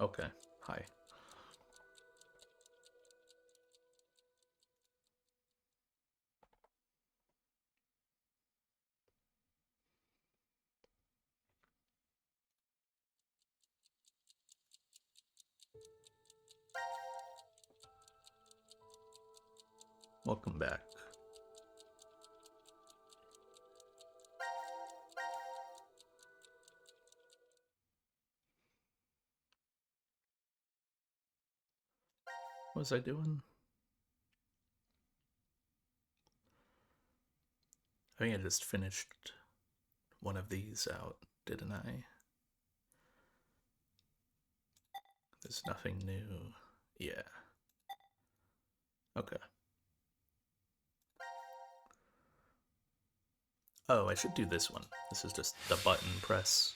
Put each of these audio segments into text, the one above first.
Okay. Hi. Welcome back. What was I doing? I think I just finished one of these out, didn't I? There's nothing new. Yeah. Okay. Oh, I should do this one. This is just the button press.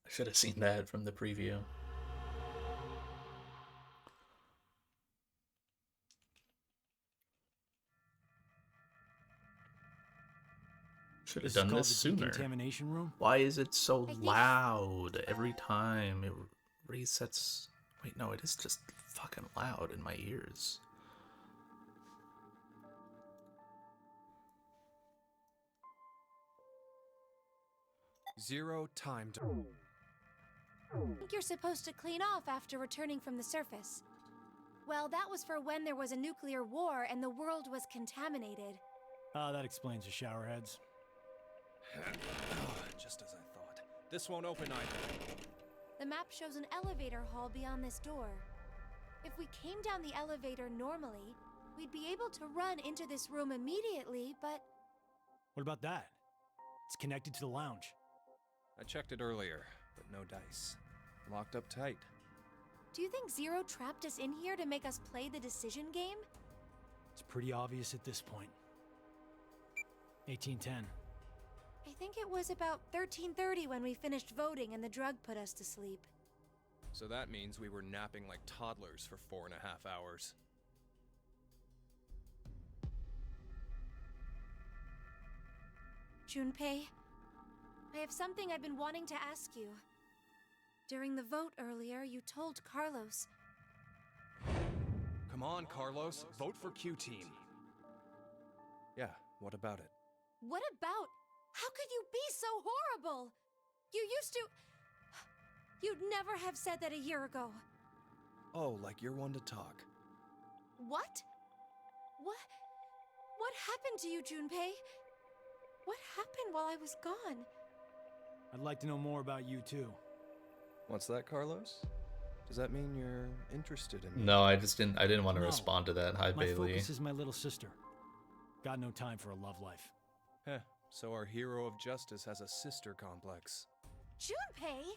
I should have seen that from the preview. Should have done this sooner. Decontamination room? Why is it so loud every time it resets? Wait, no, it is just fucking loud in my ears. Zero time to... I think you're supposed to clean off after returning from the surface. Well, that was for when there was a nuclear war and the world was contaminated. Ah, that explains the showerheads. Just as I thought. This won't open either. The map shows an elevator hall beyond this door. If we came down the elevator normally, we'd be able to run into this room immediately, but... What about that? It's connected to the lounge. I checked it earlier, but no dice. Locked up tight. Do you think Zero trapped us in here to make us play the decision game? It's pretty obvious at this point. 1810. I think it was about 13:30 when we finished voting and the drug put us to sleep. So that means we were napping like toddlers for 4.5 hours. Junpei, I have something I've been wanting to ask you. During the vote earlier, you told Carlos. Come on, Carlos. Vote for Q-Team. Yeah, what about it? What about? How could you be so horrible? You used to... You'd never have said that a year ago. Oh, like you're one to talk. What? What happened to you, Junpei? What happened while I was gone? I'd like to know more about you too. What's that, Carlos? Does that mean you're interested in me? No, I didn't want to No. respond to that. Hi, My Bailey. focus is my little sister. Got no time for a love life. Heh, so our hero of justice has a sister complex. Junpei?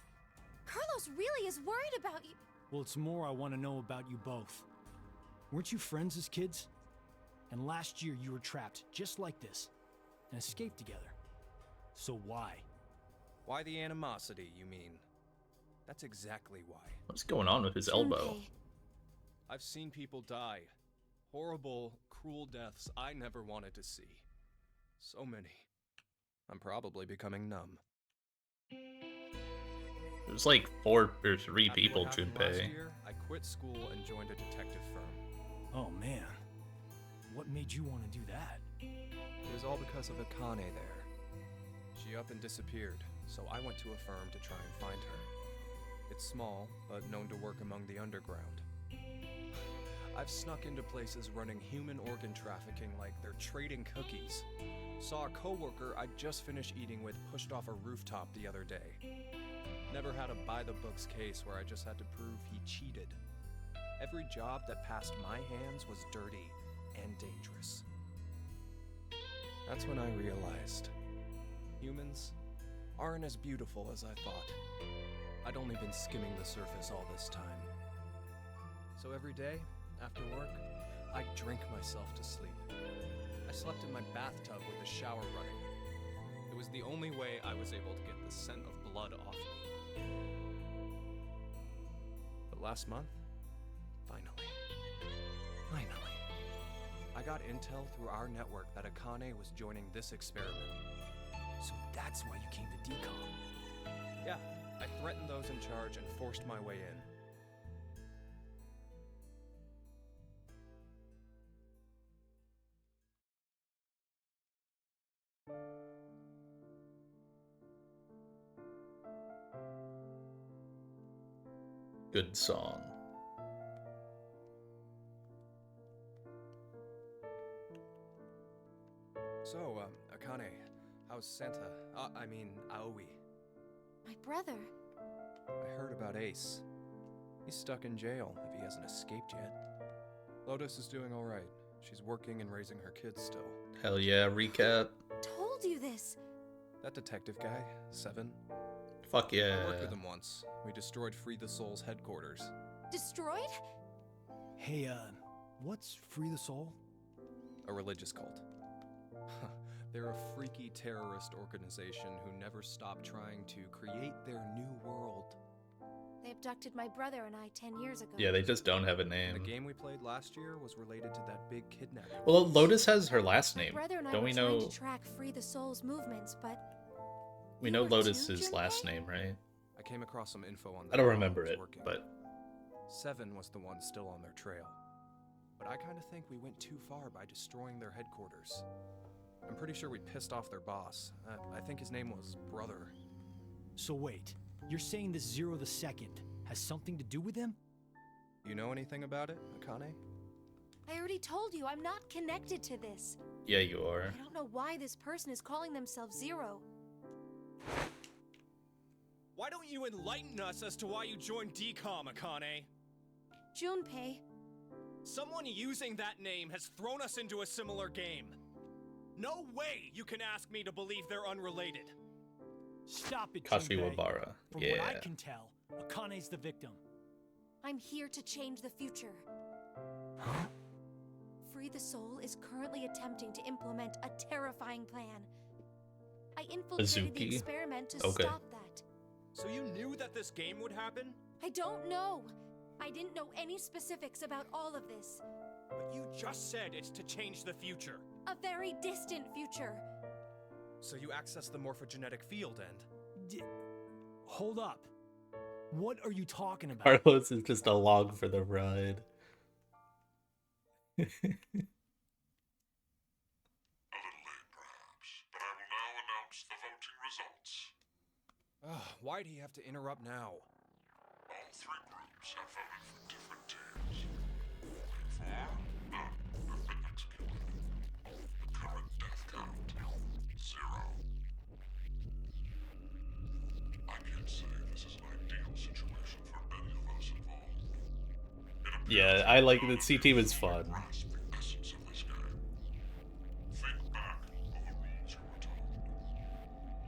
Carlos really is worried about you. Well, it's more I want to know about you both. Weren't you friends as kids? And last year you were trapped just like this and escaped together. So why? Why the animosity, you mean? That's exactly why. What's going on with his elbow? Junpei, I've seen people die. Horrible, cruel deaths I never wanted to see. So many. I'm probably becoming numb. It was like 4 or 3 After people, what happened last Junpei. year, I quit school and joined a detective firm. Oh man. What made you want to do that? It was all because of Akane there. She up and disappeared, so I went to a firm to try and find her. It's small, but known to work among the underground. I've snuck into places running human organ trafficking like they're trading cookies. Saw a coworker I'd just finished eating with pushed off a rooftop the other day. Never had a by-the-books case where I just had to prove he cheated. Every job that passed my hands was dirty and dangerous. That's when I realized humans aren't as beautiful as I thought. I'd only been skimming the surface all this time. So every day, after work, I'd drink myself to sleep. I slept in my bathtub with the shower running. It was the only way I was able to get the scent of blood off me. But last month, finally, I got intel through our network that Akane was joining this experiment. So that's why you came to decom. Yeah, I threatened those in charge and forced my way in. Good song. So, Akane, how's Santa? I mean, Aoi. My brother. I heard about Ace. He's stuck in jail, if he hasn't escaped yet. Lotus is doing alright. She's working and raising her kids still. Hell yeah, recap. Told you this. That detective guy, Seven, Fuck yeah. I worked with him once. We destroyed Free the Soul's headquarters. Destroyed? Hey, what's Free the Soul? A religious cult. They're a freaky terrorist organization who never stop trying to create their new world. They abducted my brother and I 10 years ago. Yeah, they just don't have a The name. game we played last year was related to that big kidnapping. Well, Lotus has her last My name. brother and I Don't were we trying know? to track Free the Soul's movements, but We You know were too, Lotus's Junpei? last name, right? I came across some info on that I don't while remember was it, working. but Seven was the one still on their trail. But I kind of think we went too far by destroying their headquarters. I'm pretty sure we pissed off their boss. I think his name was Brother. So wait, you're saying this Zero the Second has something to do with him? You know anything about it, Akane? I already told you I'm not connected to this. yeah, you are. I don't know why this person is calling themselves Zero. Why don't you enlighten us as to why you joined DCOM, Akane? Junpei, Someone using that name has thrown us into a similar game. No way you can ask me to believe they're unrelated. Stop it, Kashiwabara. Junpei. From what I Yeah. can tell, Akane's the victim. I'm here to change the future. Huh? Free the Soul is currently attempting to implement a terrifying plan. I infiltrated the Azuki? experiment to Okay. stop that. So you knew that this game would happen? I don't know. I didn't know any specifics about all of this. But you just said it's to change the future. A very distant future. So you access the morphogenetic field and... Hold up. What are you talking about? Carlos is just along for the ride. A little late, perhaps, but I will now announce the voting results. Why'd he have to interrupt now? All three groups have voted for different teams. Therefore, none have been executed. The current death count, 0. I can't say this is an ideal situation for any of us involved. Yeah, I like the CT was fun. Grasp the essence of this game. Think back of the rules you were told.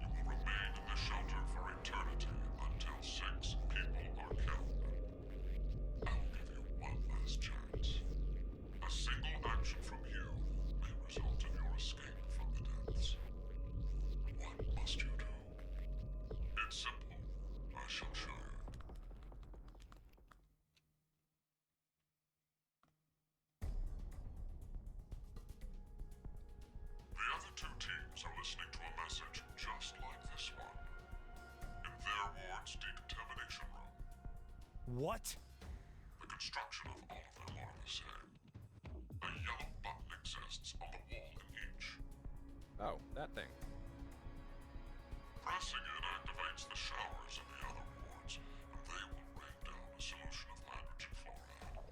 You will remain in the shelter for eternity until 6 people are killed. I'll give you one last chance. A single action from you may result in your escape from the depths. What must you do? It's simple. I shall show you. The other two teams are listening to a message just like this one. In their ward's decontamination room. What? The construction of all of them are the same. A yellow button exists on the wall in each. Oh, that thing. Pressing it activates the showers in the other wards, and they will rain down a solution of hydrogen fluoride.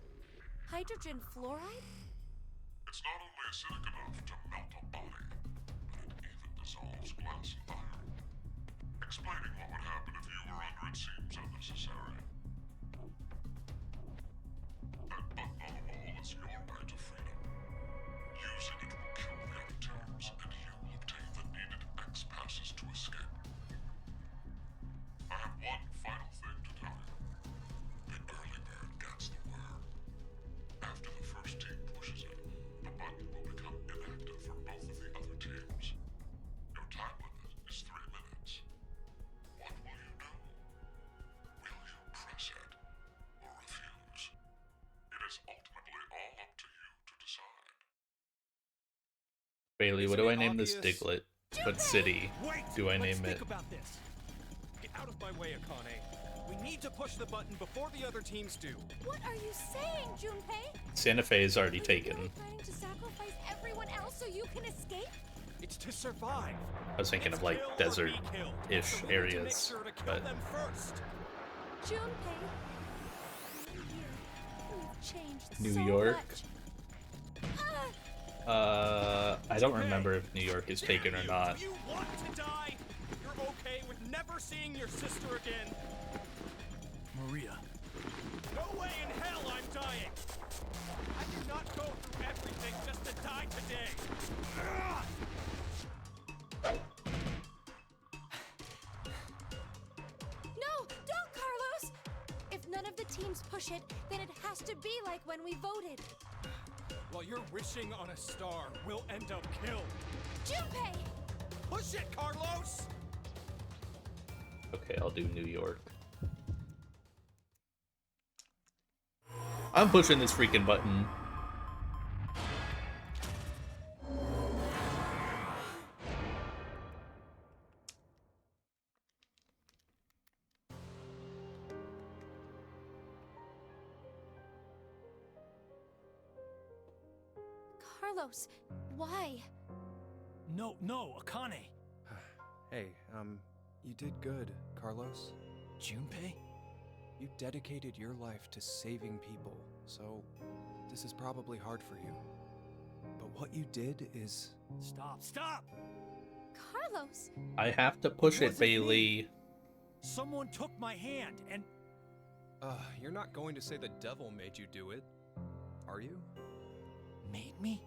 Hydrogen fluoride? It's not only acidic enough to melt a body, but it even dissolves glass and iron. Explaining what would happen if you were under it seems unnecessary. That button on the wall is your right to freedom. Using it will kill the other teams, and you will obtain the needed X passes to escape. I have one final thing to tell you. The early bird gets the worm. After the first team pushes it, the button will become inactive for both of the other teams. Your time limit is 3 minutes. What will you do? Will you press it or refuse? It is ultimately all up to you to decide. Bailey, what do I Isn't it name this obvious? Diglett? What city Wait! do I let's name think it? about this. Get out of my way, Akane. We need to push the button before the other teams do. What are you saying, Junpei? Santa Fe is already Are you taken. really planning to sacrifice everyone else so you can escape? It's to survive. I was thinking It's of like kill or be desert-ish killed. So we need to make areas, sure to kill but them first. Junpei, you've changed New so York? much. Ah! I don't remember if New York is taken or not. Do you want to die? You're okay with never seeing your sister again? Maria. No way in hell I'm dying! I did not go through everything just to die today! Ugh! No, don't, Carlos! If none of the teams push it, then it has to be like when we voted. While you're wishing on a star, we'll end up killed. Junpei! Push it, Carlos! Okay, I'll do New York. I'm pushing this freaking button. Carlos, why? No, Akane. Hey, you did good, Carlos. Junpei? You dedicated your life to saving people, so this is probably hard for you. But what you did is... Stop! Carlos! I have to push it, Wasn't me. Bailey. Someone took my hand and... You're not going to say the devil made you do it, are you? Made me?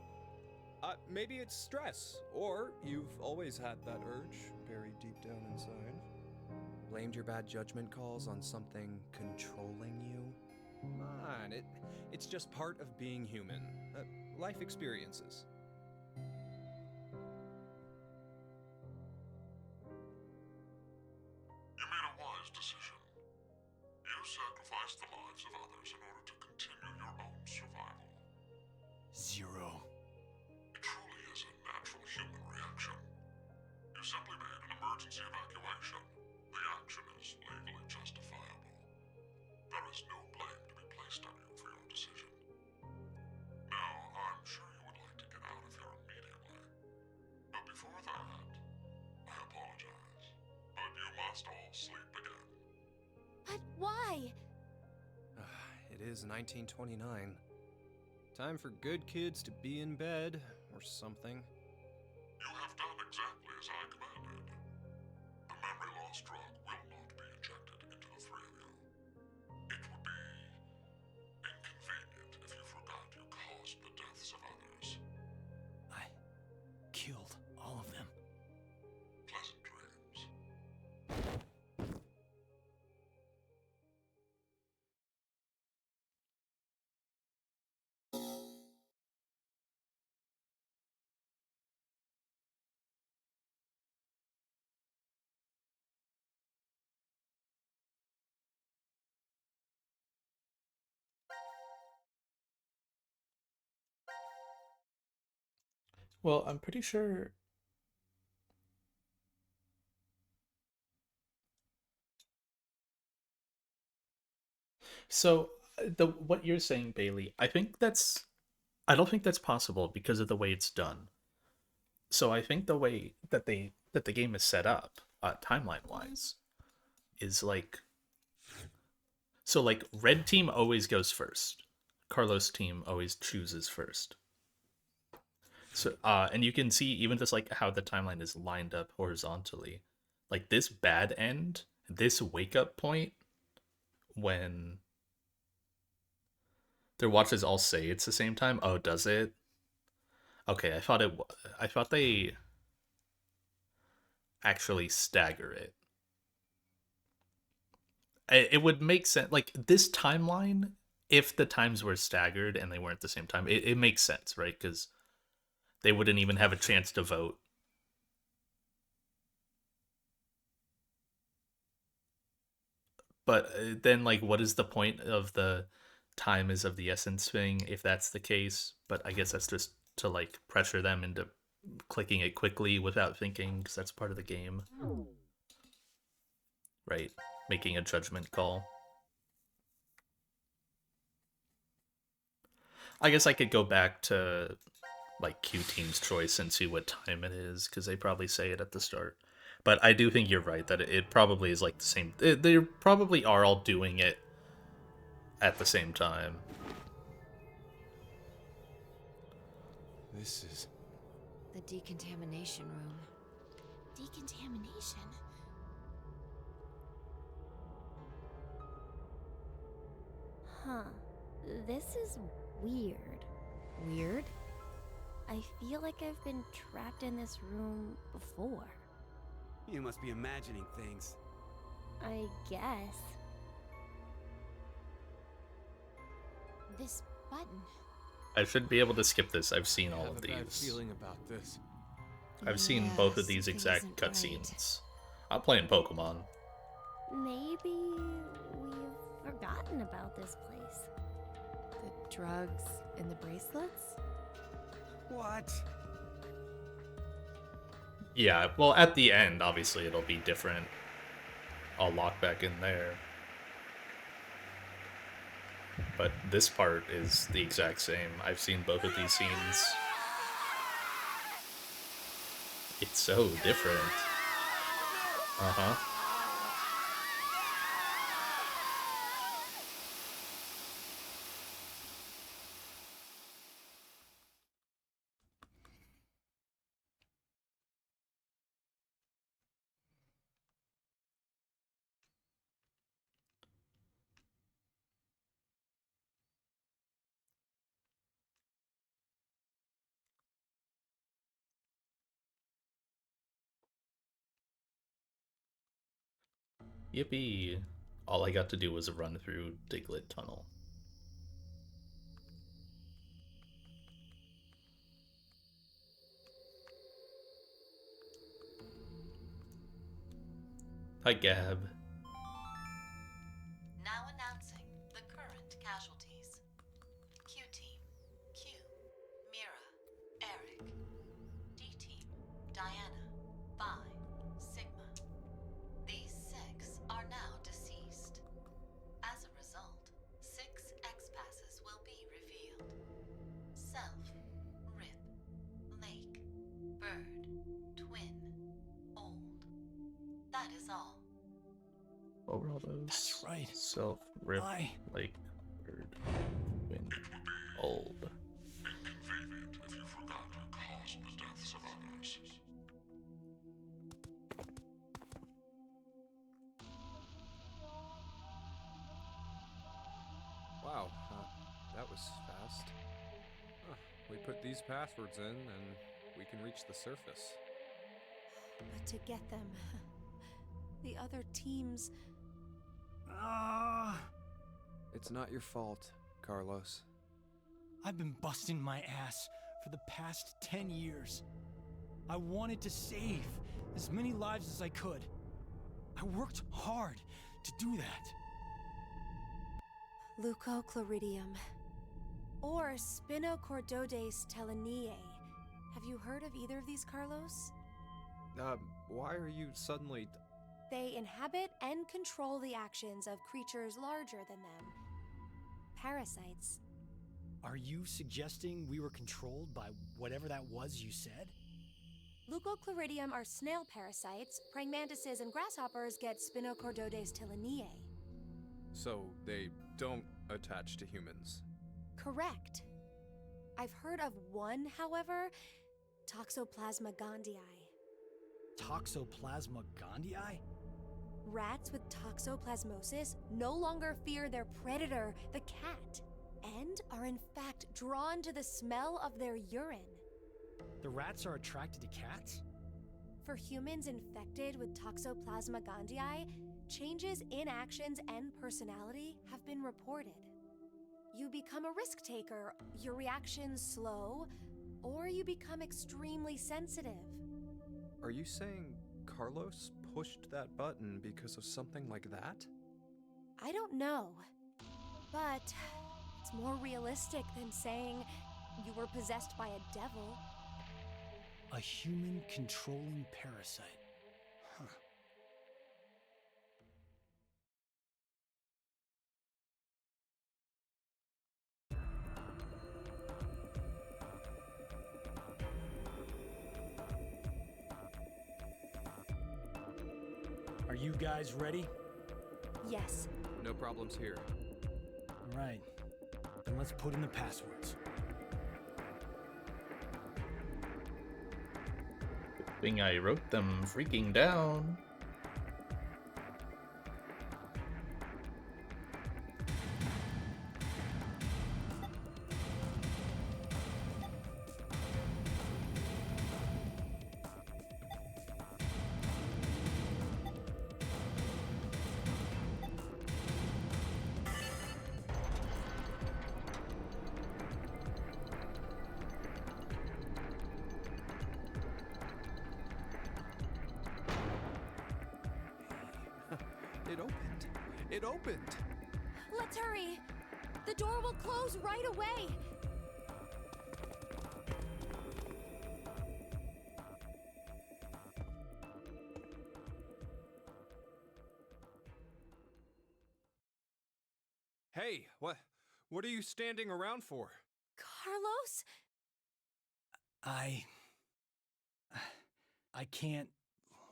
Maybe it's stress, or you've always had that urge buried deep down inside. Blamed your bad judgment calls on something controlling you? Come on, it's just part of being human. Life experiences. You made a wise decision. You sacrificed the lives of others in order to continue your own survival. Zero. It truly is a natural human reaction. You simply made an emergency evacuation. The action is legally justifiable. There is no blame to be placed on you for your decision. Now, I'm sure you would like to get out of here immediately. But before that, I apologize. But you must all sleep again. But why? It is 1929. Time for good kids to be in bed, or something. You have done exactly as I commanded. The memory loss drug will not be injected into the three of you. It would be inconvenient if you forgot you caused the deaths of others. I killed all of them. Pleasant dreams. Well, I'm pretty sure. So the what you're saying, Bailey, I don't think that's possible because of the way it's done. So I think the way that the game is set up, timeline wise, is like red team always goes first. Carlos team always chooses first. So and you can see even just like how the timeline is lined up horizontally. Like this bad end, this wake up point when their watches all say it's the same time. Oh, does it? Okay, I thought they actually stagger it. It would make sense. Like this timeline, if the times were staggered and they weren't the same time, it makes sense, right? Because they wouldn't even have a chance to vote. But then, like, what is the point of the time is of the essence thing if that's the case? But I guess that's just to, like, pressure them into clicking it quickly without thinking, because that's part of the game. right? Making a judgment call. I guess I could go back to like Q Team's choice and see what time it is, because they probably say it at the start. But I do think you're right that it probably is like the same. They probably are all doing it at the same time. This is... The decontamination room. Decontamination? Huh. This is weird. Weird? I feel like I've been trapped in this room before. You must be imagining things. I guess. This button. I should be able to skip this. I've seen I all have of a bad these. feeling about this. I've seen Yeah, both of these something exact isn't right. cutscenes. I'm playing Pokemon. Maybe we've forgotten about this place. The drugs and the bracelets? What? Yeah, well, at the end, obviously, it'll be different. I'll lock back in there. But this part is the exact same. I've seen both of these scenes. It's so different. Uh-huh. Yippee! All I got to do was run through Diglett Tunnel. Hi, Gab. Now announcing the current casualties. Q-Team, Q, Mira, Eric. D-Team, Diana, Vi, Sigma. These 6 are now deceased. As a result, 6 X-Passes will be revealed. Self, Rip, Lake, Bird, Twin, Old. That is all. What were all those? That's right. Self, Rip, I- Lake, Bird, Wind, Old. Inconvenient if you forgot to cause the deaths of others. Wow, that was fast. Huh, we put these passwords in and we can reach the surface. But to get them, the other teams. It's not your fault, Carlos. I've been busting my ass for the past 10 years. I wanted to save as many lives as I could. I worked hard to do that. Leucochloridium. Or Spinochordodes teleniae. Have you heard of either of these, Carlos? Why are you suddenly... They inhabit and control the actions of creatures larger than them. Parasites. Are you suggesting we were controlled by whatever that was you said? Leucochloridium are snail parasites. Praying mantises and grasshoppers get Spinochordodes teleniae. So they don't attach to humans? Correct. I've heard of one, however, Toxoplasma gondii. Toxoplasma gondii? Rats with toxoplasmosis no longer fear their predator, the cat, and are in fact drawn to the smell of their urine. The rats are attracted to cats? For humans infected with Toxoplasma gondii, changes in actions and personality have been reported. You become a risk taker, your reactions slow, or you become extremely sensitive. Are you saying Carlos pushed that button because of something like that? I don't know, but it's more realistic than saying you were possessed by a devil. A human controlling parasite. Huh. Are you guys ready? Yes. No problems here. All right. Then let's put in the passwords. Thing I wrote them freaking down. It opened. It opened. Let's hurry. The door will close right away. Hey, what are you standing around for? Carlos? I can't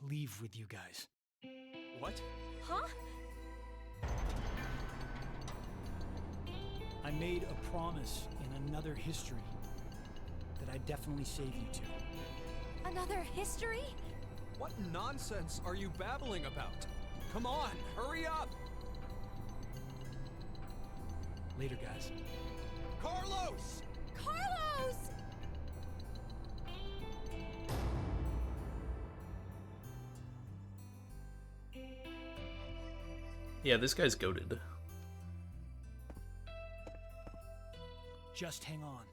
leave with you guys. What? Huh? I made a promise in another history that I'd definitely save you two. Another history? What nonsense are you babbling about? Come on, hurry up! Later, guys. Carlos! Carlos! Yeah, this guy's goated. Just hang on.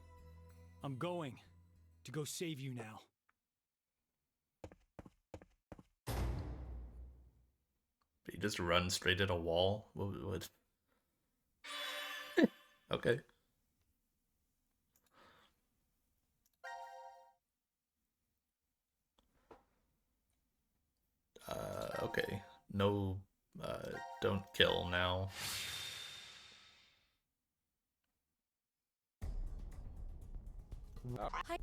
I'm going to go save you now. He just runs straight at a wall? What? Okay. Okay. No, don't kill now. Hi.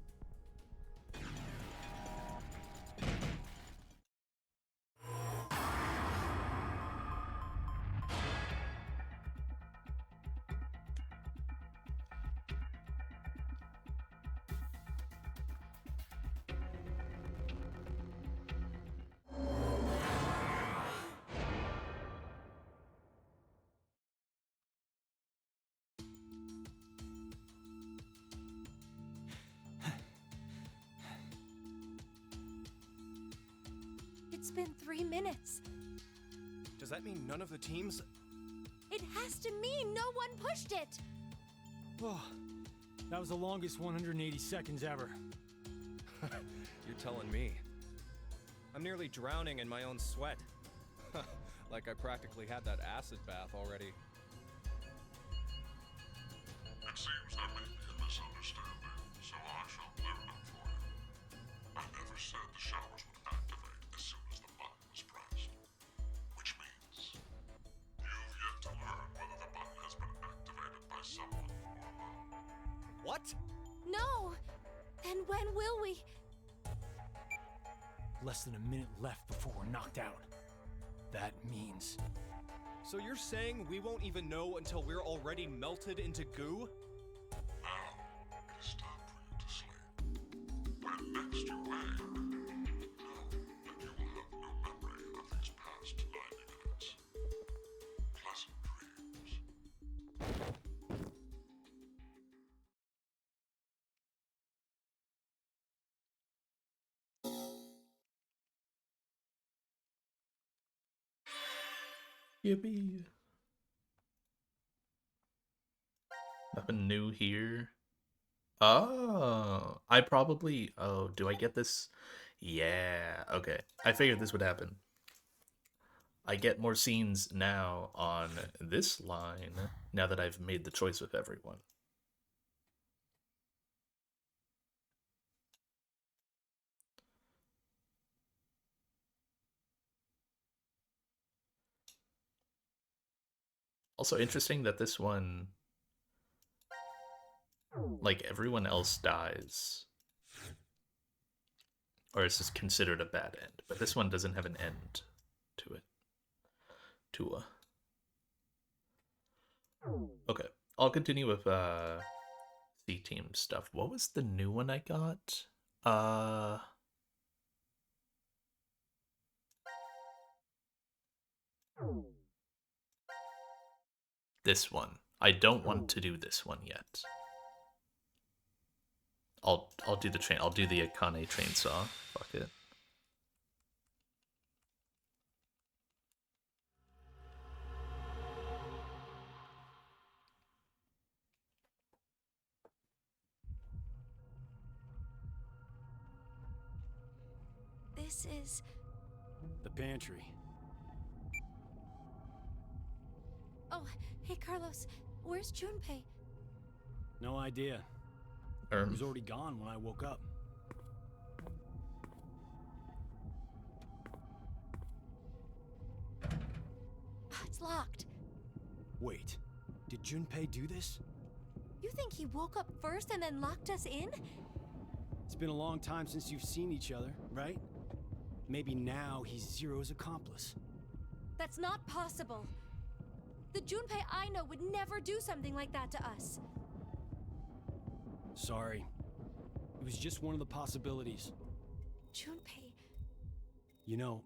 It's been 3 minutes. Does that mean none of the teams? It has to mean no one pushed it. Oh, that was the longest 180 seconds ever. You're telling me. I'm nearly drowning in my own sweat. Like I practically had that acid bath already. It seems there may be a misunderstanding, so I shall clear it up for you. I never said the showers would activate as soon as the button was pressed. Which means you've yet to learn whether the button has been activated by someone or not. What? No. And when will we? Less than a minute left before we're knocked out. That means... So you're saying we won't even know until we're already melted into goo? Now, it is time for you to sleep. When next you wake, know that you will have no memory of these past 90 minutes. Pleasant dreams. Yippee. Nothing new here. Oh, I probably... Oh, do I get this? Yeah, okay. I figured this would happen. I get more scenes now on this line, now that I've made the choice with everyone. Also interesting that this one, like, everyone else dies. Or it's just considered a bad end. But this one doesn't have an end to it. Tua. Okay, I'll continue with C team stuff. What was the new one I got? This one. I don't want to do this one yet. I'll do the train. I'll do the Akane chainsaw. Fuck it. This is... The pantry. Oh, hey Carlos, where's Junpei? No idea. He was already gone when I woke up. It's locked. Wait, did Junpei do this? You think he woke up first and then locked us in? It's been a long time since you've seen each other, right? Maybe now he's Zero's accomplice. That's not possible. The Junpei I know would never do something like that to us. Sorry. It was just one of the possibilities. Junpei... You know,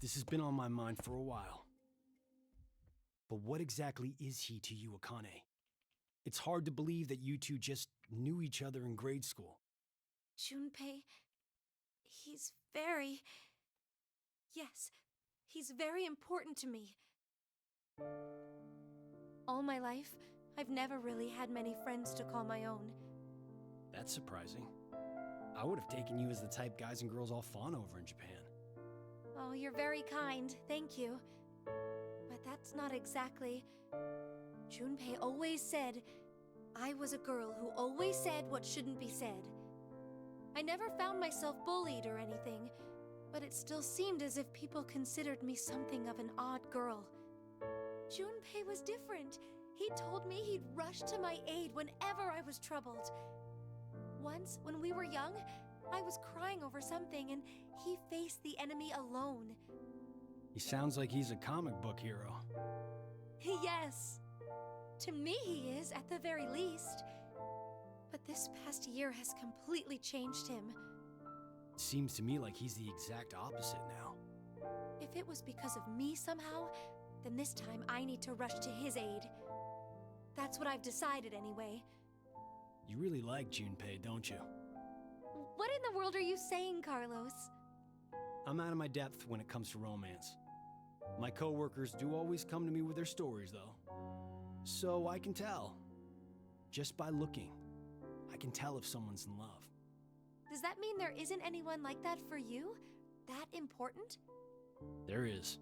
this has been on my mind for a while. But what exactly is he to you, Akane? It's hard to believe that you two just knew each other in grade school. Junpei... He's very... Yes, he's very important to me. All my life, I've never really had many friends to call my own. That's surprising. I would have taken you as the type guys and girls all fawn over in Japan. Oh, you're very kind, thank you. But that's not exactly... Junpei always said I was a girl who always said what shouldn't be said. I never found myself bullied or anything, but it still seemed as if people considered me something of an odd girl. Junpei was different. He told me he'd rush to my aid whenever I was troubled. Once, when we were young, I was crying over something and he faced the enemy alone. He sounds like he's a comic book hero. Yes. To me he is, at the very least. But this past year has completely changed him. It seems to me like he's the exact opposite now. If it was because of me somehow, then this time I need to rush to his aid. That's what I've decided anyway. You really like Junpei, don't you? What in the world are you saying, Carlos? I'm out of my depth when it comes to romance. My coworkers do always come to me with their stories, though. So I can tell. Just by looking, I can tell if someone's in love. Does that mean there isn't anyone like that for you? That important? There is.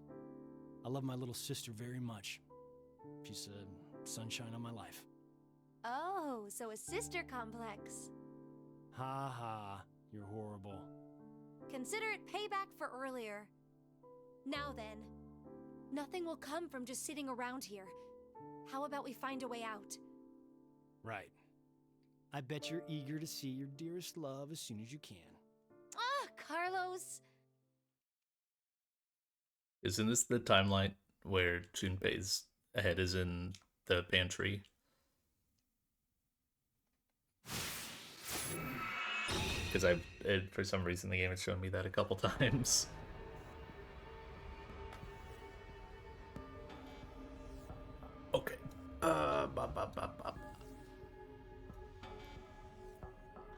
I love my little sister very much. She's a sunshine on my life. Oh, so a sister complex. Ha ha, you're horrible. Consider it payback for earlier. Now then, nothing will come from just sitting around here. How about we find a way out? Right. I bet you're eager to see your dearest love as soon as you can. Ah, Carlos! Isn't this the timeline where Junpei's head is in the pantry? Because for some reason the game has shown me that a couple times. Okay.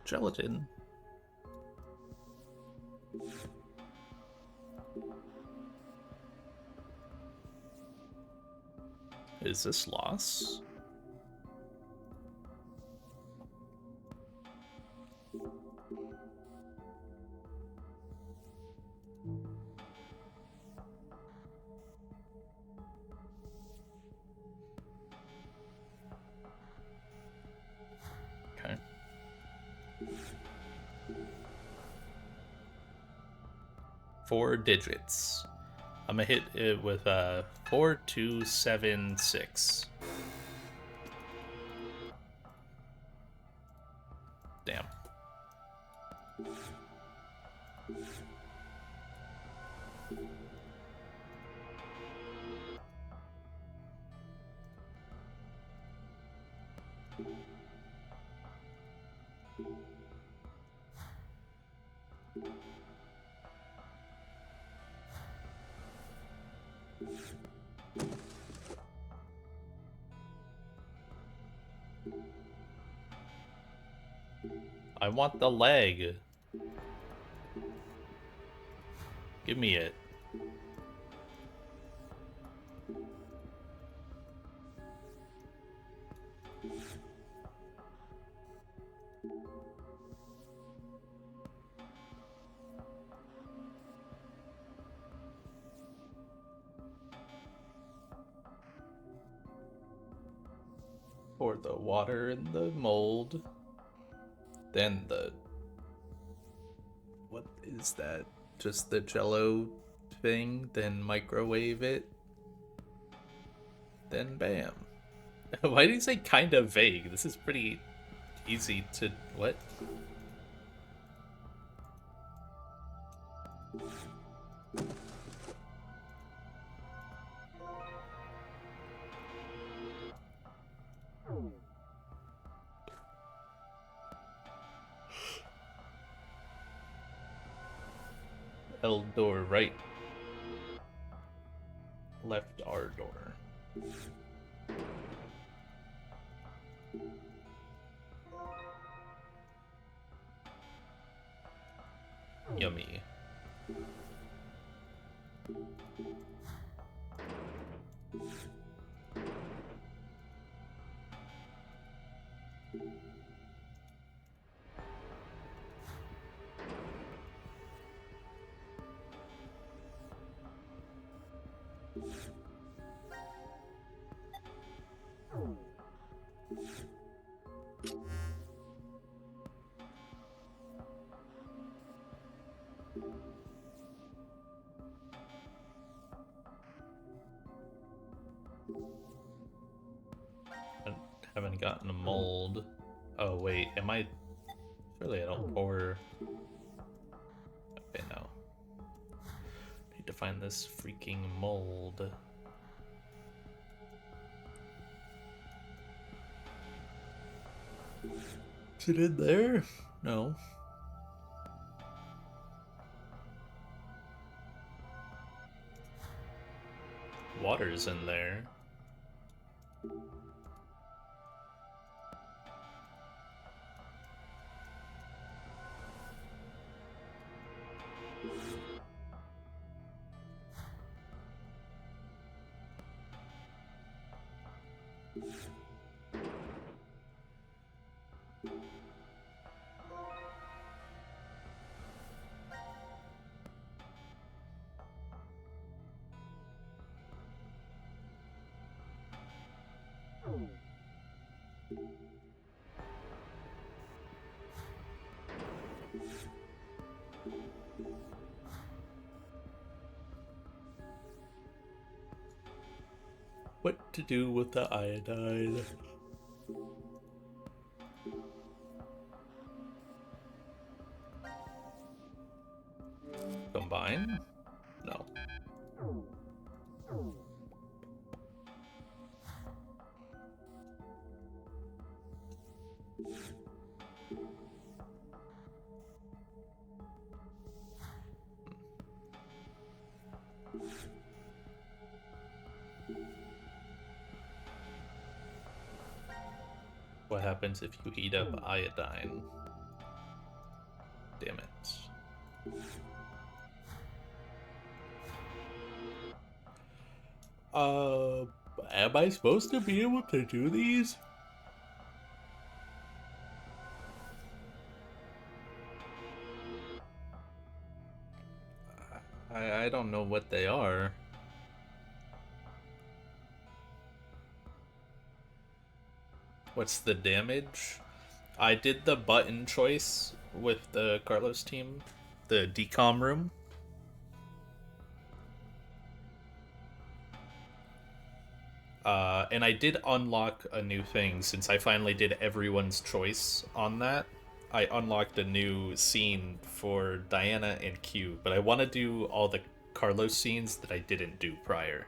Gelatin. Is this loss? Okay. 4 digits. I'm gonna hit it with 4276. Damn. I want the leg. Give me it. Pour the water in the mold. Then the... What is that? Just the jello thing? Then microwave it? Then bam. Why do you say kind of vague? This is pretty easy to... What? L door right. Left R door. Yummy. Haven't gotten a mold. Oh wait, am I... Surely I don't pour... Okay, no. Need to find this freaking mold. Is it in there? No. Water's in there. What to do with the iodine? Combine? No. What happens if you heat up iodine? Damn it. Am I supposed to be able to do these? I don't know what they are. What's the damage? I did the button choice with the Carlos team, the decom room. And I did unlock a new thing since I finally did everyone's choice on that. I unlocked a new scene for Diana and Q, but I want to do all the Carlos scenes that I didn't do prior.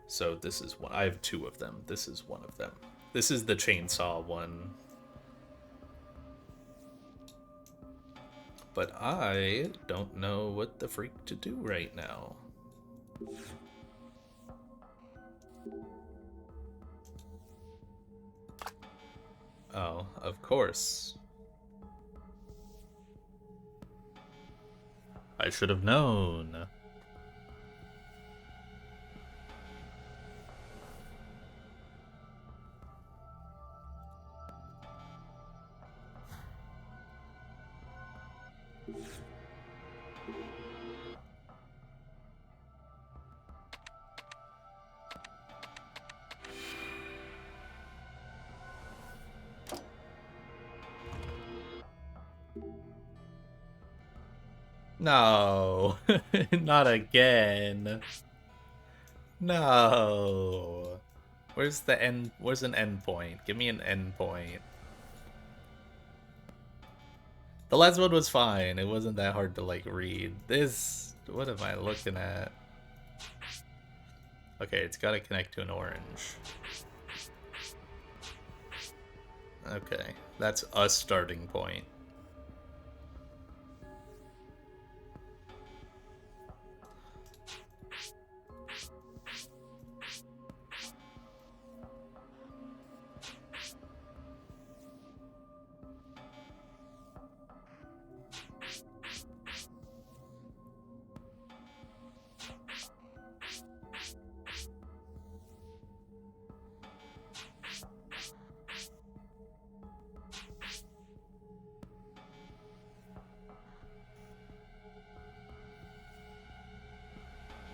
So this is one. I have two of them. This is one of them. This is the chainsaw one. But I don't know what the freak to do right now. Oh, of course. I should have known. No, not again. No. Where's the end? Where's an end point? Give me an end point. The last one was fine. It wasn't that hard to like read. This, what am I looking at? Okay, it's got to connect to an orange. Okay, that's a starting point.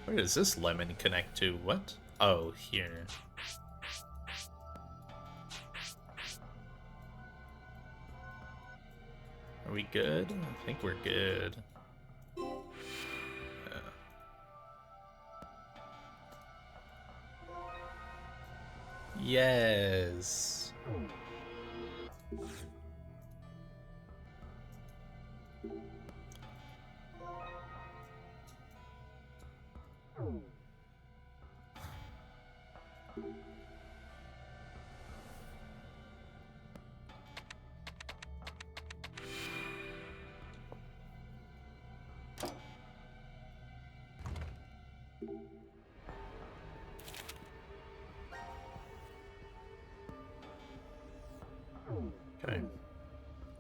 Where does this lemon connect to? What? Oh, here. Are we good? I think we're good. Yes. Okay.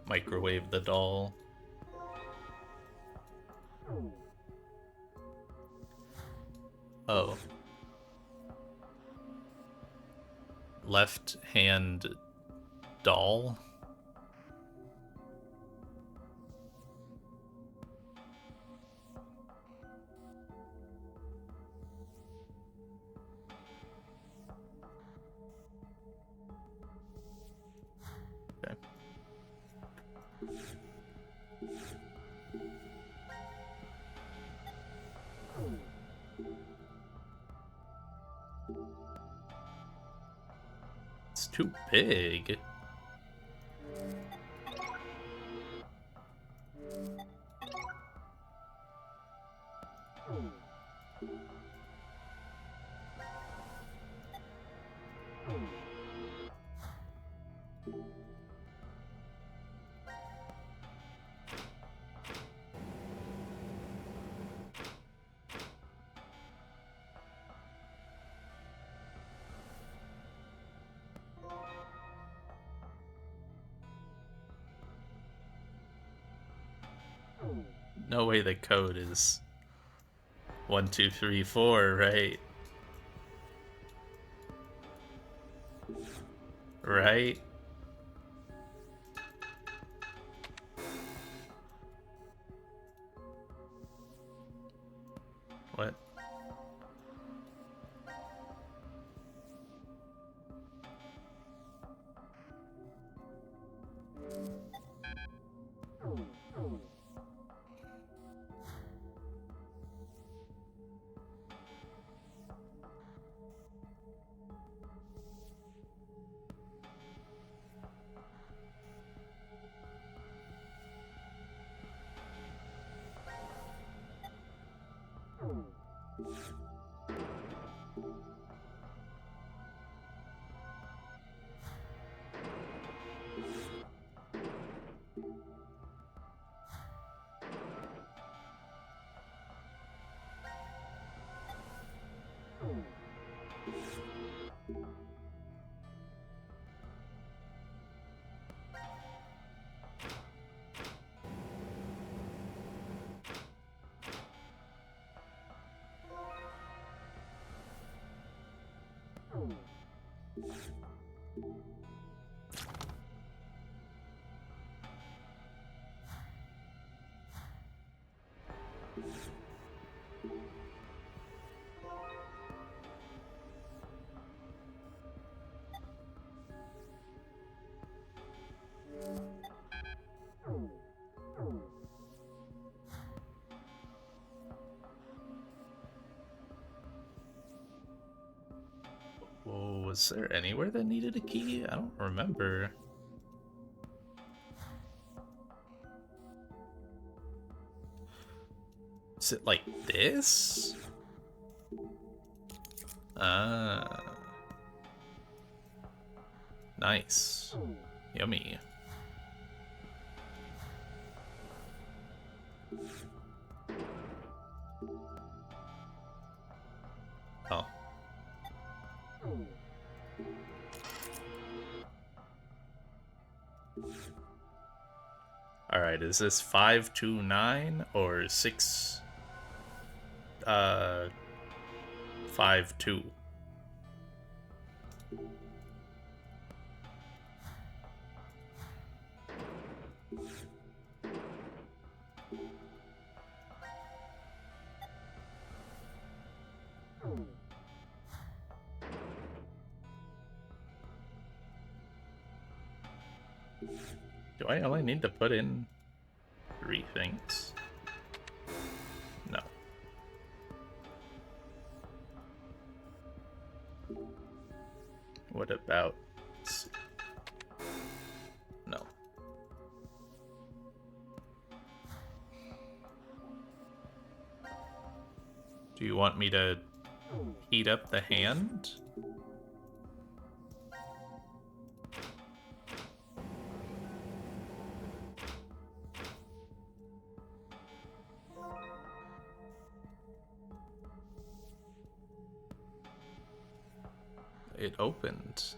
Microwave the doll. Oh. Left hand doll? Okay. It's too big. No way the code is 1, 2, 3, 4, right? Right? What? Whoa, was there anywhere that needed a key? I don't remember. Is it like this? Ah. Nice. Yummy. Oh. Alright, is this 529 or 652? Do I only need to put in 3 things? No. What about... No. Do you want me to heat up the hand? It opened.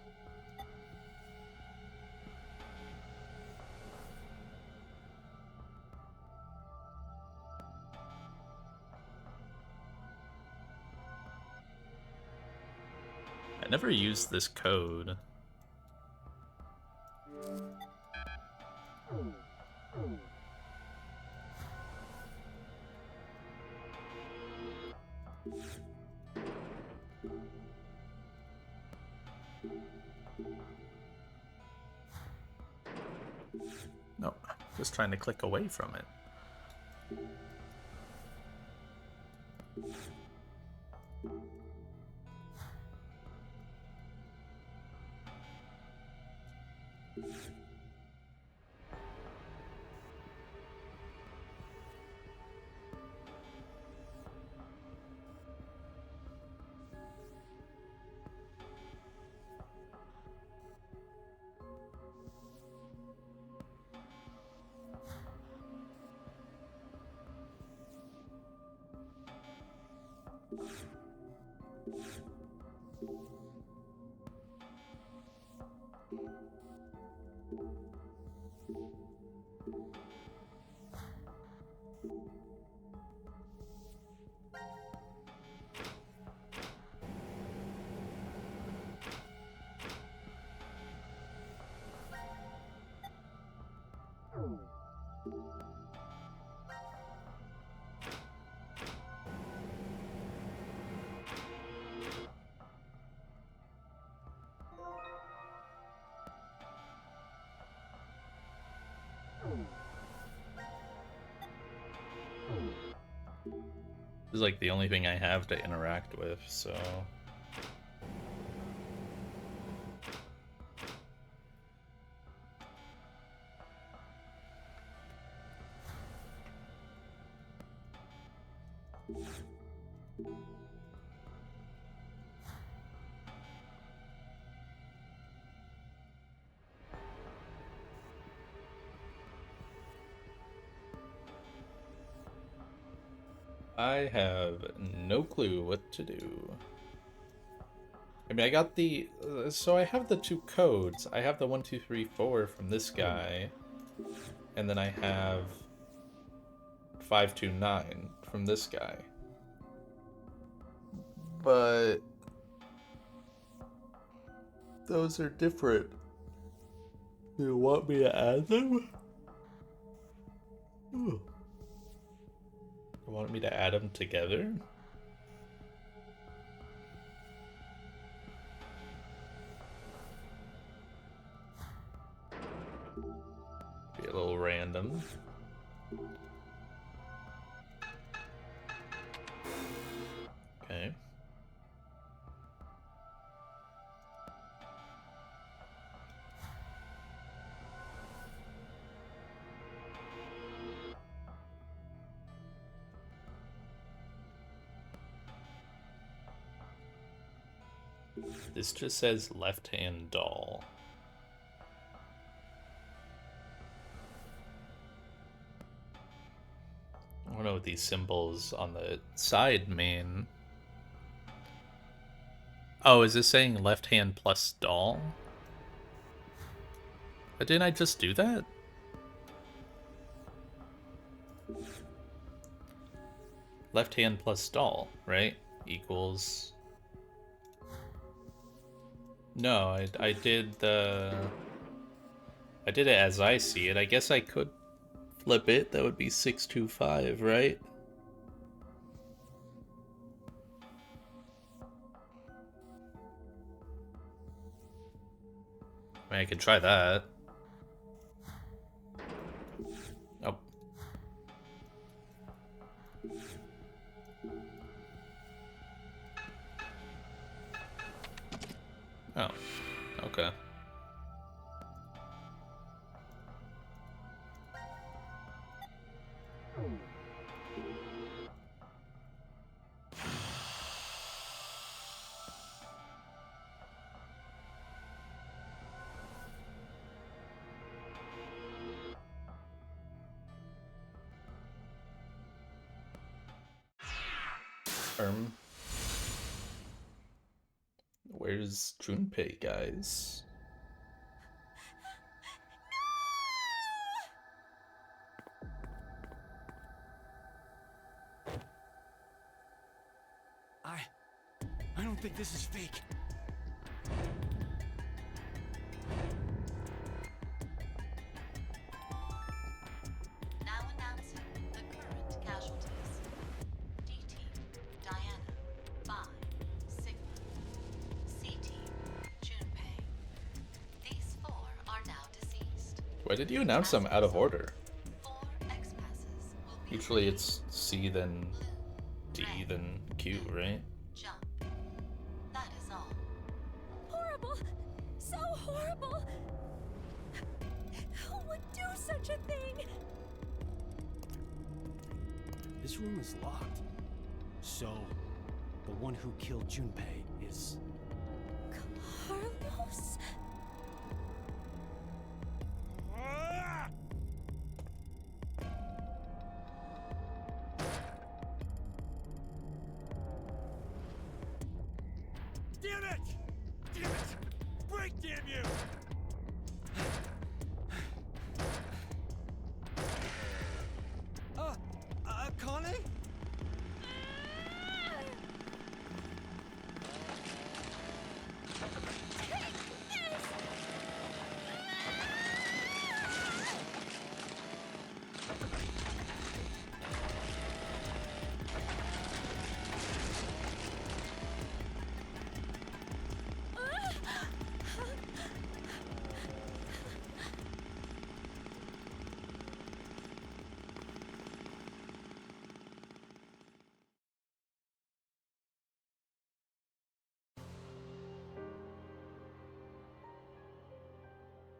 I never used this code. Nope, just trying to click away from it. This is like the only thing I have to interact with, so... I have no clue what to do. I mean, I got the... so I have the 2 codes. I have the 1, 2, 3, 4 from this guy. And then I have 529 from this guy. But... those are different. You want me to add them? Ooh. You want me to add them together? Be a little random. Okay. This just says left-hand doll. I don't know what these symbols on the side mean. Oh, is this saying left hand plus doll? But didn't I just do that? Left hand plus doll, right? Equals... No, I did it as I see it. I guess I could flip it. That would be 625, right? I mean, I can try that. Oh. Oh, okay. Where's Junpei, guys? I don't think this is fake. Now announcing the current casualties. D-Team, Diana, Phi, Sigma. C-Team, Junpei. These 4 are now deceased. Why did you announce them out of order? 4 X-passes will be Usually it's C, then D, then Q, right? jump. That is all. Horrible! So horrible! Who would do such a thing? This room is locked. So, the one who killed Junpei is... Carlos? Damn it! Damn it! Break, damn you! Connie?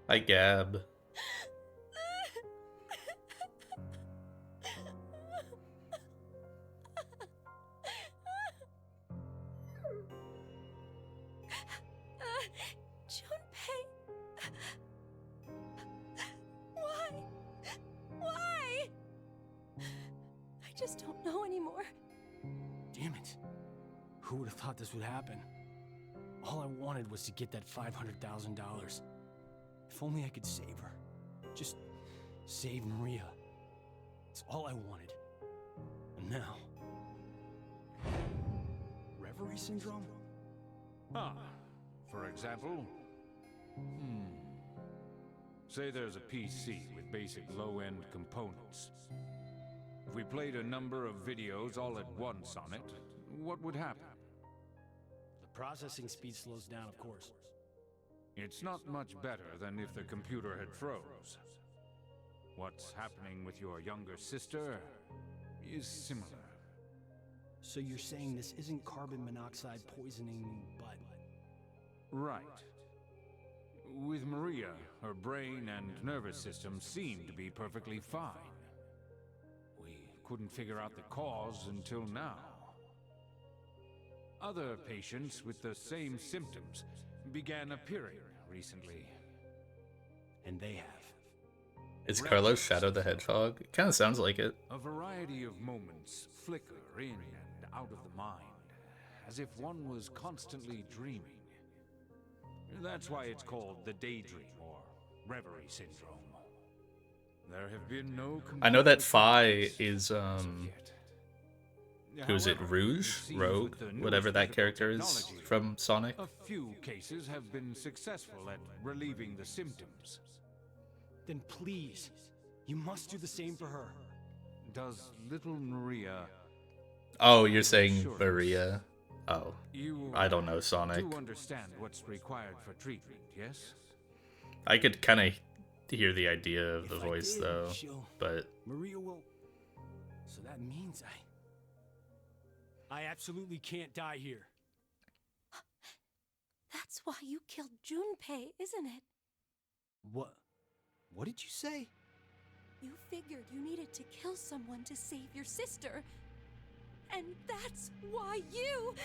Hi, Gab. Junpei. Why? Why? I just don't know anymore. Damn it. Who would have thought this would happen? All I wanted was to get that $500,000. If only I could save her. Just save Maria. It's all I wanted. And now... Reverie syndrome? Ah, for example, Say there's a PC with basic low-end components. If we played a number of videos all at once on it, what would happen? The processing speed slows down, of course. It's not much better than if the computer had froze. What's happening with your younger sister is similar. So you're saying this isn't carbon monoxide poisoning, but... Right. With Maria, her brain and nervous system seemed to be perfectly fine. We couldn't figure out the cause until now. Other patients with the same symptoms began appearing recently. And they have. Is Carlos Shadow the Hedgehog? It kind of sounds like it. A variety of moments flicker in and out of the mind, as if one was constantly dreaming. That's why it's called the daydream or reverie syndrome. There have been no... I know that Fi is who's it? However, Rouge? seems Rogue? with the newest Whatever that medical character is technology, from Sonic. a few cases have been successful at relieving the symptoms. Then please, you must do the same for her. Does little Maria... Oh, you're saying Sure. Maria. Oh, You I don't know Sonic. do understand what's required for treatment, yes? I could kind of hear the idea of the If I voice did, though, she'll- but Maria will... So that means I absolutely can't die here. That's why you killed Junpei, isn't it? What did you say? You figured you needed to kill someone to save your sister. And that's why you...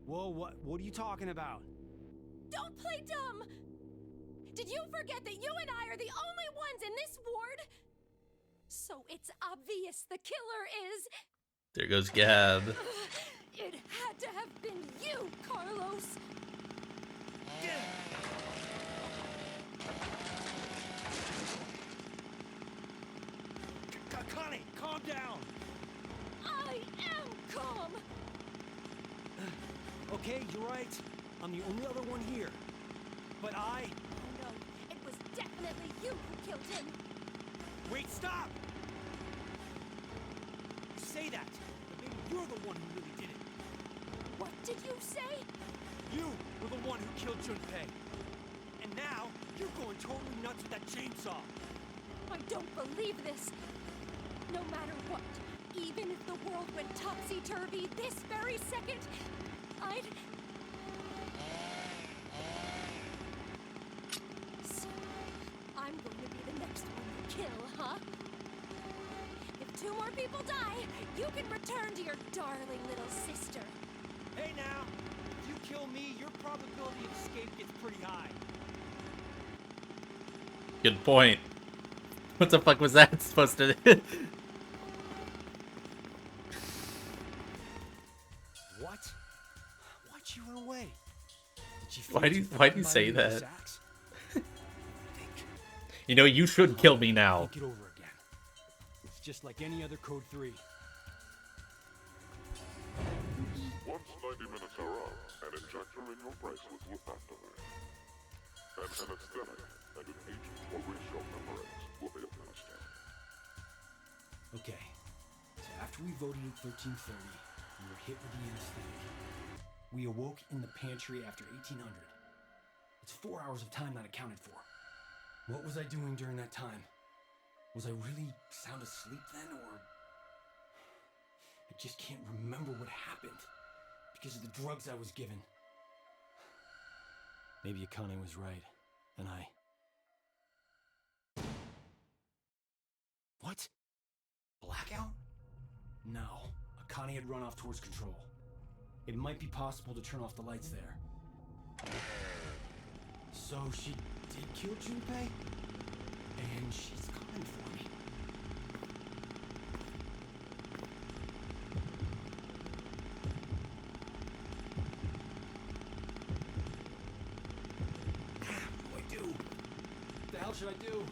Whoa, what are you talking about? Don't play dumb! Did you forget that you and I are the only ones in this ward? So it's obvious the killer is... there goes Gab. It had to have been you, Carlos! Connie, calm down! I am calm! Okay, you're right. I'm the only other one here. But I... Oh no, it was definitely you who killed him! Wait, stop! You say that, but maybe you're the one who really did it. What did you say? You were the one who killed Junpei. And now, you're going totally nuts with that chainsaw. I don't believe this! No matter what, even if the world went topsy-turvy this very second, I'd... So, I'm going to be the next one you kill, huh? If 2 more people die, you can return to your darling little sister. Hey now, if you kill me, your probability of escape gets pretty high. Good point. What the fuck was that supposed to do? What? Why'd she run away? Did she Why feel do you- too why do you threatened by say me with that? this axe? Think. You know, you should kill me now. Think it over again. It's just like any other Code 3. Once 90 minutes are up, an injector in your bracelet will activate. And an anesthetic and an agent or ratio membrane will be administered. Okay. So after we voted at 1330, we were hit with the anesthetic. We awoke in the pantry after 1800. It's 4 hours of time not accounted for. What was I doing during that time? Was I really sound asleep then, or... I just can't remember what happened because of the drugs I was given. Maybe Akane was right, and I... What? Blackout? No. Akane had run off towards control. It might be possible to turn off the lights there. So she did kill Junpei? And she's coming for me. What do I do? What the hell should I do?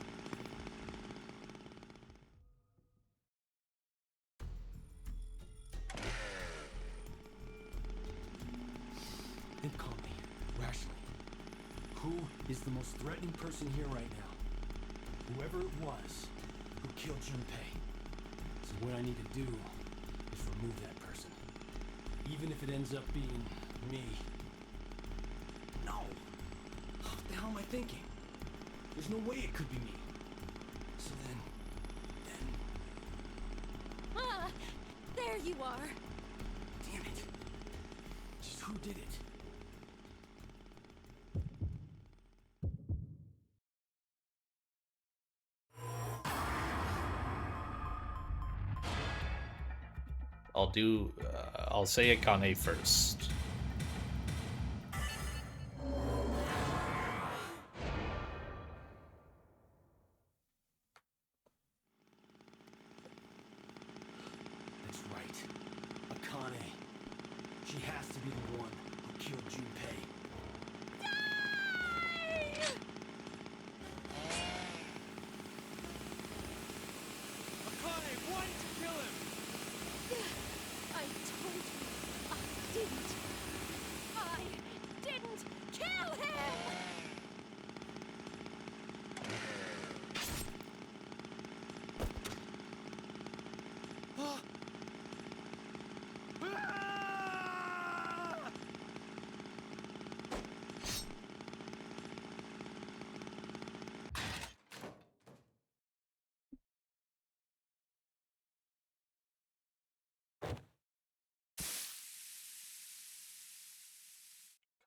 Think calmly, rationally. Who is the most threatening person here right now? Whoever it was who killed Junpei. So what I need to do is remove that person. Even if it ends up being me. No! What the hell am I thinking? There's no way it could be me. So then... Ah! There you are! Damn it! Just who did it? I'll say Akane first. That's right. Akane. She has to be the one who killed Junpei. Akane, why did you kill him? I told you I didn't. I didn't kill him!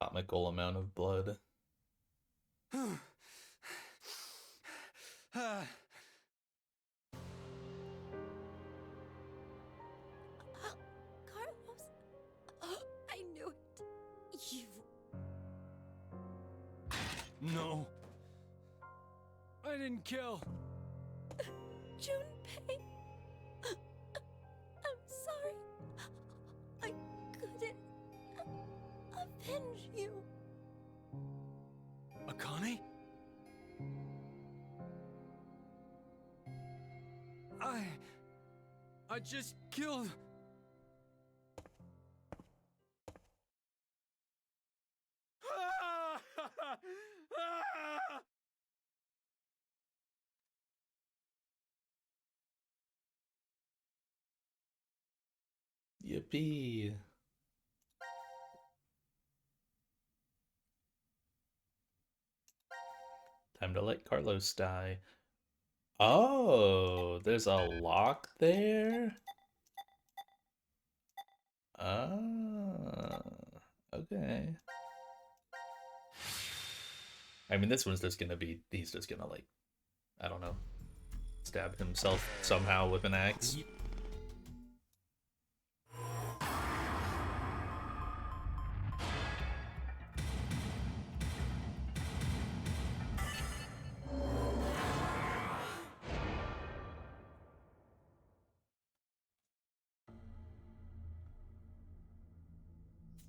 Comical amount of blood. Carlos, I knew it. You. No. I didn't kill. Junpei. I'm sorry. I couldn't avenge you. Akane? I just killed... Yippee. Time to let Carlos die. Oh, there's a lock there? Ah, okay. I mean, this one's just gonna be, he's just gonna, like, I don't know, stab himself somehow with an axe.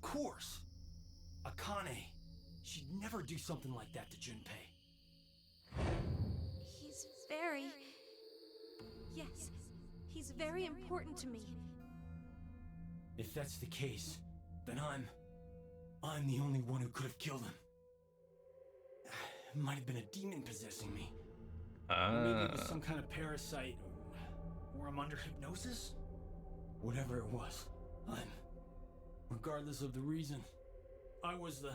Of course! Akane! She'd never do something like that to Junpei. He's very... Yes, he's very important to me. If that's the case, then I'm the only one who could have killed him. It might have been a demon possessing me. Or maybe it was some kind of parasite, or I'm under hypnosis? Whatever it was, regardless of the reason, I was the...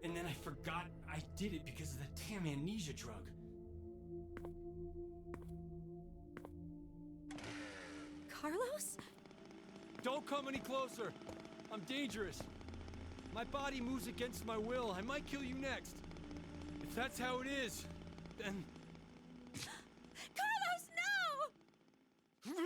And then I forgot I did it because of the damn amnesia drug. Carlos? Don't come any closer! I'm dangerous. My body moves against my will. I might kill you next. If that's how it is, then... Carlos, no! No!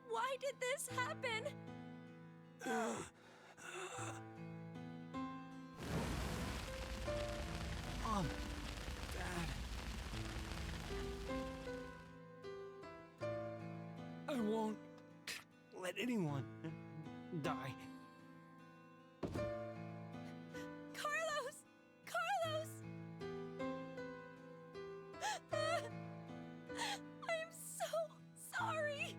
Why did this happen? Dad. I won't let let anyone die. Carlos! Carlos! I'm so sorry.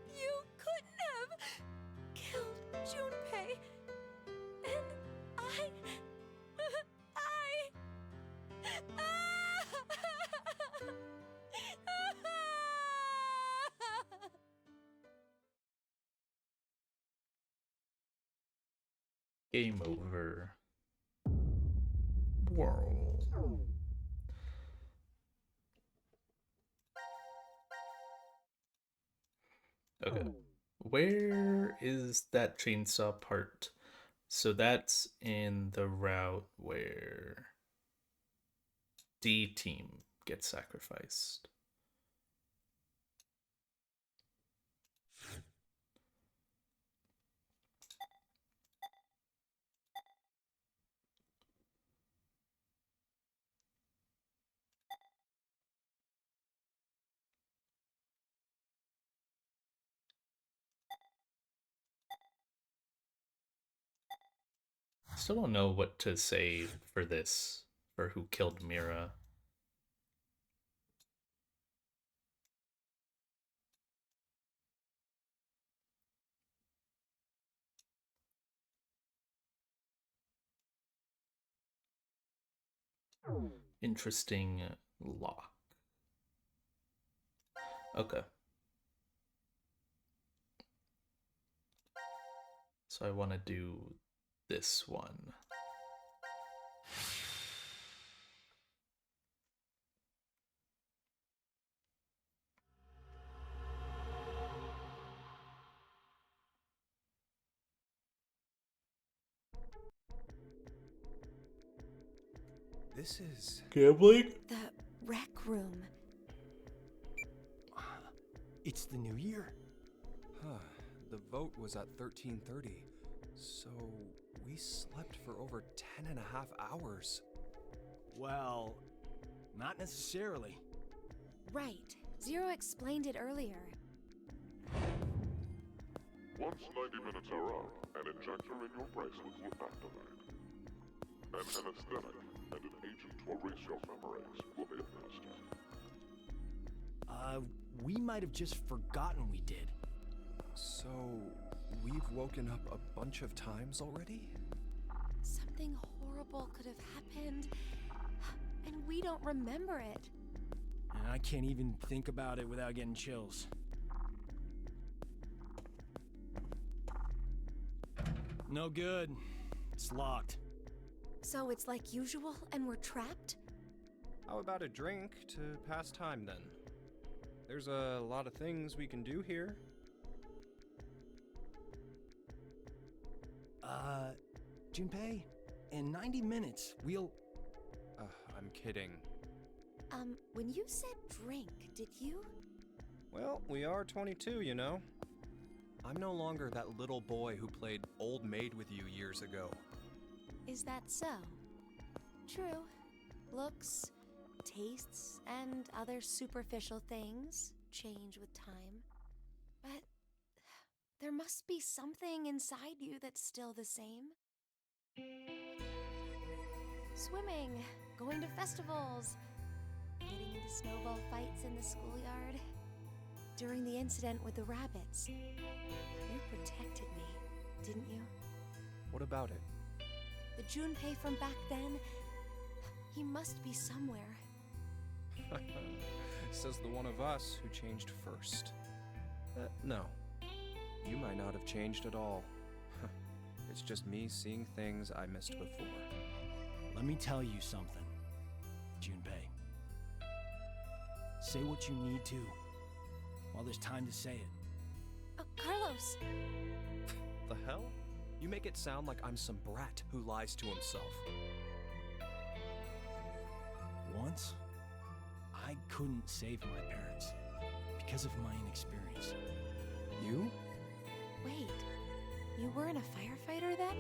You couldn't have killed Junpei. And I... Game over. Whoa. Okay. Where is that chainsaw part? So that's in the route where D team gets sacrificed. Still don't know what to say for this, for who killed Mira. Interesting lock. Okay. So I want to do this one. This is... Gambling? The rec room. It's the new year. Huh. The vote was at 13:30. So we slept for over 10 and a half hours. Well, not necessarily. Right. Zero explained it earlier. Once 90 minutes are up, an injector in your bracelet will activate. An anesthetic and an agent to erase your memories will be administered. We might have just forgotten we did. So we've woken up a bunch of times already? Something horrible could have happened, and we don't remember it. And I can't even think about it without getting chills. No good. It's locked. So it's like usual, and we're trapped? How about a drink to pass time then? There's a lot of things we can do here. Junpei, in 90 minutes, we'll... I'm kidding. When you said drink, did you? Well, we are 22, you know. I'm no longer that little boy who played Old Maid with you years ago. Is that so? True. Looks, tastes, and other superficial things change with time. But there must be something inside you that's still the same. Swimming, going to festivals, getting into snowball fights in the schoolyard. During the incident with the rabbits, you protected me, didn't you? What about it? The Junpei from back then, he must be somewhere. Says the one of us who changed first. No. You might not have changed at all. It's just me seeing things I missed before. Let me tell you something, Junpei. Say what you need to, while there's time to say it. Oh, Carlos! The hell? You make it sound like I'm some brat who lies to himself. Once, I couldn't save my parents because of my inexperience. You? Wait, you weren't a firefighter then?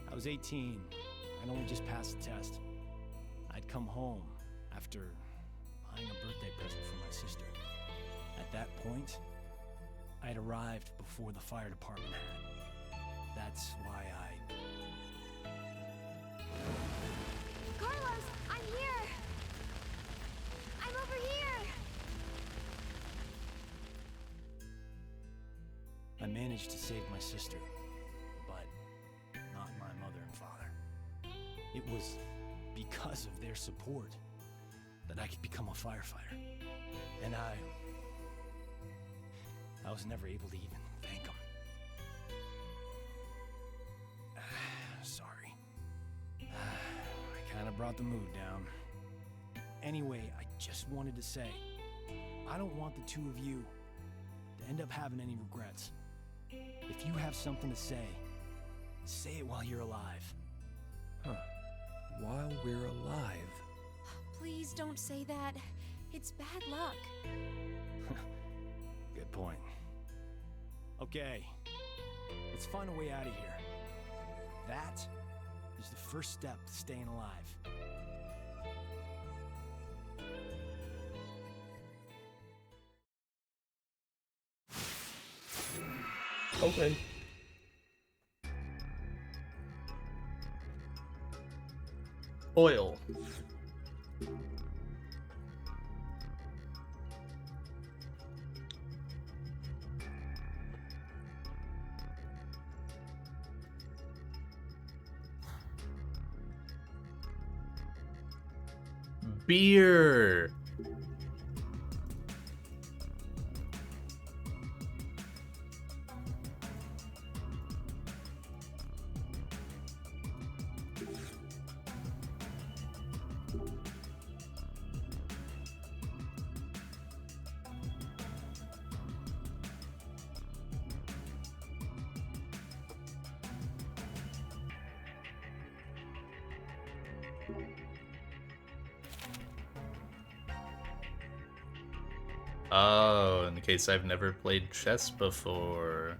I was 18. I'd only just passed the test. I'd come home after buying a birthday present for my sister. At that point, I had arrived before the fire department had. That's why Carlos, I'm here! I'm over here! I managed to save my sister, but not my mother and father. It was because of their support that I could become a firefighter. And I was never able to even thank them. Sorry. I kind of brought the mood down. Anyway, I just wanted to say, I don't want the two of you to end up having any regrets. If you have something to say it while you're alive. Huh. While we're alive. Please don't say that. It's bad luck. Good point. Okay, let's find a way out of here. That is the first step to staying alive. Okay. Oil. Beer. Oh, in case I've never played chess before.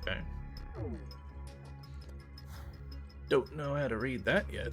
Okay. Don't know how to read that yet.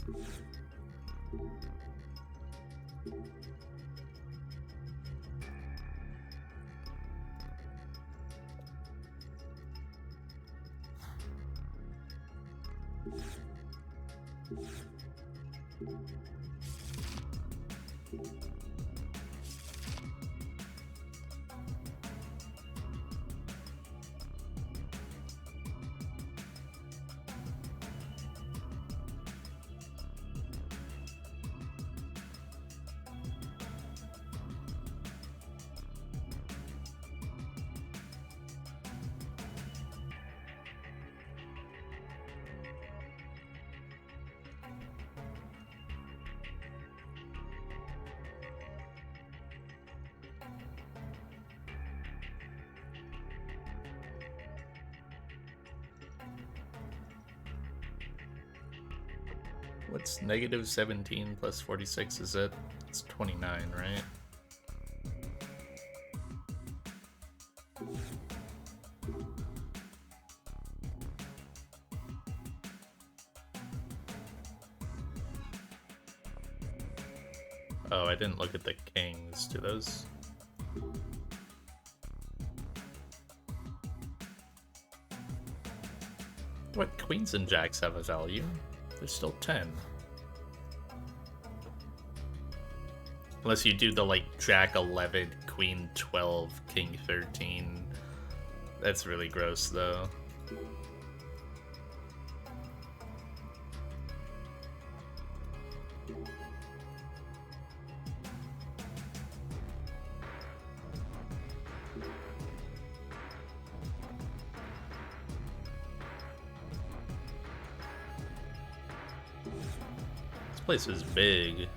What's negative 17 plus 46? Is it? It's 29, right? Oh, I didn't look at the kings. Do those... What, queens and jacks have a value? There's still 10. Unless you do the, like, jack 11, queen 12, king 13. That's really gross, though. This place is big.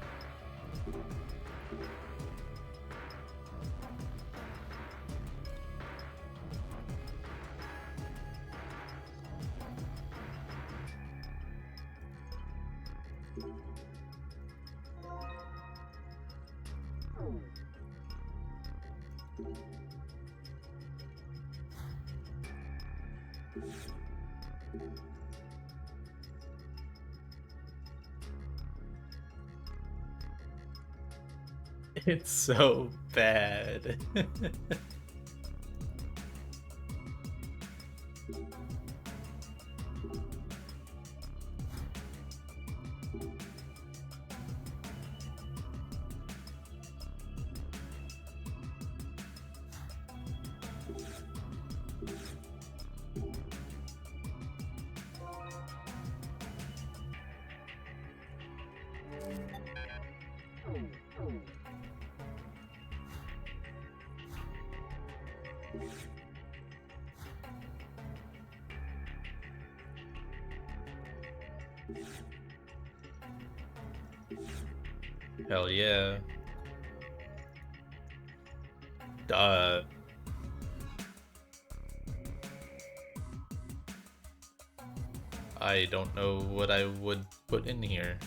It's so bad. Hell yeah. I don't know what I would put in here.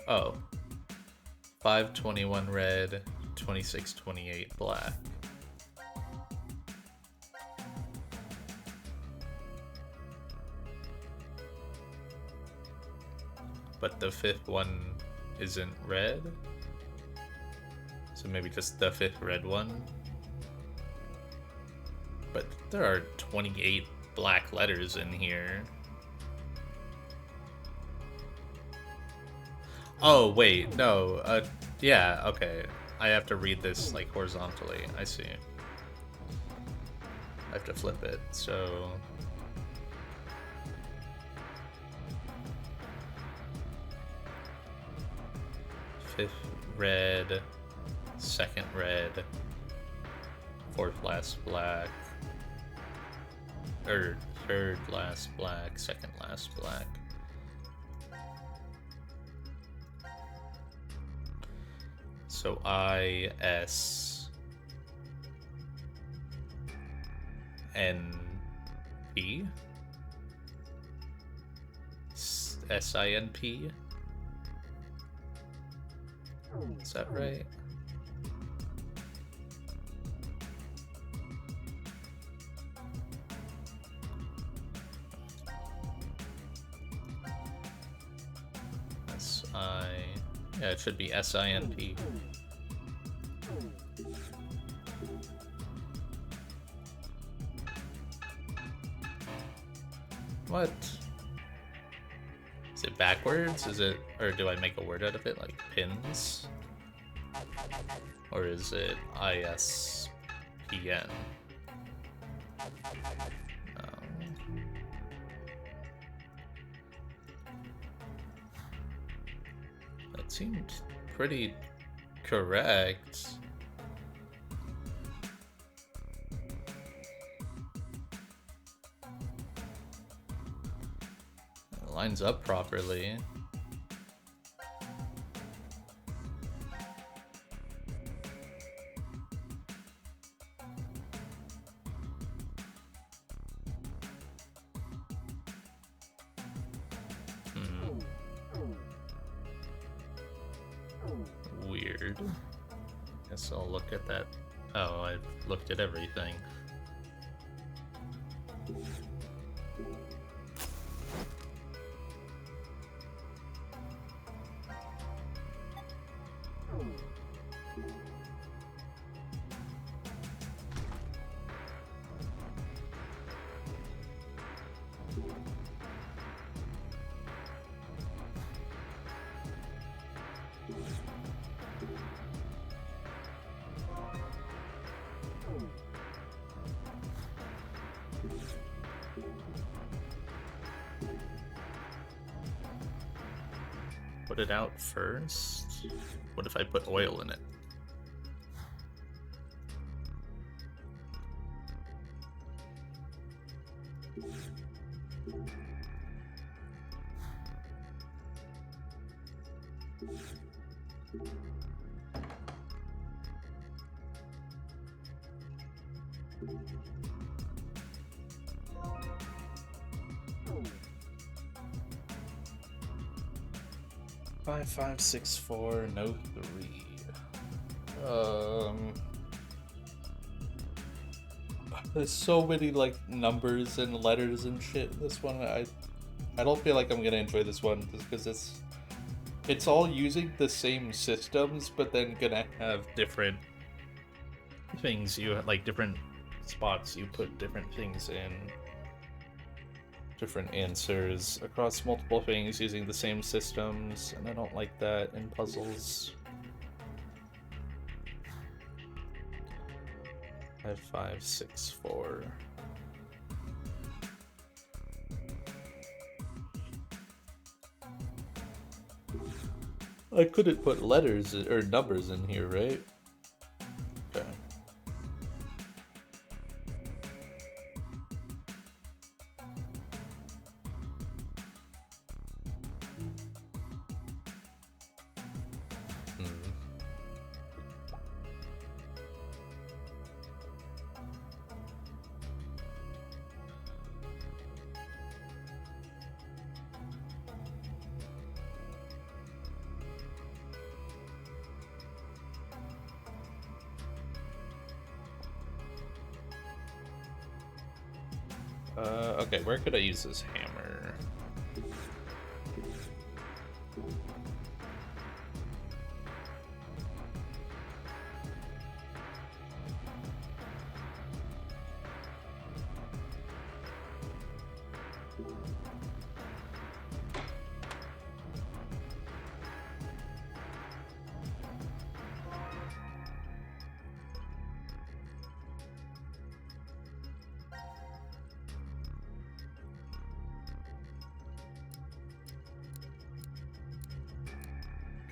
Oh. 521 red, 2628 black. But the fifth one isn't red? So maybe just the fifth red one? But there are 28 black letters in here. Oh, wait, no, yeah, okay. I have to read this, like, horizontally, I see. I have to flip it, so... Fifth red, second red, fourth last black, or third last black, second last black. So I, S, N, P, S, I, N, P. Is that right? S-I... Yeah, it should be S-I-N-P. What? Is it backwards? Is it, or do I make a word out of it, like pins? Or is it I-S-P-N? That seemed pretty correct. It lines up properly. Weird. Guess I'll look at that. Oh, I've looked at everything. put it out first? What if I put oil in it? Five, 564, no 3. There's so many like numbers and letters and shit. This one, I don't feel like I'm gonna enjoy this one just because it's all using the same systems, but then gonna have different things. You like different spots. You put different things in. Different answers across multiple things using the same systems, and I don't like that in puzzles. 5, 5, 6, 4. I couldn't put letters or numbers in here, right? Okay. Okay, where could I use this hammer?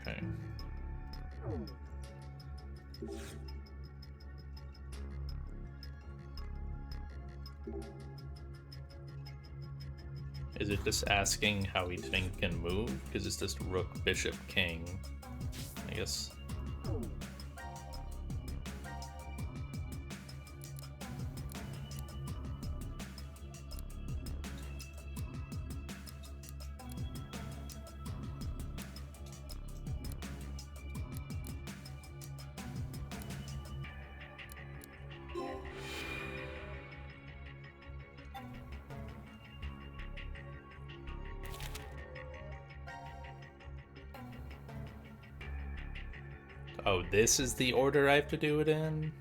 Okay. Is it just asking how we think can move? Because it's just rook, bishop, king. I guess. Oh, this is the order I have to do it in?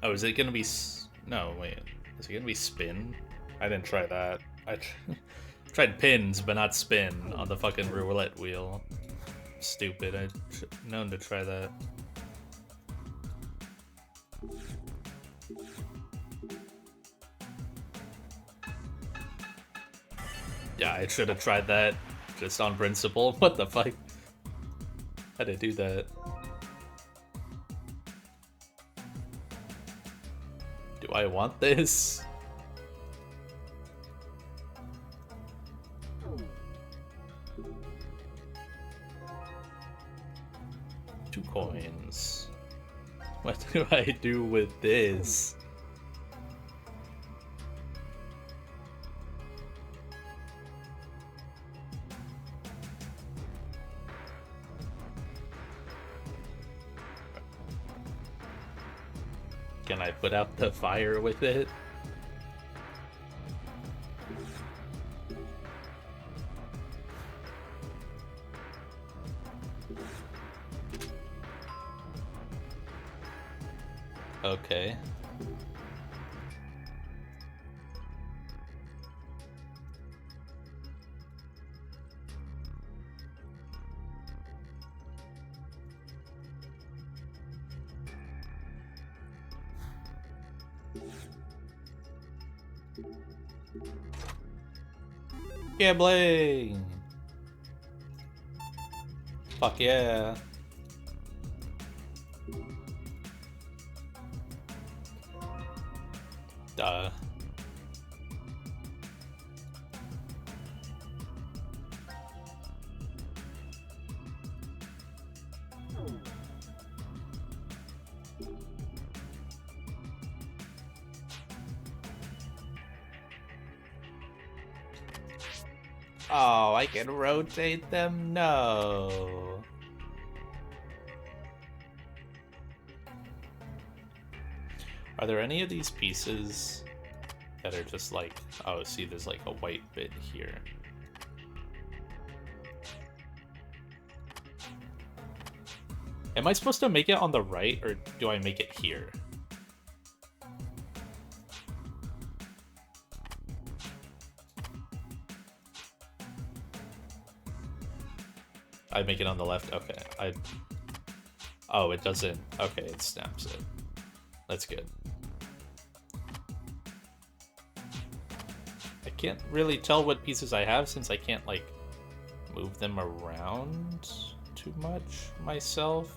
Oh, is it gonna be... No, wait. Is it gonna be spin? I didn't try that. I tried pins, but not spin on the fucking roulette wheel. Stupid. I known to try that. Yeah, I should have tried that just on principle. What the fuck? How did I do that? Do I want this? Two coins. What do I do with this? Can I put out the fire with it? Okay. Gambling! Fuck yeah. Duh. Oh, I can rotate them? No. Are there any of these pieces that are just like, oh, see, there's like a white bit here. Am I supposed to make it on the right, or do I make it here? I make it on the left? Okay. Oh, it doesn't. Okay, it snaps it. That's good. I can't really tell what pieces I have since I can't, like, move them around too much myself.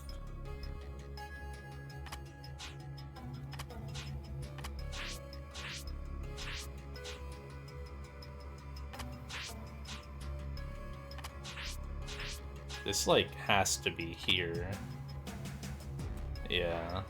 This, like, has to be here. Yeah.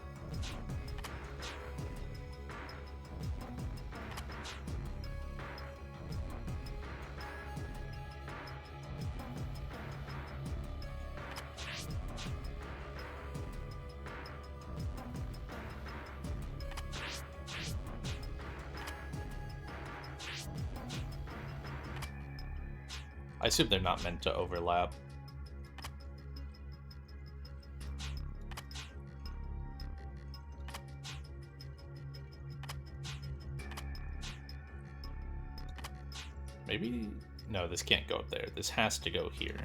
I assume they're not meant to overlap. Maybe... No, this can't go up there. This has to go here.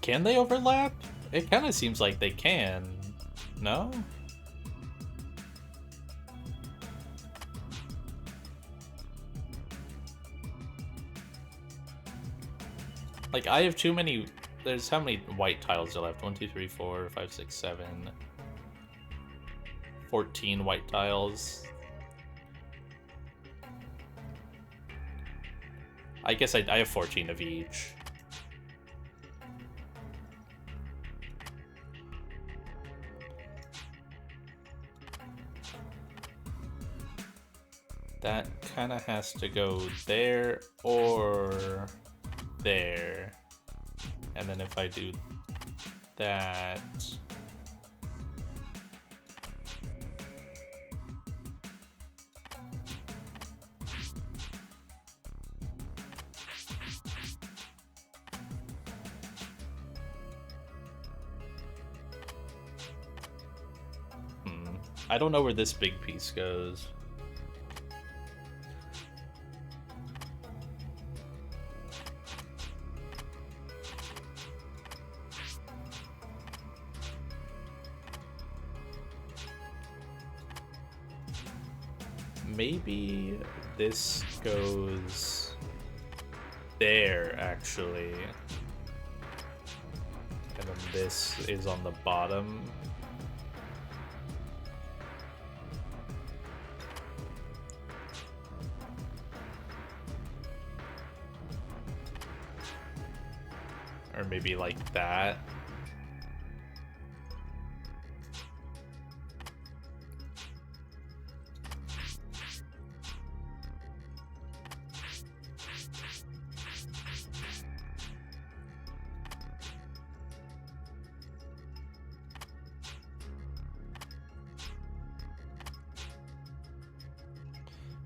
Can they overlap? It kind of seems like they can. No? Like, I have too many... There's how many white tiles are left? 1, 2, 3, 4, 5, 6, 7... 14 white tiles. I guess I have 14 of each. That kind of has to go there or there. And then if I do that... I don't know where this big piece goes. Maybe this goes there, actually. And then this is on the bottom. Or maybe like that.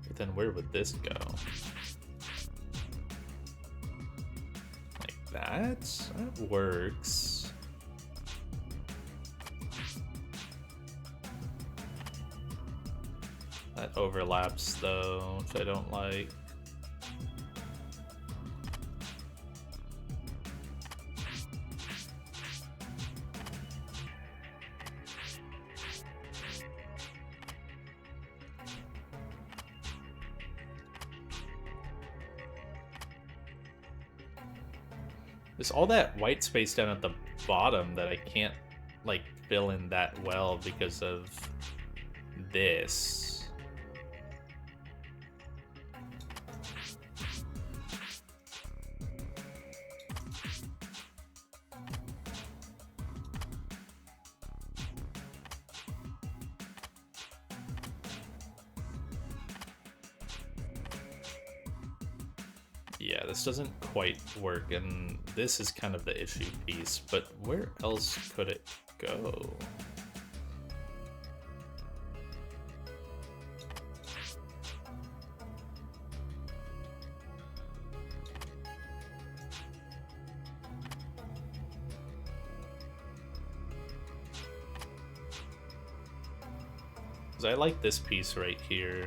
But then where would this go? That works. That overlaps though, which I don't like. There's all that white space down at the bottom that I can't, like, fill in that well because of this. Yeah, this doesn't quite work, and this is kind of the issue piece, but where else could it go? Because I like this piece right here.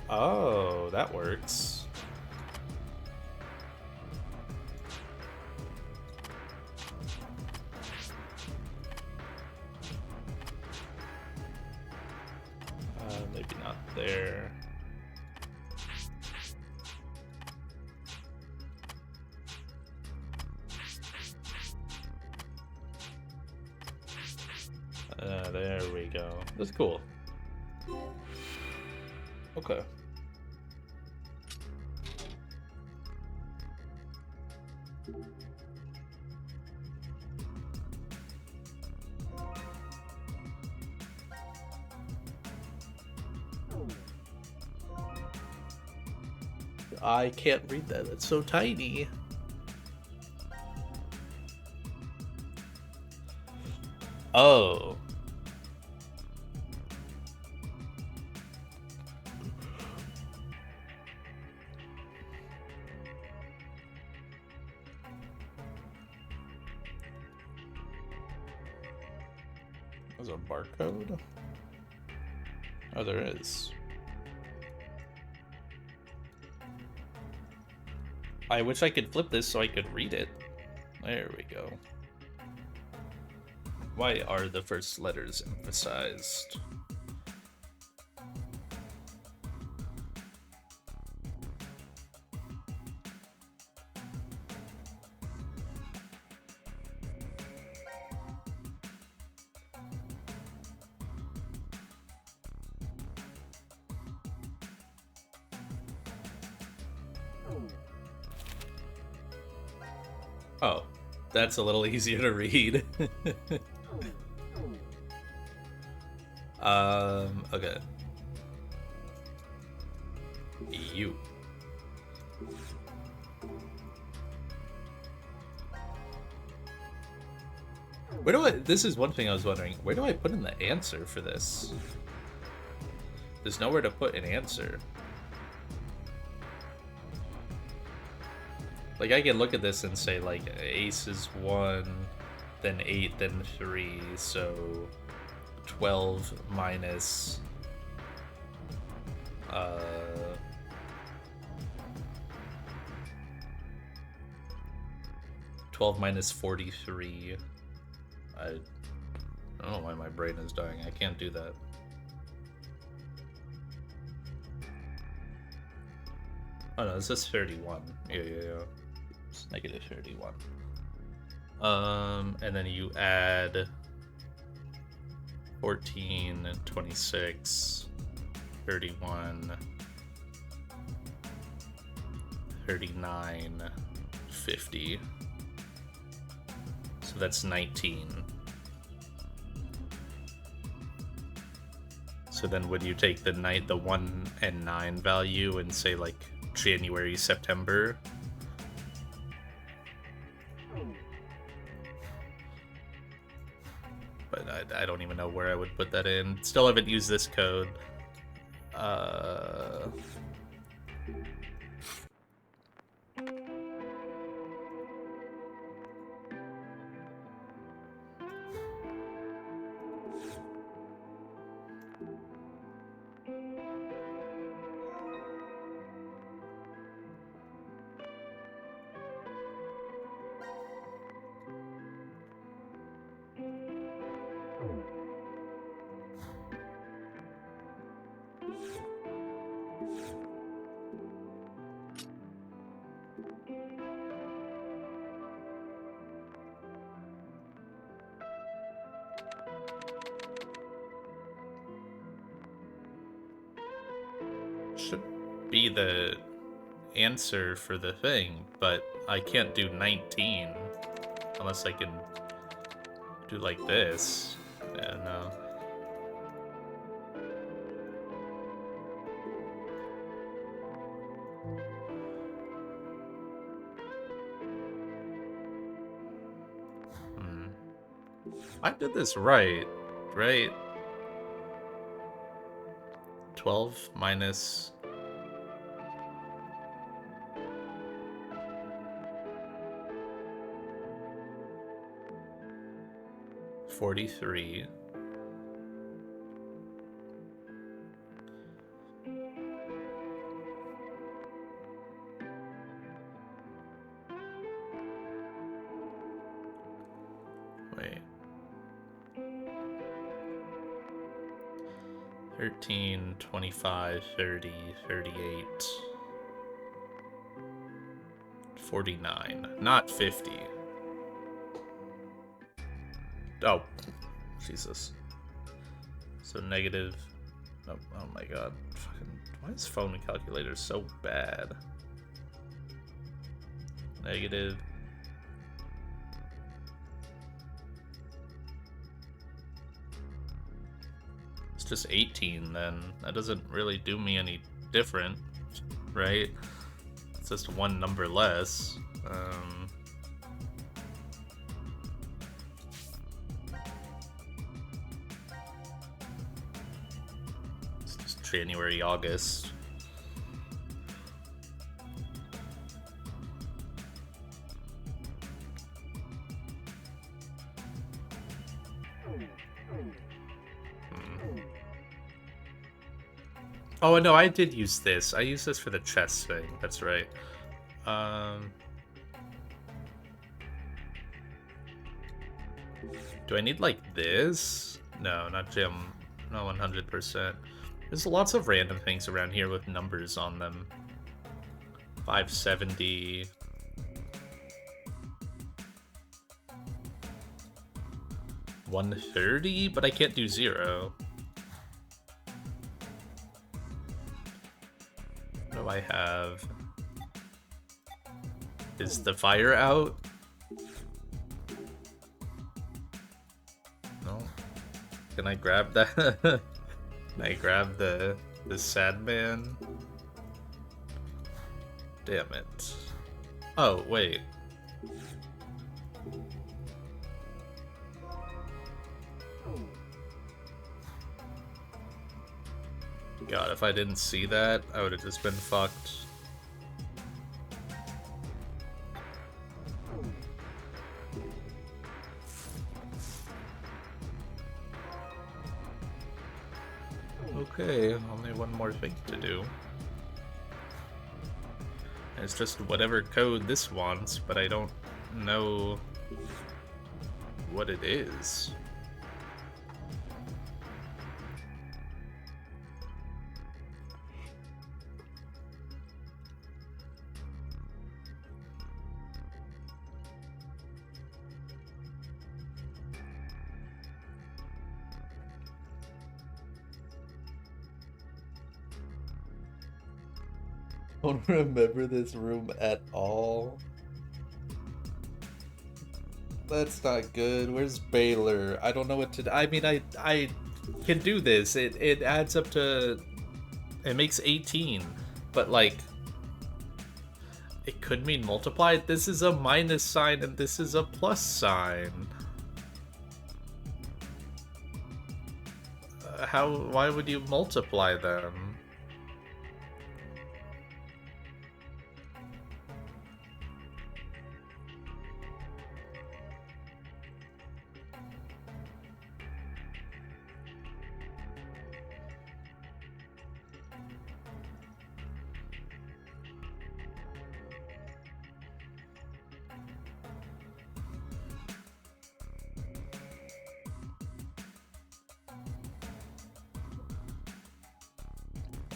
Oh, that works. Maybe not there. There we go. That's cool. Okay. I can't read that. It's so tiny. Oh. There's a barcode? Oh, there is. I wish I could flip this so I could read it. There we go. Why are the first letters emphasized? Oh, that's a little easier to read. Okay. You. Where do I, this is one thing I was wondering, where do I put in the answer for this? There's nowhere to put an answer. Like, I can look at this and say, like, ace is 1, then 8, then 3, so 12 minus... 12 minus 43. I don't know why my brain is dying. I can't do that. Oh no, this is 31. Yeah. It's negative 31. And then you add 14, 26, 31, 39, 50. So that's 19. So then would you take the 1 and 9 value and say like January, September? But I don't even know where I would put that in. Still haven't used this code. be the answer for the thing, but I can't do 19 unless I can do like this. Yeah, no. I did this right? 12 minus 43. Wait. 13, 25, 30, 38, 49. Not 50. Oh, Jesus. So negative. Oh, oh my god. Fucking, why is phone calculator so bad? Negative. It's just 18 then. That doesn't really do me any different, right? It's just one number less. It's just January, August. Oh no, I did use this. I used this for the chess thing. That's right. Do I need like this? No, not Jim. No, 100%. There's lots of random things around here with numbers on them. 570. $130, but I can't do 0. What do I have? Is the fire out? No. Can I grab that? Can I grab the sad man? Damn it. Oh, wait. God, if I didn't see that, I would have just been fucked. Okay, only one more thing to do. It's just whatever code this wants, but I don't know what it is. I don't remember this room at all. That's not good. Where's Baylor? I don't know what to do. I mean, I can do this. It adds up to... It makes 18. But, like... It could mean multiply. This is a minus sign and this is a plus sign. Why would you multiply them?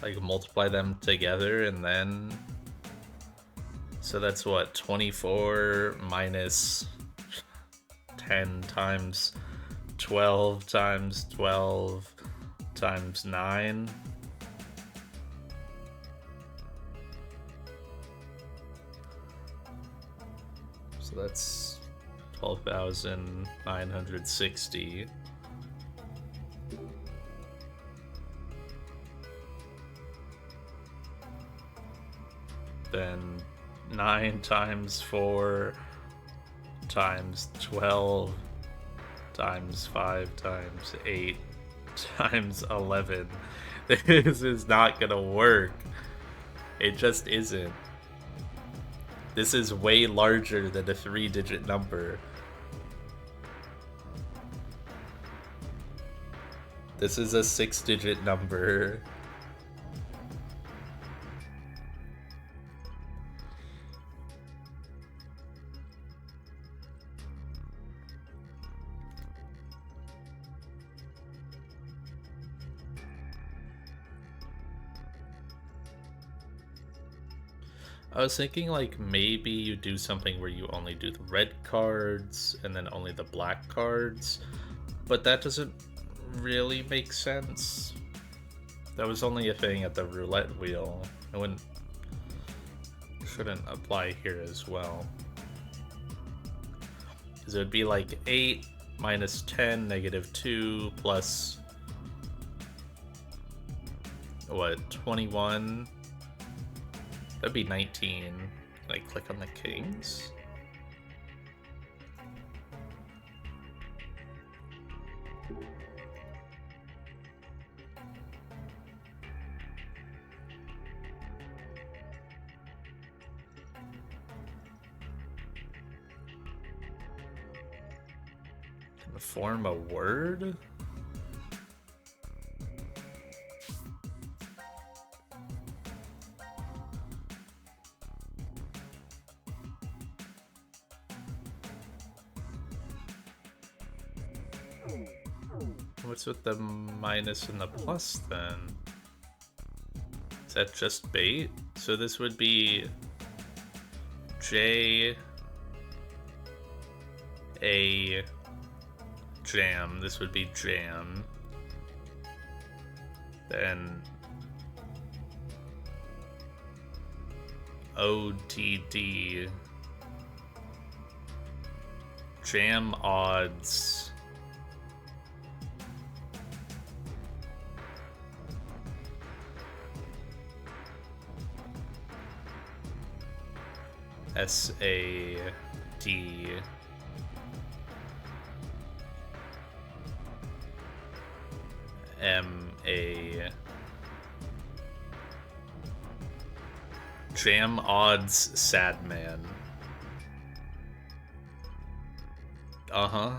Like multiply them together and then, so that's what, 24 minus 10 times 12 times 12 times 9. So that's 12,960. Then 9 times 4 times 12 times 5 times 8 times 11. This is not gonna work. It just isn't. This is way larger than a 3-digit number. This is a 6-digit number. I was thinking like maybe you do something where you only do the red cards and then only the black cards, but that doesn't really make sense. That was only a thing at the roulette wheel. It shouldn't apply here as well. Because it would be like 8 minus 10, negative 2, plus what, 21? That'd be 19. Can I click on the kings? Can form a word? What's with the minus and the plus then? Is that just bait? So this would be J A jam. This would be jam. Then ODD jam odds. SAD MA Jam odds sad man. Uh-huh.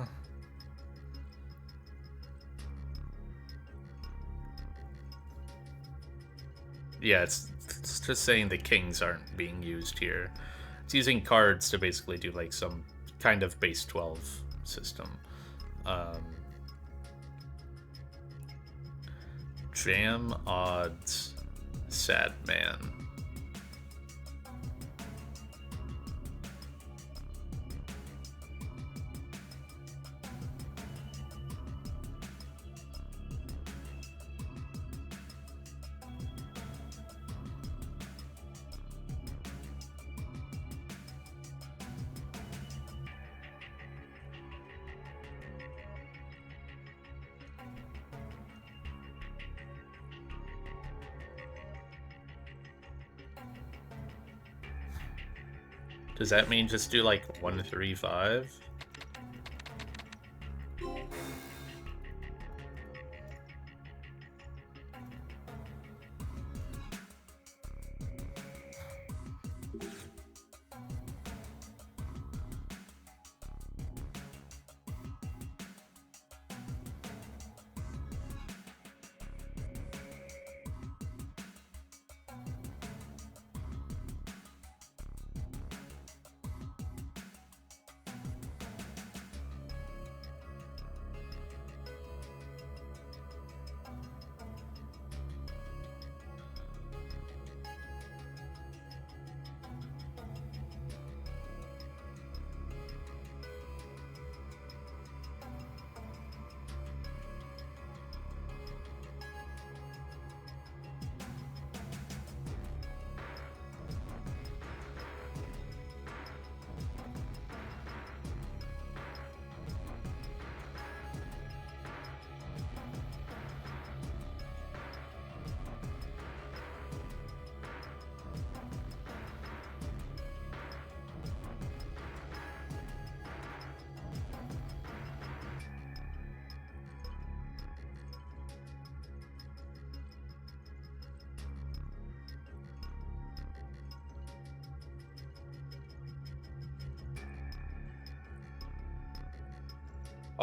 Yeah, it's just saying the kings aren't being used here. It's using cards to basically do like some kind of base 12 system. Jam odds sad man. Does that mean just do like 1, 3, 5?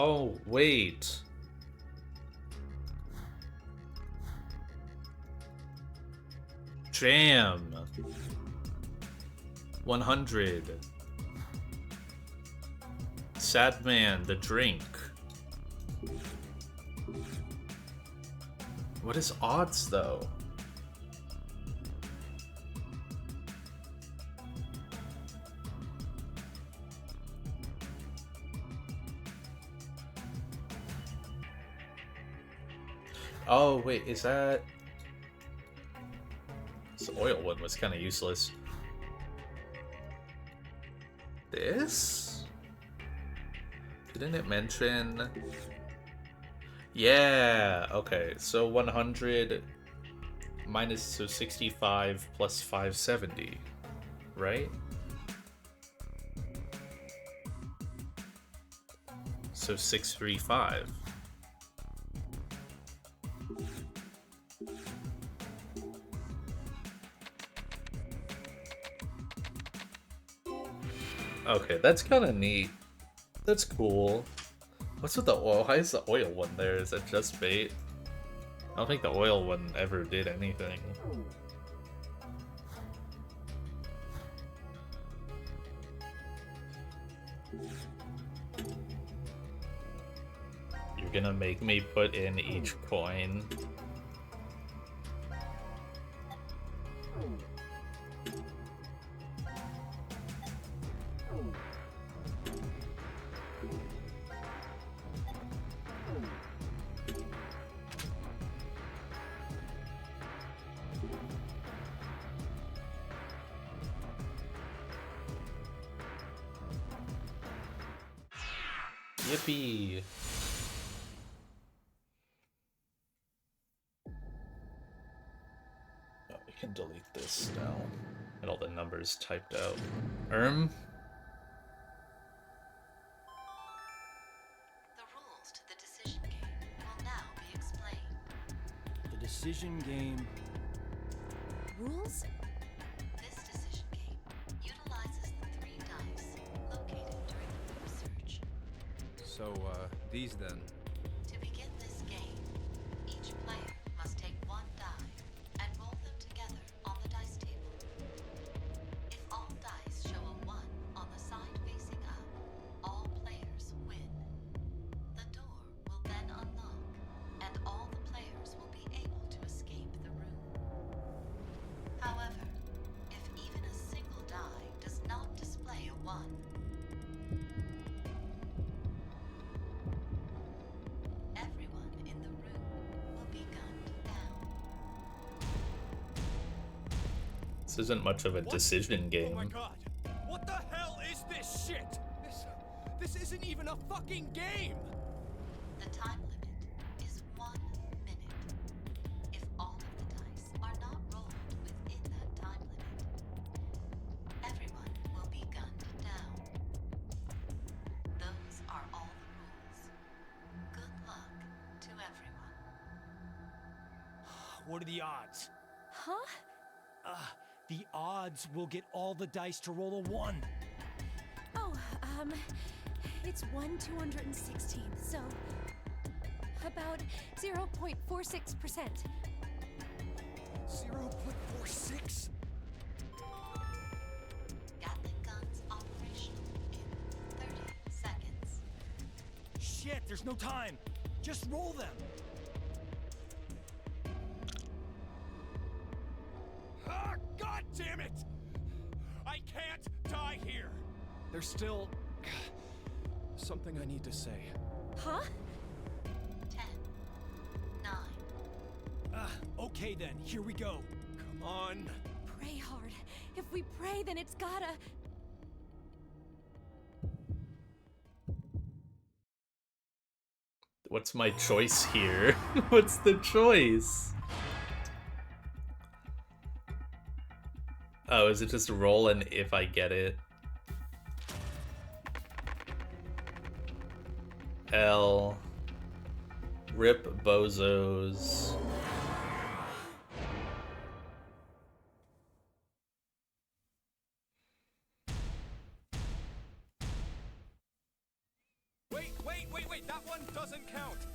Oh, wait. Jam. 100. Sad Man, the drink. What is odds, though? Oh, wait, is that... This oil one was kind of useless. This? Didn't it mention... Yeah, okay, so 100 minus, so 65 plus 570, right? So 635. Okay, that's kind of neat. That's cool. What's with the oil? Why is the oil one there? Is that just bait? I don't think the oil one ever did anything. You're gonna make me put in each coin. Yippee! Oh, we can delete this now. And all the numbers typed out. The rules to the decision game will now be explained. The decision game. Rules? This decision game utilizes the 3 dice located during the group search. So, these then. To begin this game, each player must take 1 die and roll them together on the dice table. If all dice show a 1 on the side facing up, all players win. The door will then unlock, and all the players will be able to escape the room. However, if even a single die does not display a 1, everyone in the room will be gunned down. This isn't much of a decision game. Oh my god! What the hell is this shit? This isn't even a fucking game! The time limit is 1 minute. If all of the dice are not rolled within that time limit, everyone will be gunned down. Those are all the rules. Good luck to everyone. What are the odds? Huh? The odds will get all the dice to roll a 1. Oh, it's 1/216th, so about 0.46%. 0.46? Gatling guns operational in 30 seconds. Shit, there's no time. Just roll them. Ah, God damn it! I can't die here. There's still something I need to say. Huh? 10, 9. Okay then, here we go. Come on. Pray hard. If we pray, then it's gotta... What's my choice here? What's the choice? Oh, is it just rolling if I get it? L. Rip bozos. Wait, that one doesn't count.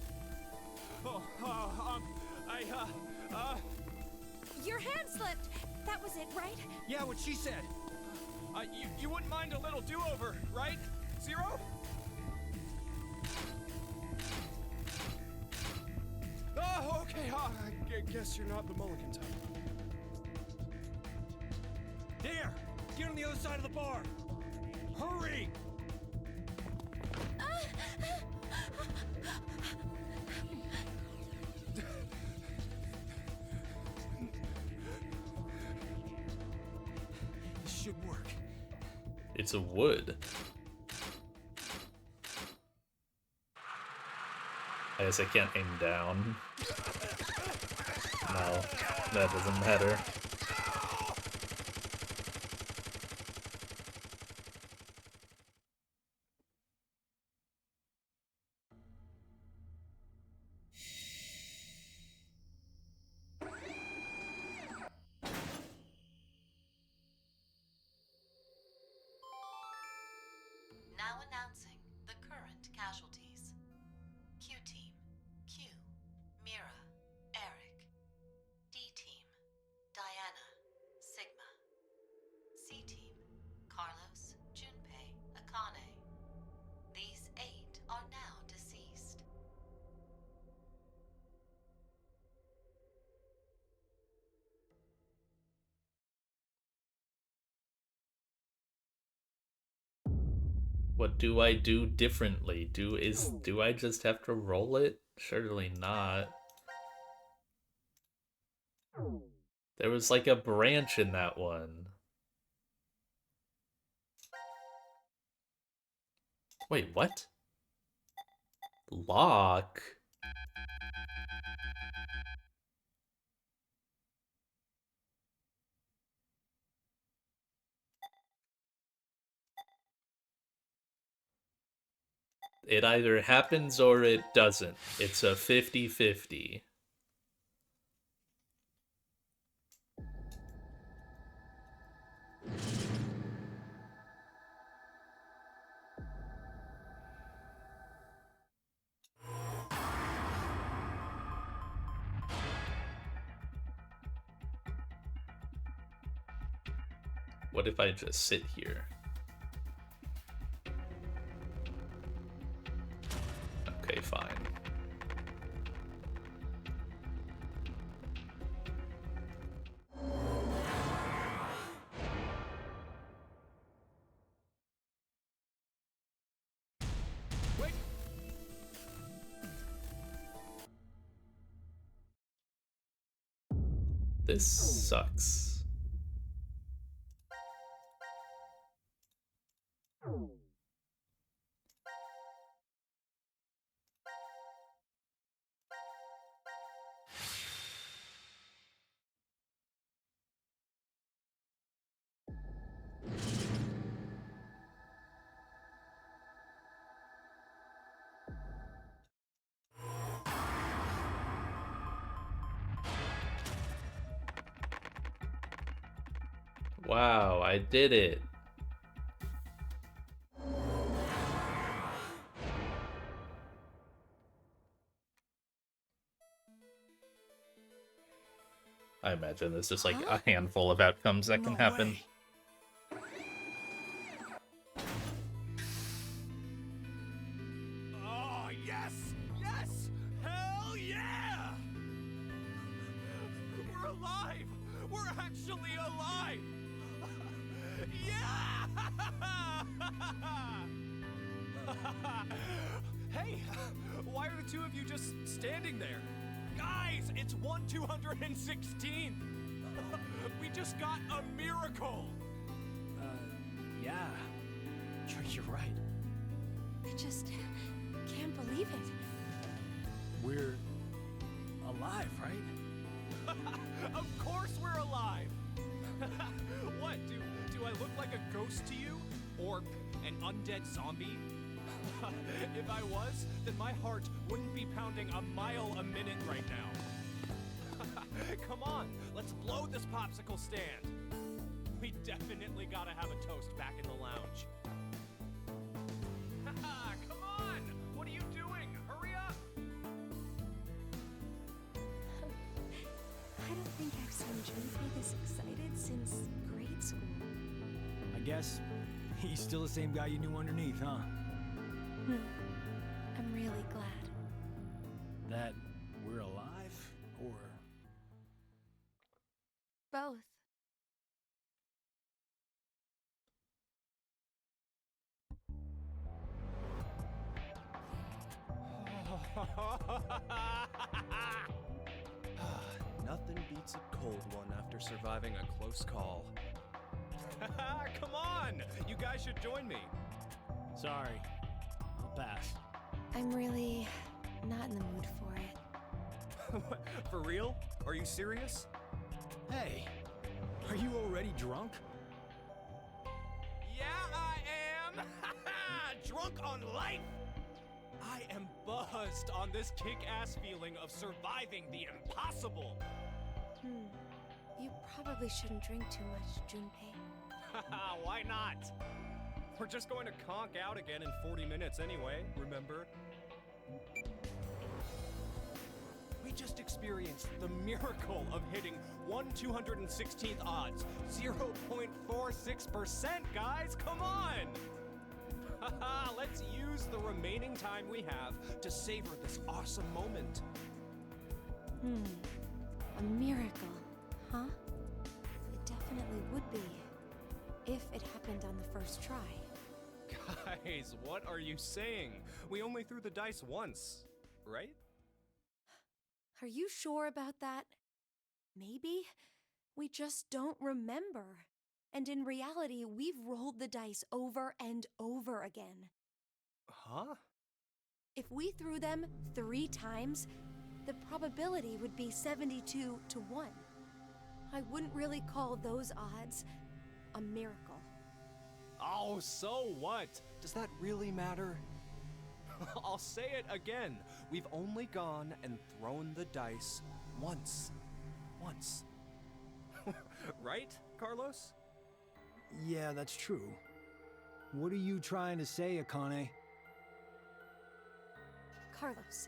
Your hand slipped. That was it, right? Yeah, what she said. You wouldn't mind a little do-over, right? Zero? Oh, okay, I guess you're not the mulligan type. There! Get on the other side of the bar! Hurry! This should work. It's a wood. I guess I can't aim down. No, that doesn't matter. Now announcing the current casualties. Q-Team, Q, Mira, Eric. D-Team, Diana, Sigma. C-Team, Carlos, Junpei, Akane. These 8 are now deceased. What do I do differently? Do I just have to roll it? Surely not. There was like a branch in that one. Wait, what? Lock? It either happens or it doesn't. It's a 50-50. What if I just sit here? Okay, fine. Wait! This sucks. Wow, I did it. I imagine there's just like a handful of outcomes that can happen. Way. Oh, yes! Yes! Hell yeah! We're alive! We're actually alive! Yeah! Hey, why are the two of you just standing there? Guys, it's 1/216! We just got a miracle! Yeah. You're right. I just can't believe it. We're alive, right? Of course we're alive! What, do I look like a ghost to you? Or an undead zombie? If I was, then my heart wouldn't be pounding a mile a minute right now. Come on, let's blow this popsicle stand. We definitely gotta have a toast back in the lounge. Come on! think I've seen Junpei this excited since grade school. I guess he's still the same guy you knew underneath, huh? I'm really glad. That we're alive, or... Both. Nothing beats a cold one after surviving a close call. Come on! You guys should join me. Sorry, I'll pass. I'm really not in the mood for it. For real? Are you serious? Hey, are you already drunk? Yeah, I am! Drunk on life! I am buzzed on this kick-ass feeling of surviving the impossible! You probably shouldn't drink too much, Junpei. Why not? We're just going to conk out again in 40 minutes anyway, remember? We just experienced the miracle of hitting 1/216th odds. 0.46%, guys! Come on! Let's use the remaining time we have to savor this awesome moment. A miracle, huh? It definitely would be, if it happened on the first try. Guys, what are you saying? We only threw the dice once, right? Are you sure about that? Maybe we just don't remember. And in reality, we've rolled the dice over and over again. Huh? If we threw them 3 times, the probability would be 72 to 1. I wouldn't really call those odds a miracle. Oh, so what? Does that really matter? I'll say it again. We've only gone and thrown the dice once. Once. Right, Carlos? Yeah, that's true. What are you trying to say, Akane? Carlos,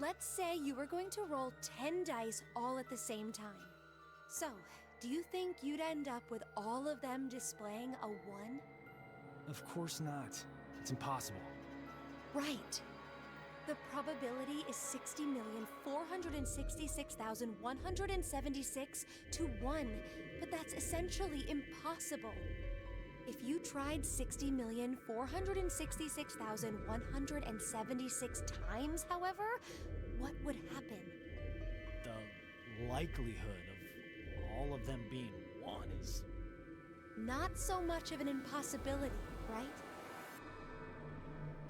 let's say you were going to roll 10 dice all at the same time. So, do you think you'd end up with all of them displaying a 1? Of course not. It's impossible. Right. The probability is 60,466,176 to 1, but that's essentially impossible. If you tried 60,466,176 times, however, what would happen? The likelihood of all of them being 1 is... Not so much of an impossibility, right?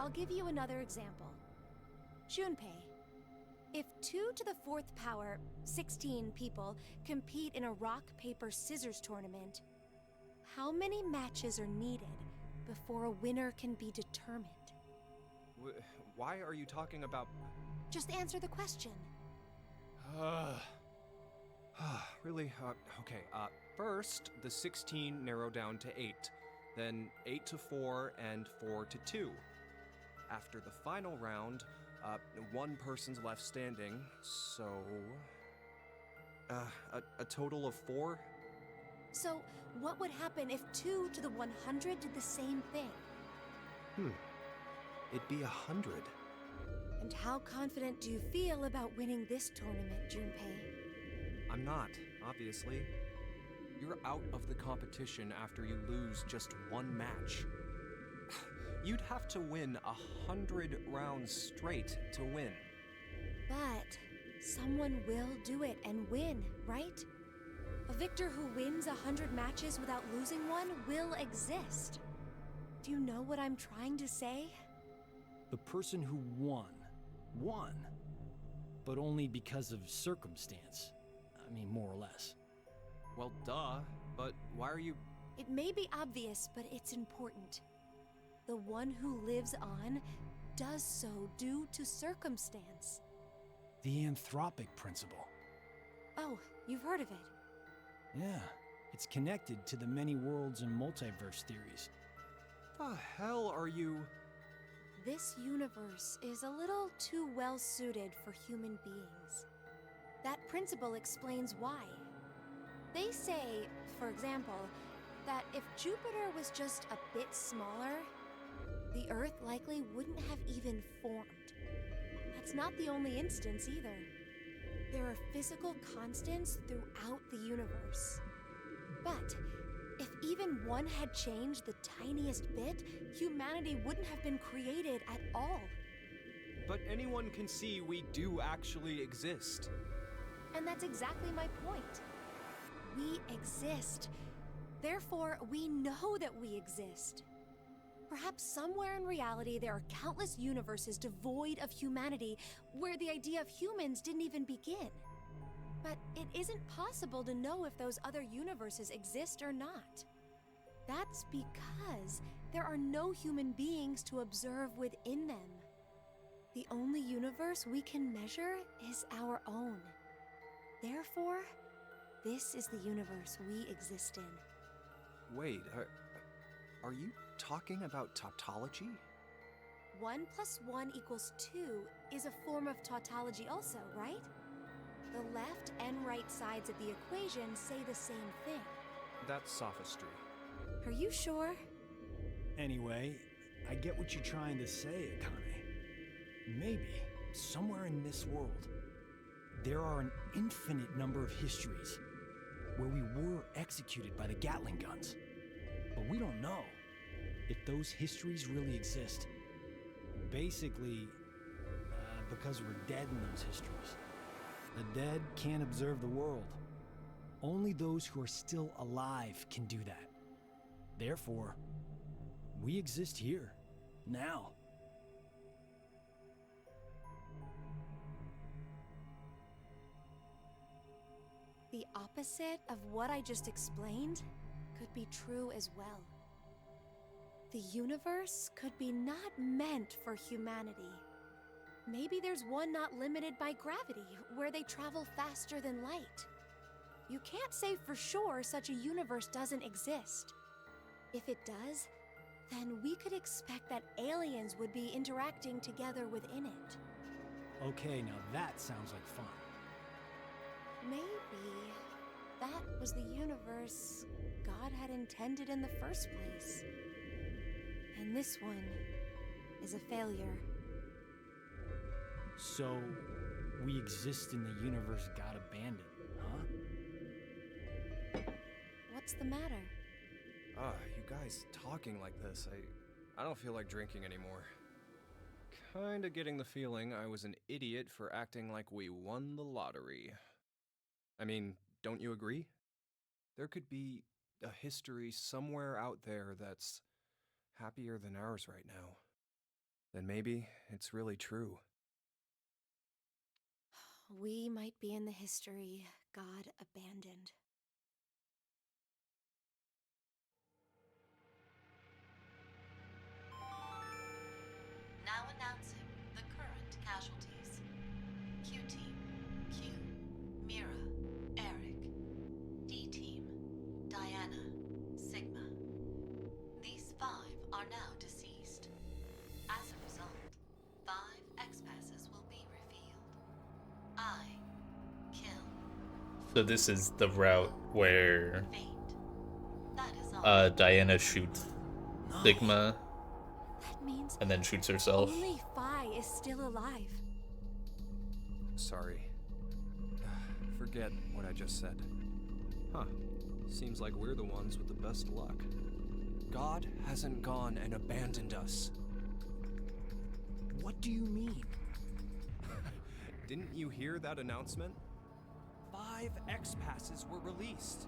I'll give you another example. Junpei, if 2 to the 4th power, 16 people, compete in a rock, paper, scissors tournament, how many matches are needed before a winner can be determined? Why are you talking about... Just answer the question. Really? Okay, first, the 16 narrow down to 8. Then 8 to 4 and 4 to 2. After the final round, 1 person's left standing, so... a total of 4? So, what would happen if 2 to the 100 did the same thing? It'd be 100. And how confident do you feel about winning this tournament, Junpei? I'm not, obviously. You're out of the competition after you lose just 1 match. You'd have to win 100 rounds straight to win. But someone will do it and win, right? A victor who wins 100 matches without losing one will exist. Do you know what I'm trying to say? The person who won, but only because of circumstance. I mean, more or less. Well, duh, but why are you... It may be obvious, but it's important. The one who lives on does so due to circumstance. The anthropic principle. Oh, you've heard of it. Yeah, it's connected to the many worlds and multiverse theories. The hell are you... This universe is a little too well suited for human beings. That principle explains why. They say, for example, that if Jupiter was just a bit smaller, the Earth likely wouldn't have even formed. That's not the only instance either. There are physical constants throughout the universe. But if even one had changed the tiniest bit, humanity wouldn't have been created at all. But anyone can see we do actually exist. And that's exactly my point. We exist. Therefore, we know that we exist. Perhaps somewhere in reality there are countless universes devoid of humanity where the idea of humans didn't even begin. But it isn't possible to know if those other universes exist or not. That's because there are no human beings to observe within them. The only universe we can measure is our own. Therefore, this is the universe we exist in. Wait, are you talking about tautology? 1 + 1 = 2 is a form of tautology also, right? The left and right sides of the equation say the same thing. That's sophistry. Are you sure? Anyway, I get what you're trying to say, Akane. Maybe, somewhere in this world, there are an infinite number of histories where we were executed by the Gatling guns. But we don't know if those histories really exist. Basically, because we're dead in those histories. The dead can't observe the world. Only those who are still alive can do that. Therefore, we exist here, now. The opposite of what I just explained could be true as well. The universe could be not meant for humanity. Maybe there's one not limited by gravity, where they travel faster than light. You can't say for sure such a universe doesn't exist. If it does, then we could expect that aliens would be interacting together within it. Okay, now that sounds like fun. Maybe that was the universe God had intended in the first place. And this one is a failure. So, we exist in the universe God abandoned, huh? What's the matter? You guys talking like this, I don't feel like drinking anymore. Kinda getting the feeling I was an idiot for acting like we won the lottery. I mean, don't you agree? There could be a history somewhere out there that's happier than ours right now. Then maybe it's really true. We might be in the history God abandoned. Now announcing the current casualties. Q-Team, Q, Mira, Eric. D-Team, Diana, Sigma. These 5 are now deceased. As a result, 5 X-Passes will be revealed. I kill. So this is the route where Fate. That is all. Diana shoots Sigma That means and then shoots herself. only Phi is still alive. Sorry. Forget what I just said. Huh. Seems like we're the ones with the best luck. God hasn't gone and abandoned us. What do you mean? Didn't you hear that announcement? 5 X-Passes were released.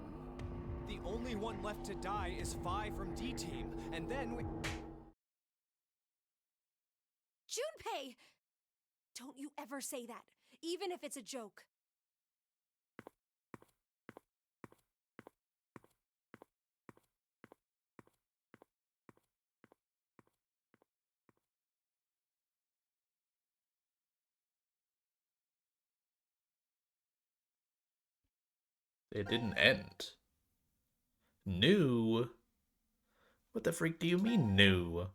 The only one left to die is Phi from D-Team, and then we... Junpei! Don't you ever say that, even if it's a joke. It didn't end. New? What the freak do you mean new?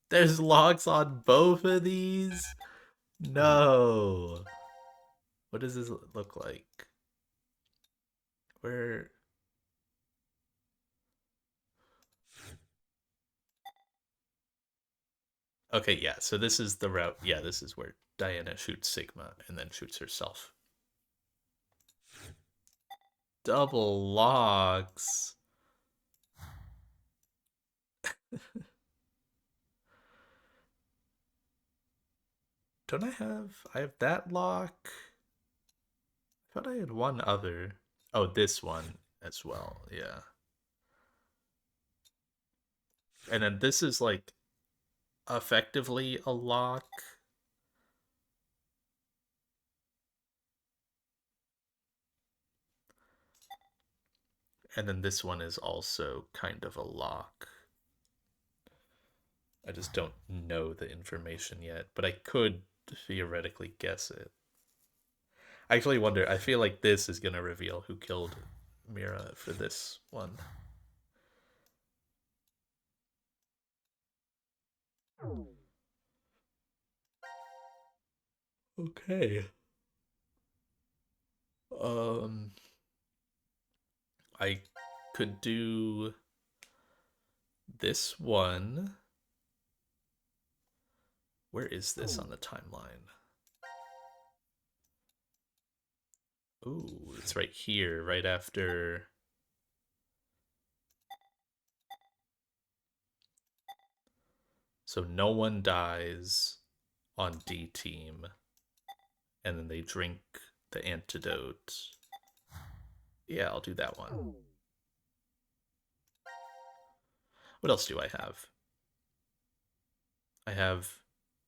There's logs on both of these? No. What does this look like? Where Okay, yeah, so this is the route. Yeah, this is where Diana shoots Sigma and then shoots herself. Double logs. Don't I have that lock? I thought I had one other. Oh, this one as well, yeah. And then this is like effectively a lock. And then this one is also kind of a lock. I just don't know the information yet, but I could theoretically guess it. I actually wonder, I feel like this is going to reveal who killed Mira for this one. Okay. I could do this one. Where is this on the timeline? Ooh, it's right here, right after. So no one dies on D team, and then they drink the antidote. Yeah, I'll do that one. What else do I have? I have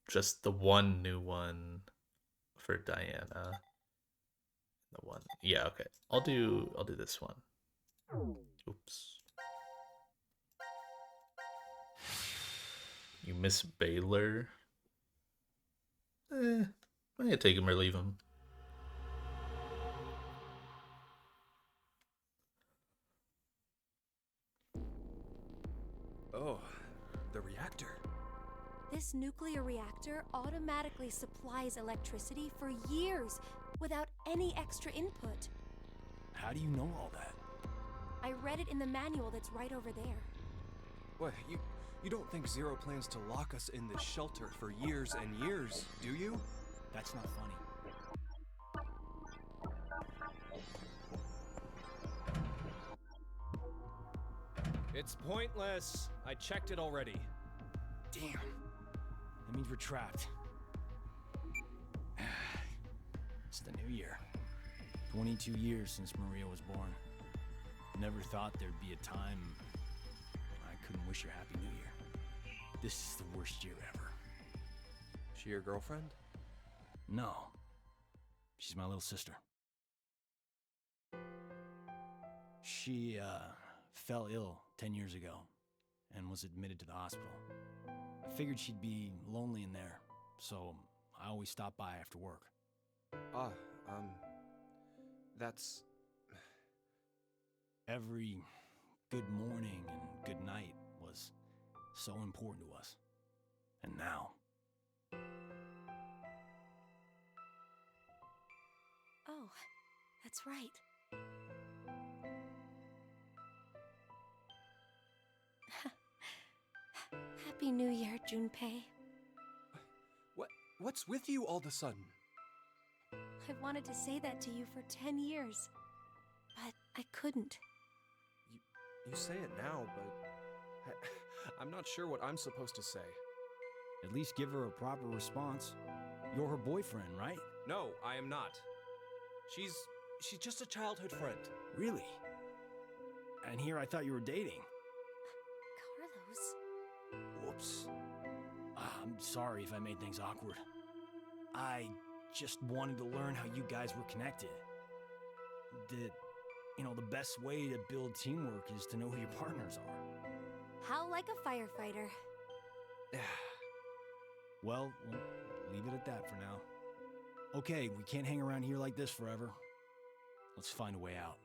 just the one new one for Diana. The one. Yeah, okay. I'll do this one. Oops. You miss Baylor? I can take him or leave him. Oh, the reactor. This nuclear reactor automatically supplies electricity for years without any extra input. How do you know all that? I read it in the manual that's right over there. What, you don't think Zero plans to lock us in this shelter for years and years, do you? That's not funny. It's pointless. I checked it already. Damn. That means we're trapped. It's the new year. 22 years since Maria was born. Never thought there'd be a time I couldn't wish her Happy New Year. This is the worst year ever. She your girlfriend? No. She's my little sister. She, fell ill 10 years ago and was admitted to the hospital. I figured she'd be lonely in there, so I always stop by after work. That's... Every good morning and good night was so important to us. And now... Oh, that's right. Happy New Year, Junpei. What's with you all of a sudden? I've wanted to say that to you for 10 years, but I couldn't. You say it now, but I'm not sure what I'm supposed to say. At least give her a proper response. You're her boyfriend, right? No, I am not. She's just a childhood friend. Really? And here I thought you were dating. Carlos. Whoops. I'm sorry if I made things awkward. I just wanted to learn how you guys were connected. The best way to build teamwork is to know who your partners are. How like a firefighter. Well, we'll leave it at that for now. Okay, we can't hang around here like this forever. Let's find a way out.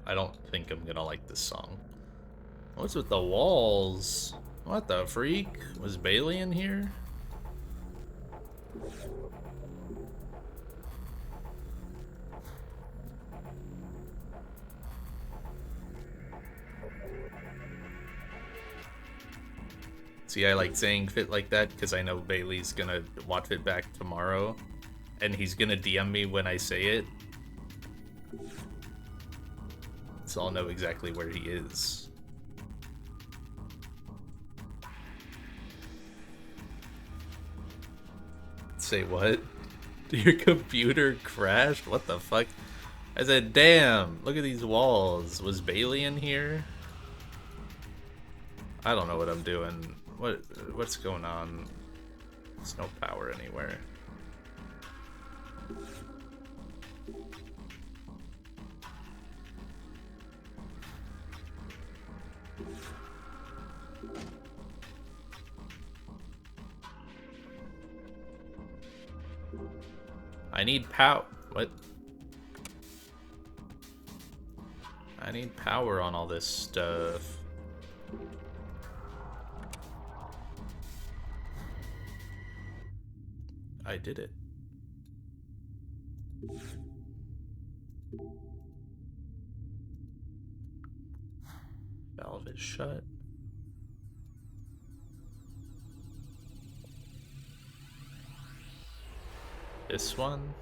I don't think I'm gonna like this song. What's with the walls? What the freak? Was Bailey in here? See, I like saying fit like that because I know Bailey's gonna watch it back tomorrow, and he's gonna DM me when I say it. So I'll know exactly where he is. Say what? Your computer crashed? What the fuck? I said, damn, look at these walls. Was Bailey in here? I don't know what I'm doing. What's going on? There's no power anywhere. I need power. What? I need power on all this stuff. I did it. Valve is shut. This one?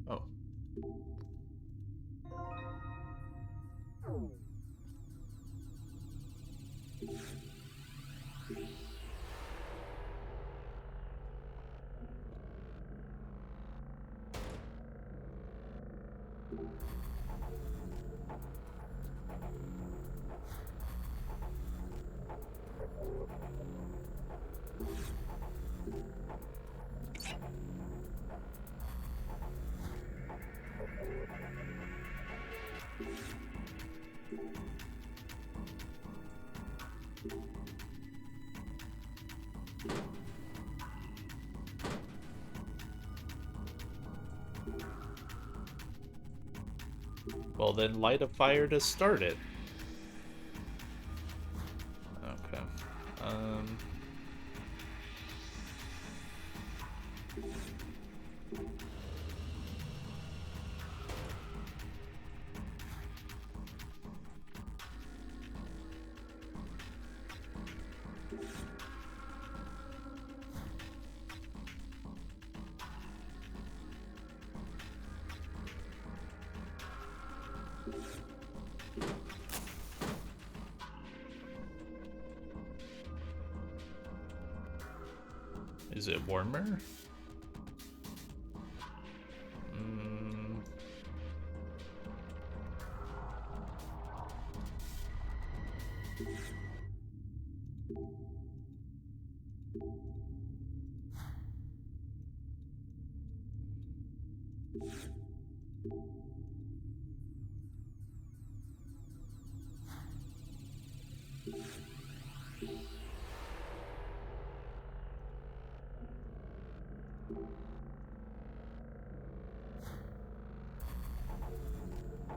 Oh. Well, then light a fire to start it. Okay. Is it warmer?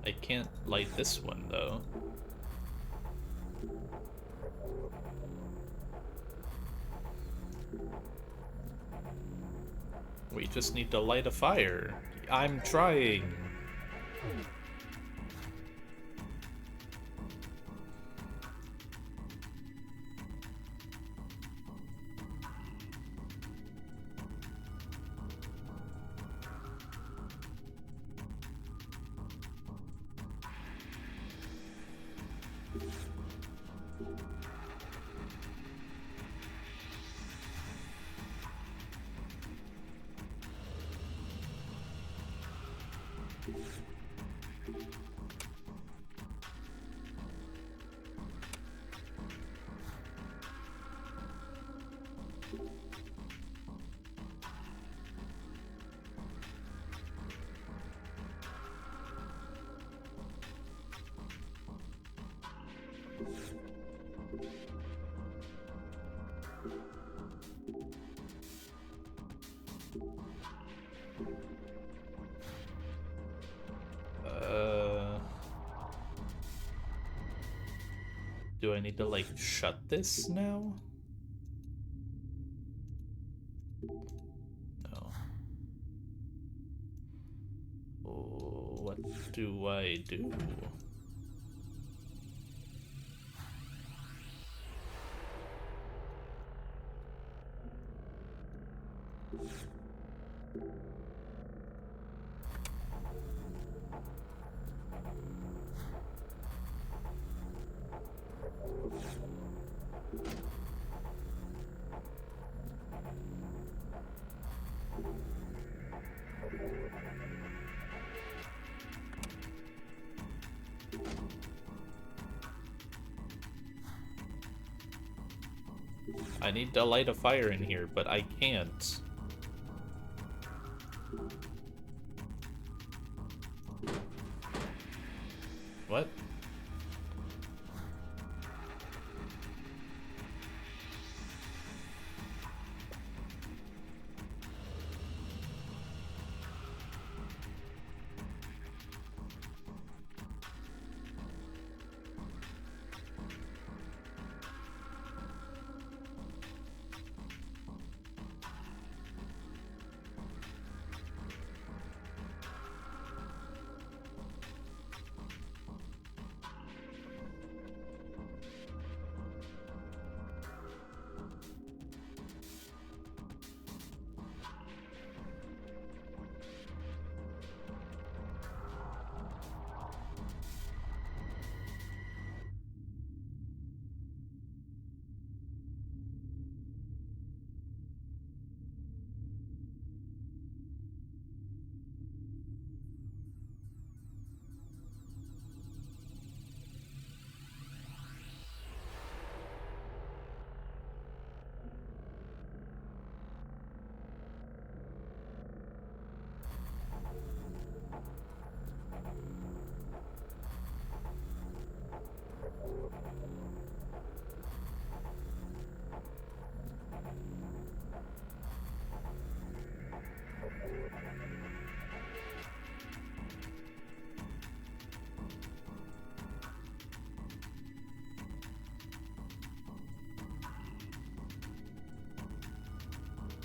I can't light this one though. We just need to light a fire. I'm trying. Do I need to, like, shut this now? No. Oh, what do I do? I need to light a fire in here, but I can't. What?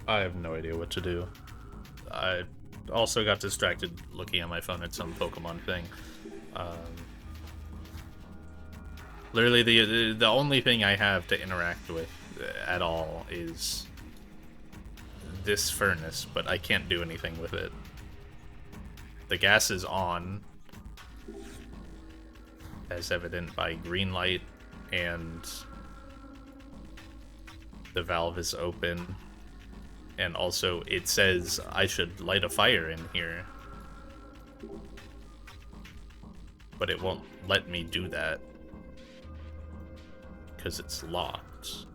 I have no idea what to do. I also got distracted looking at my phone at some Pokemon thing. Literally, the only thing I have to interact with at all is this furnace, but I can't do anything with it. The gas is on, as evident by green light, and the valve is open. And also, it says I should light a fire in here. But it won't let me do that. Because it's locked.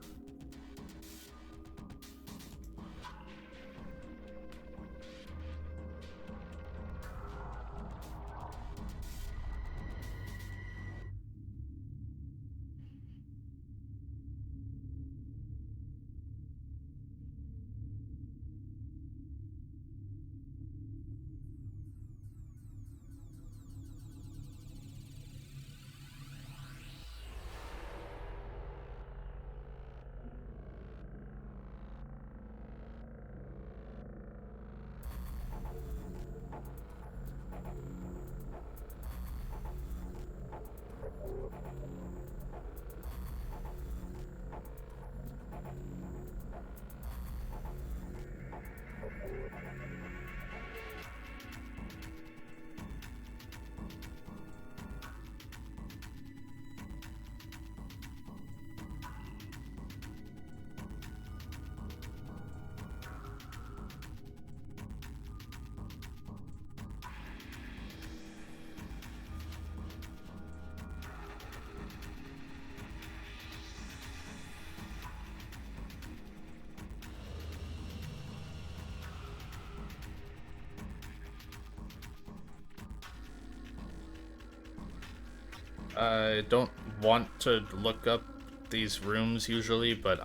I don't want to look up these rooms usually, but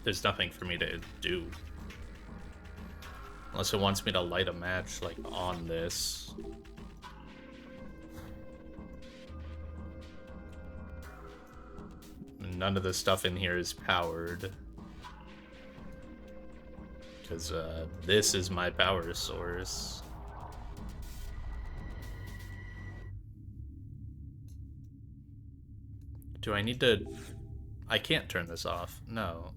there's nothing for me to do. Unless it wants me to light a match, like, on this. None of the stuff in here is powered. Because, this is my power source. Do I need to... I can't turn this off. No.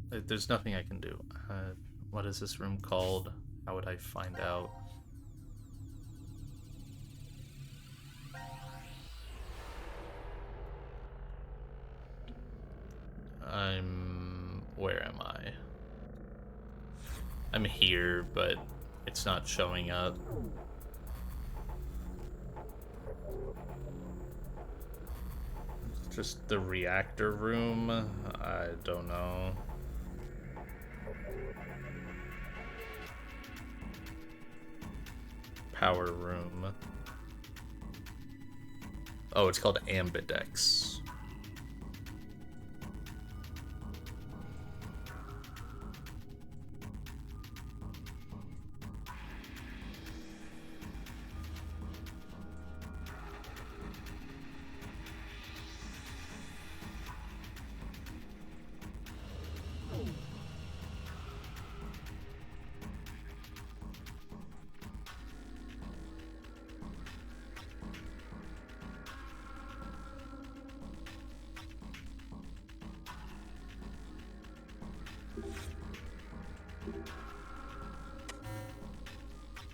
There's nothing I can do. What is this room called? How would I find out? Where am I? I'm here, but it's not showing up. Just the reactor room? I don't know. Power room. Oh, it's called Ambidex.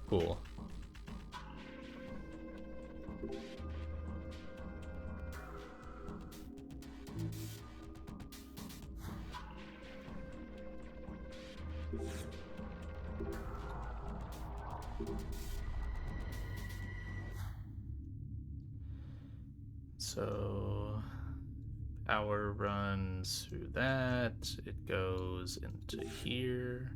Cool. So power runs through that, it goes into here.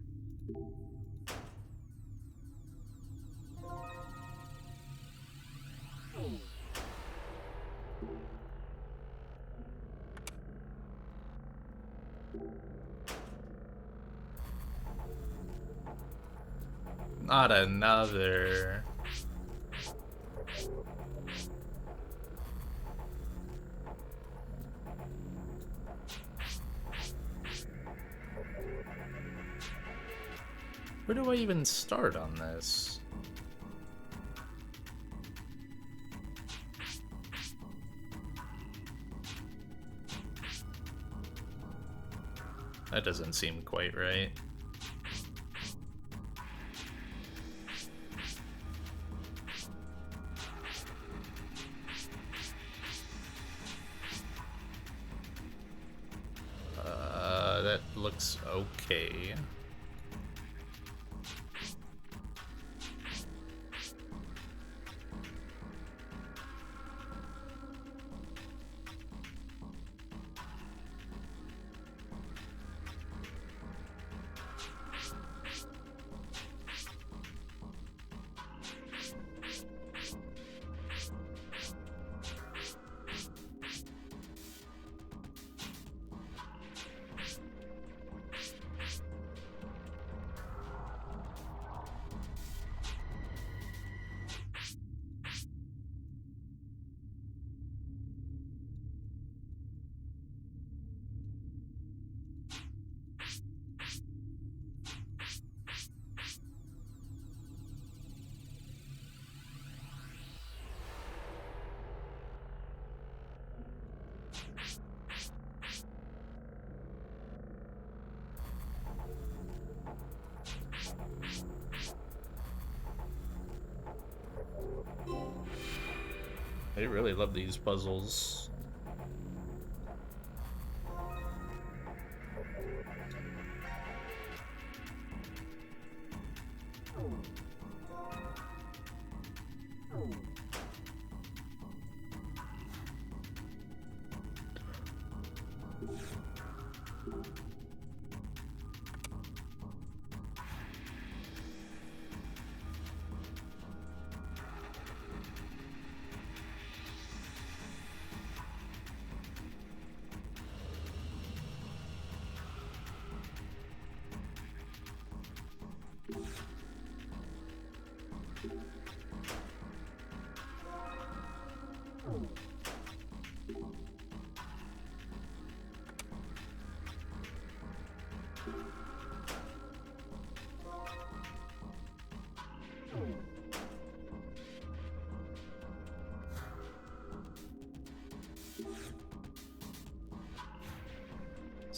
Not another. Where do I even start on this? That doesn't seem quite right. That looks okay. I really love these puzzles.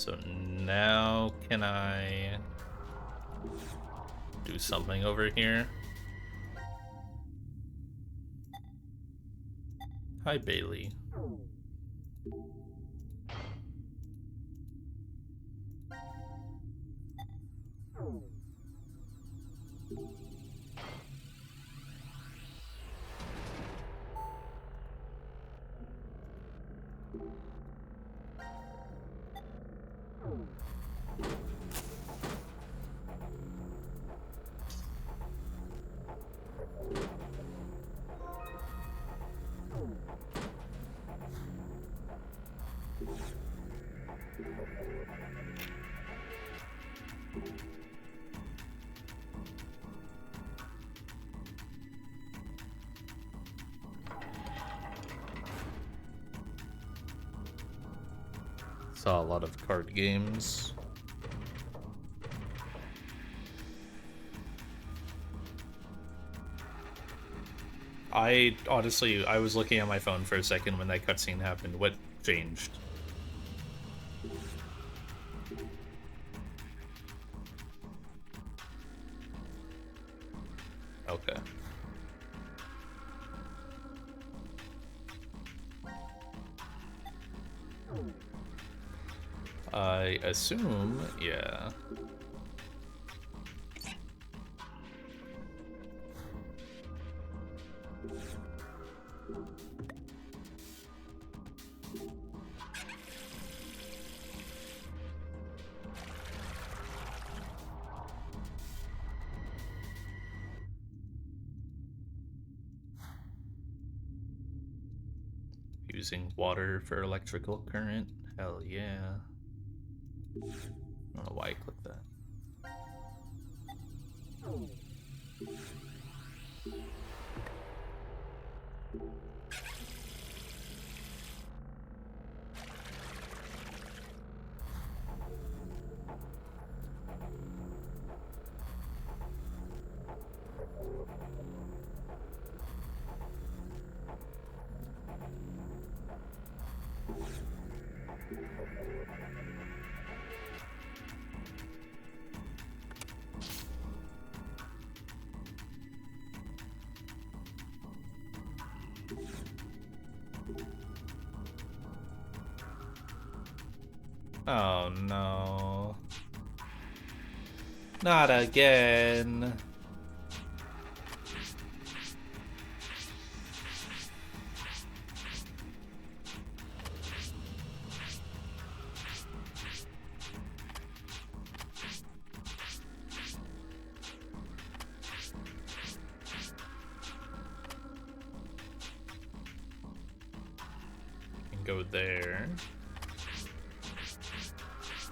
So now can I do something over here? Hi, Bailey. Saw a lot of card games. I honestly, I was looking at my phone for a second when that cutscene happened. What changed? Okay. I assume, yeah. Using water for electrical current? Hell yeah. I don't know why I clicked that. Oh no. Not again. Can go there.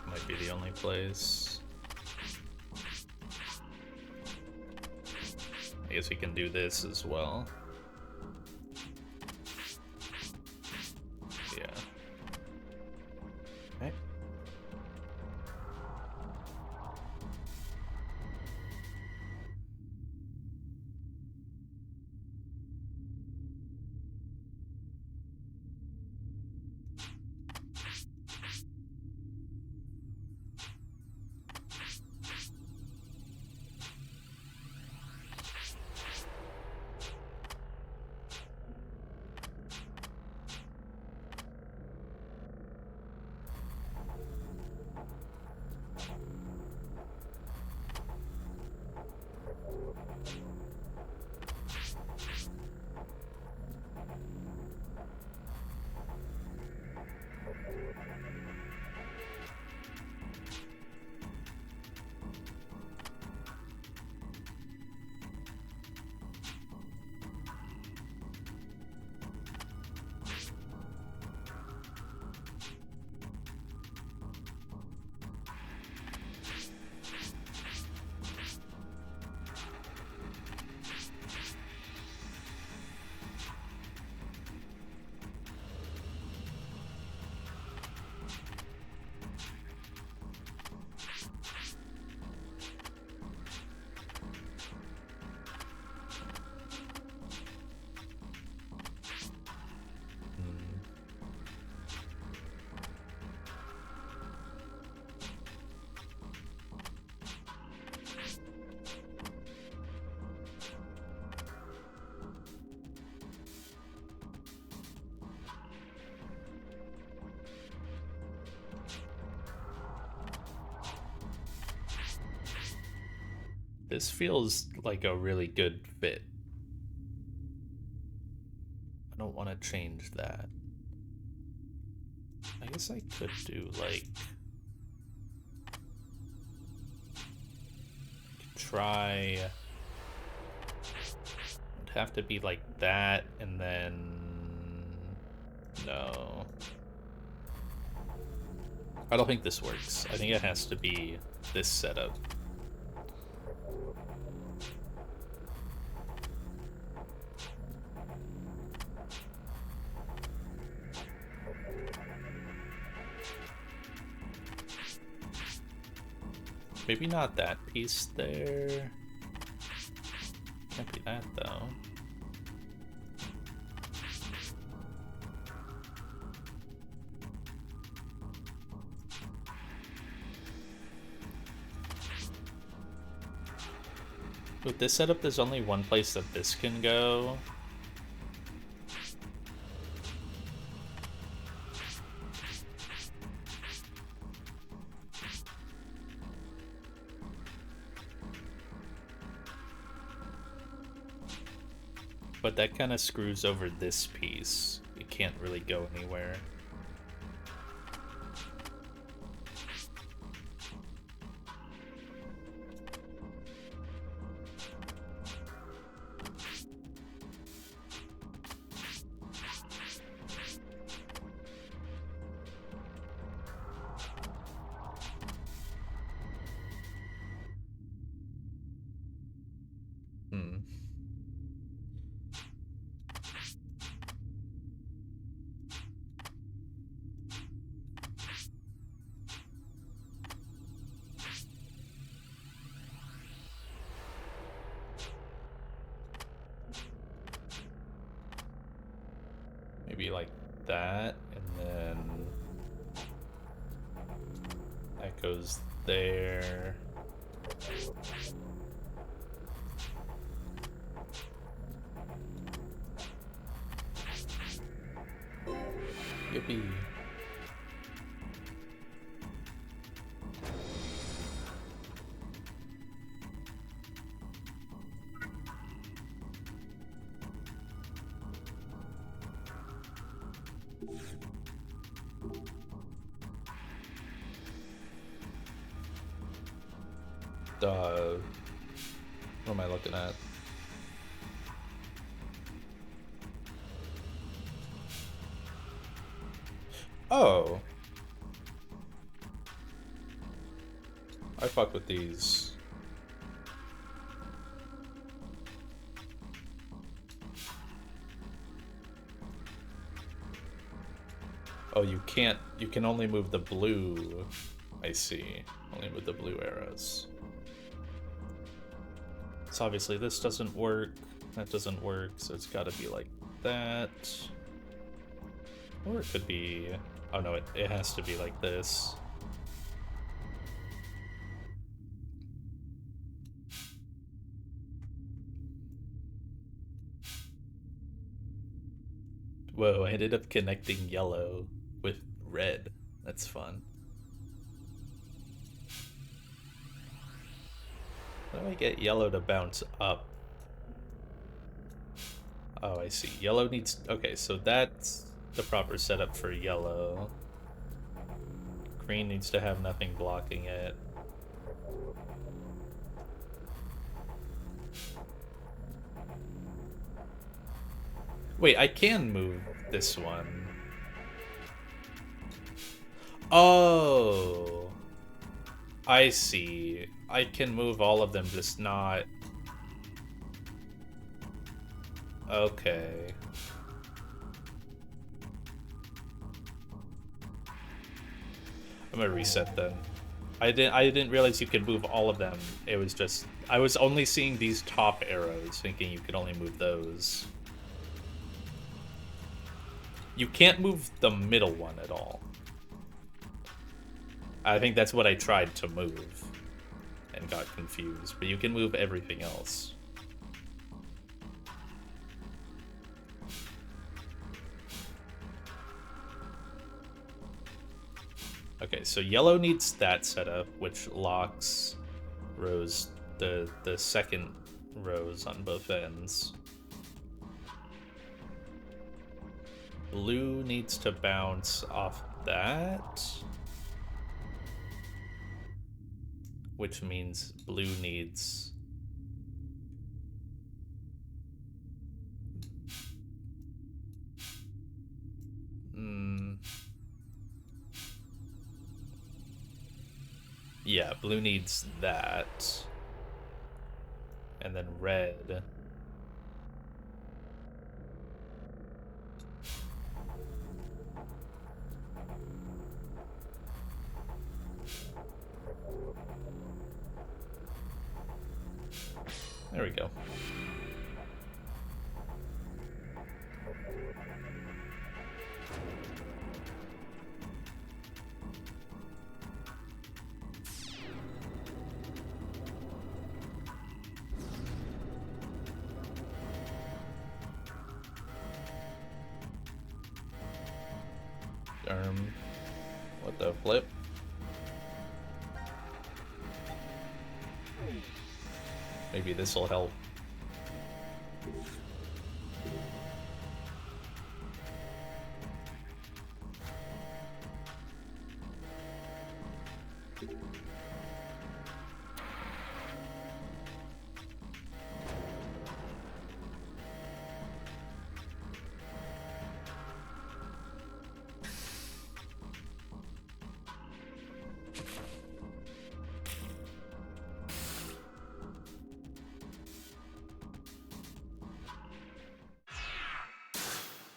Might be the only place. I guess we can do this as well. Yeah. Okay. This feels like a really good fit. I don't want to change that. I guess I could do like... try... It'd have to be like that, and then... No. I don't think this works. I think it has to be this setup. Maybe not that piece there. Can't be that though. With this setup, there's only one place that this can go. But that kind of screws over this piece. It can't really go anywhere. Maybe like that, and then that goes there. Yippee. What am I looking at? Oh. I fuck with these. Oh, you can't, you can only move the blue. I see. Only with the blue arrows. So obviously this doesn't work, that doesn't work, so it's gotta be like that. Or it could be, oh no, it has to be like this. Whoa, I ended up connecting yellow with red. That's fun. How do I get yellow to bounce up? Oh, I see. Yellow needs... Okay, so that's the proper setup for yellow. Green needs to have nothing blocking it. Wait, I can move this one. Oh! I see. I can move all of them, just not... Okay. I'm gonna reset them. I didn't realize you could move all of them. It was just... I was only seeing these top arrows, thinking you could only move those. You can't move the middle one at all. I think that's what I tried to move and got confused, but you can move everything else. Okay, so yellow needs that setup, which locks rows the second rows on both ends. Blue needs to bounce off that, which means blue needs yeah, blue needs that. And then red. There we go. What the flip? Maybe this will help.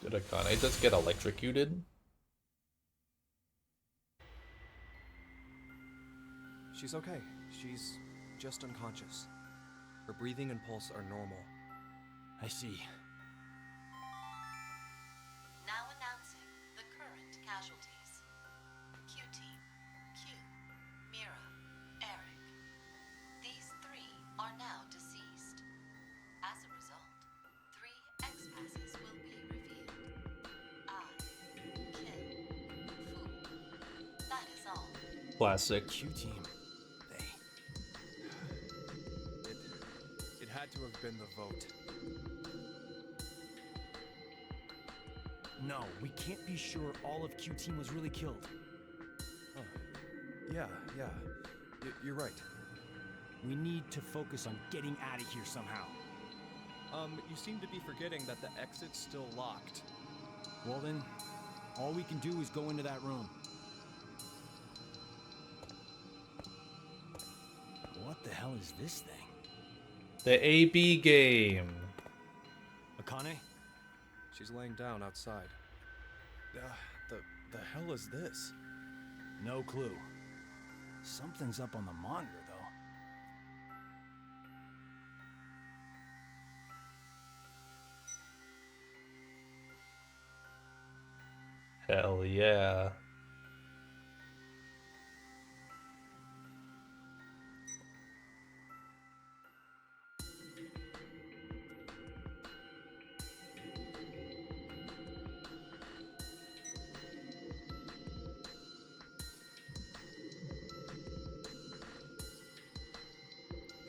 Did Akane just get electrocuted? She's okay. She's just unconscious. Her breathing and pulse are normal. I see. Now announcing the current casualties. Q-Team, Q, Mira, Eric. These three are now deceased. As a result, 3 X-Passes will be revealed. I, Kill, Fu. That is all. Classic. Q-Team. It had to have been the vote. No, we can't be sure all of Q-Team was really killed. Huh. Yeah. You're right. We need to focus on getting out of here somehow. You seem to be forgetting that the exit's still locked. Well then, all we can do is go into that room. What the hell is this thing? The AB game. Akane? She's laying down outside. The hell is this? No clue. Something's up on the monitor, though. Hell yeah.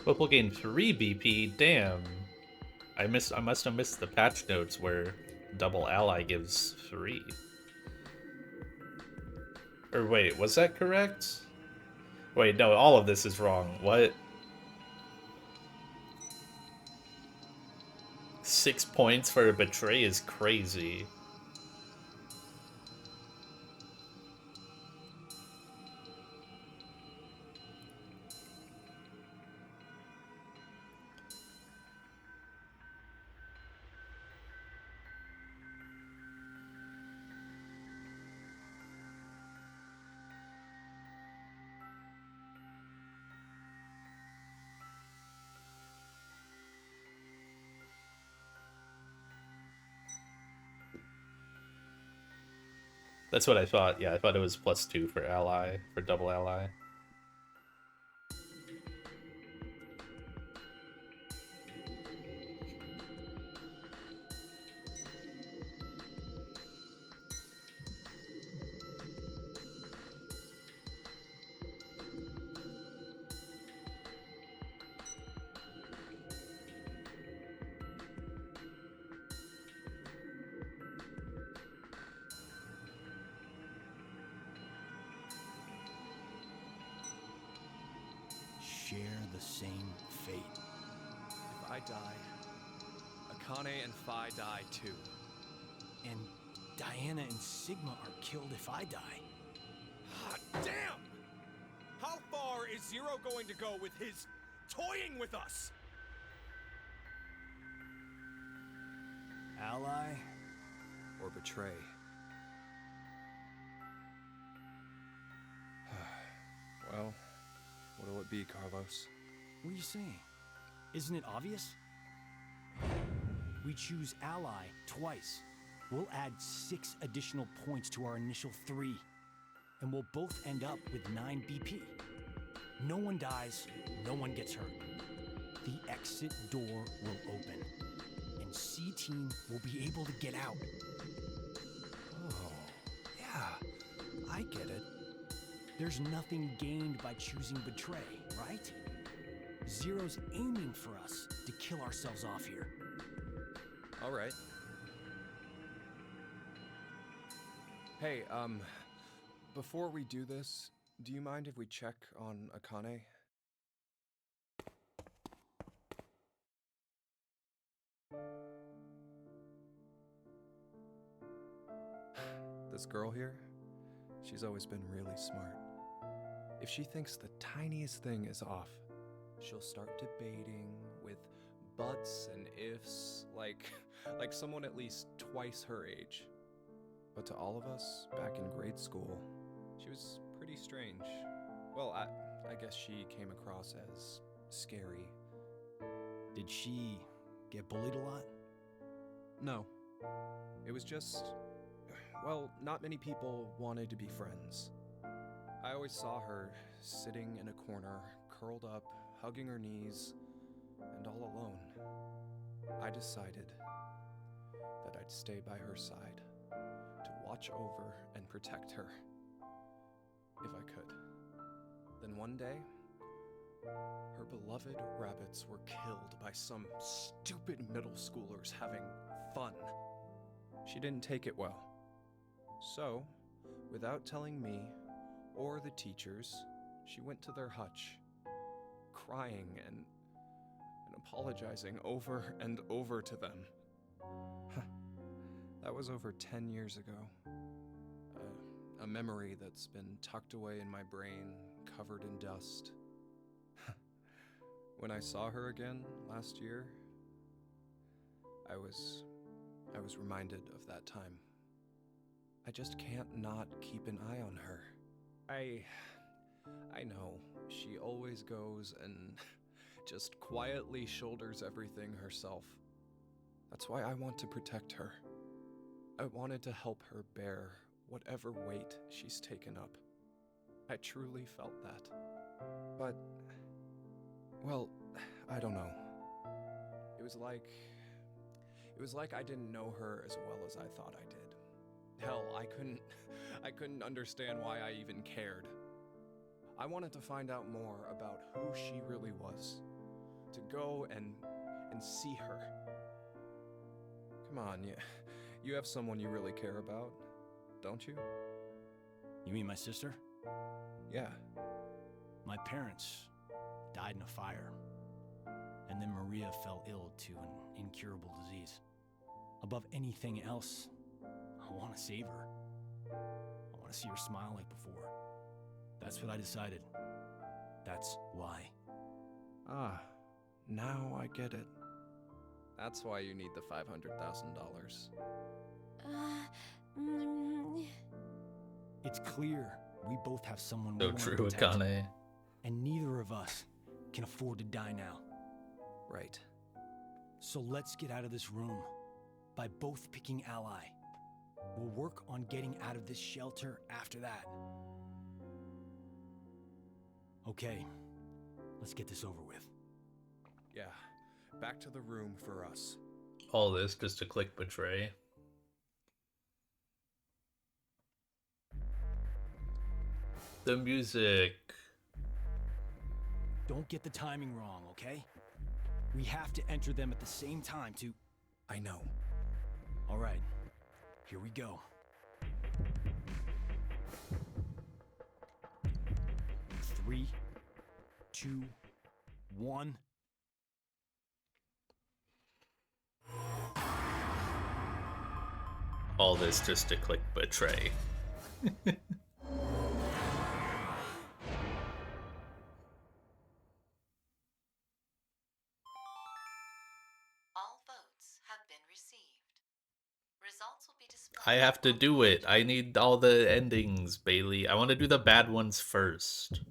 Football gained 3 BP. Damn. I must have missed the patch notes where double ally gives 3. Or wait, was that correct? Wait, no, all of this is wrong. What? 6 points for a betray is crazy. That's what I thought. Yeah, I thought it was +2 for ally, for double ally. share the same fate. If I die, Akane and Phi die too. And Diana and Sigma are killed if I die. Hot damn! How far is Zero going to go with his toying with us? Ally? Or betray? Well, what'll it be, Carlos? What are you saying? Isn't it obvious? We choose Ally twice. We'll add 6 additional points to our initial 3. And we'll both end up with 9 BP. No one dies, no one gets hurt. The exit door will open, and C-Team will be able to get out. Oh, yeah, I get it. There's nothing gained by choosing Betray, right? Zero's aiming for us to kill ourselves off here. All right. Hey, before we do this, do you mind if we check on Akane? This girl here, she's always been really smart. If she thinks the tiniest thing is off, she'll start debating with buts and ifs, like someone at least twice her age. But to all of us back in grade school, she was pretty strange. Well, I guess she came across as scary. Did she get bullied a lot? No. It was just, well, not many people wanted to be friends. I always saw her sitting in a corner, curled up, hugging her knees, and all alone. I decided that I'd stay by her side to watch over and protect her, if I could. Then one day, her beloved rabbits were killed by some stupid middle schoolers having fun. She didn't take it well. So, without telling me or the teachers, she went to their hutch, crying and apologizing over and over to them. That was over 10 years ago. A memory that's been tucked away in my brain, covered in dust. When I saw her again last year, I was reminded of that time. I just can't not keep an eye on her. I know, she always goes and just quietly shoulders everything herself. That's why I want to protect her. I wanted to help her bear whatever weight she's taken up. I truly felt that. But, well, I don't know. It was like I didn't know her as well as I thought I did. Hell, I couldn't understand why I even cared. I wanted to find out more about who she really was. To go and see her. Come on, you have someone you really care about, don't you? You mean my sister? Yeah. My parents died in a fire, and then Maria fell ill to an incurable disease. Above anything else, I want to save her. I want to see her smile like before. That's what I decided. That's why. Ah, now I get it. That's why you need the $500,000. It's clear we both have someone we So want to true, protect, Akane. and neither of us can afford to die now. Right. So let's get out of this room by both picking Ally. We'll work on getting out of this shelter after that. Okay, let's get this over with. Yeah, back to the room for us. All this just to click betray. The music. Don't get the timing wrong, okay? We have to enter them at the same time to... I know. All right, here we go. 3, 2, 1. All this just to click betray. All votes have been received. Results will be displayed. I have to do it. I need all the endings, Bailey. I want to do the bad ones first.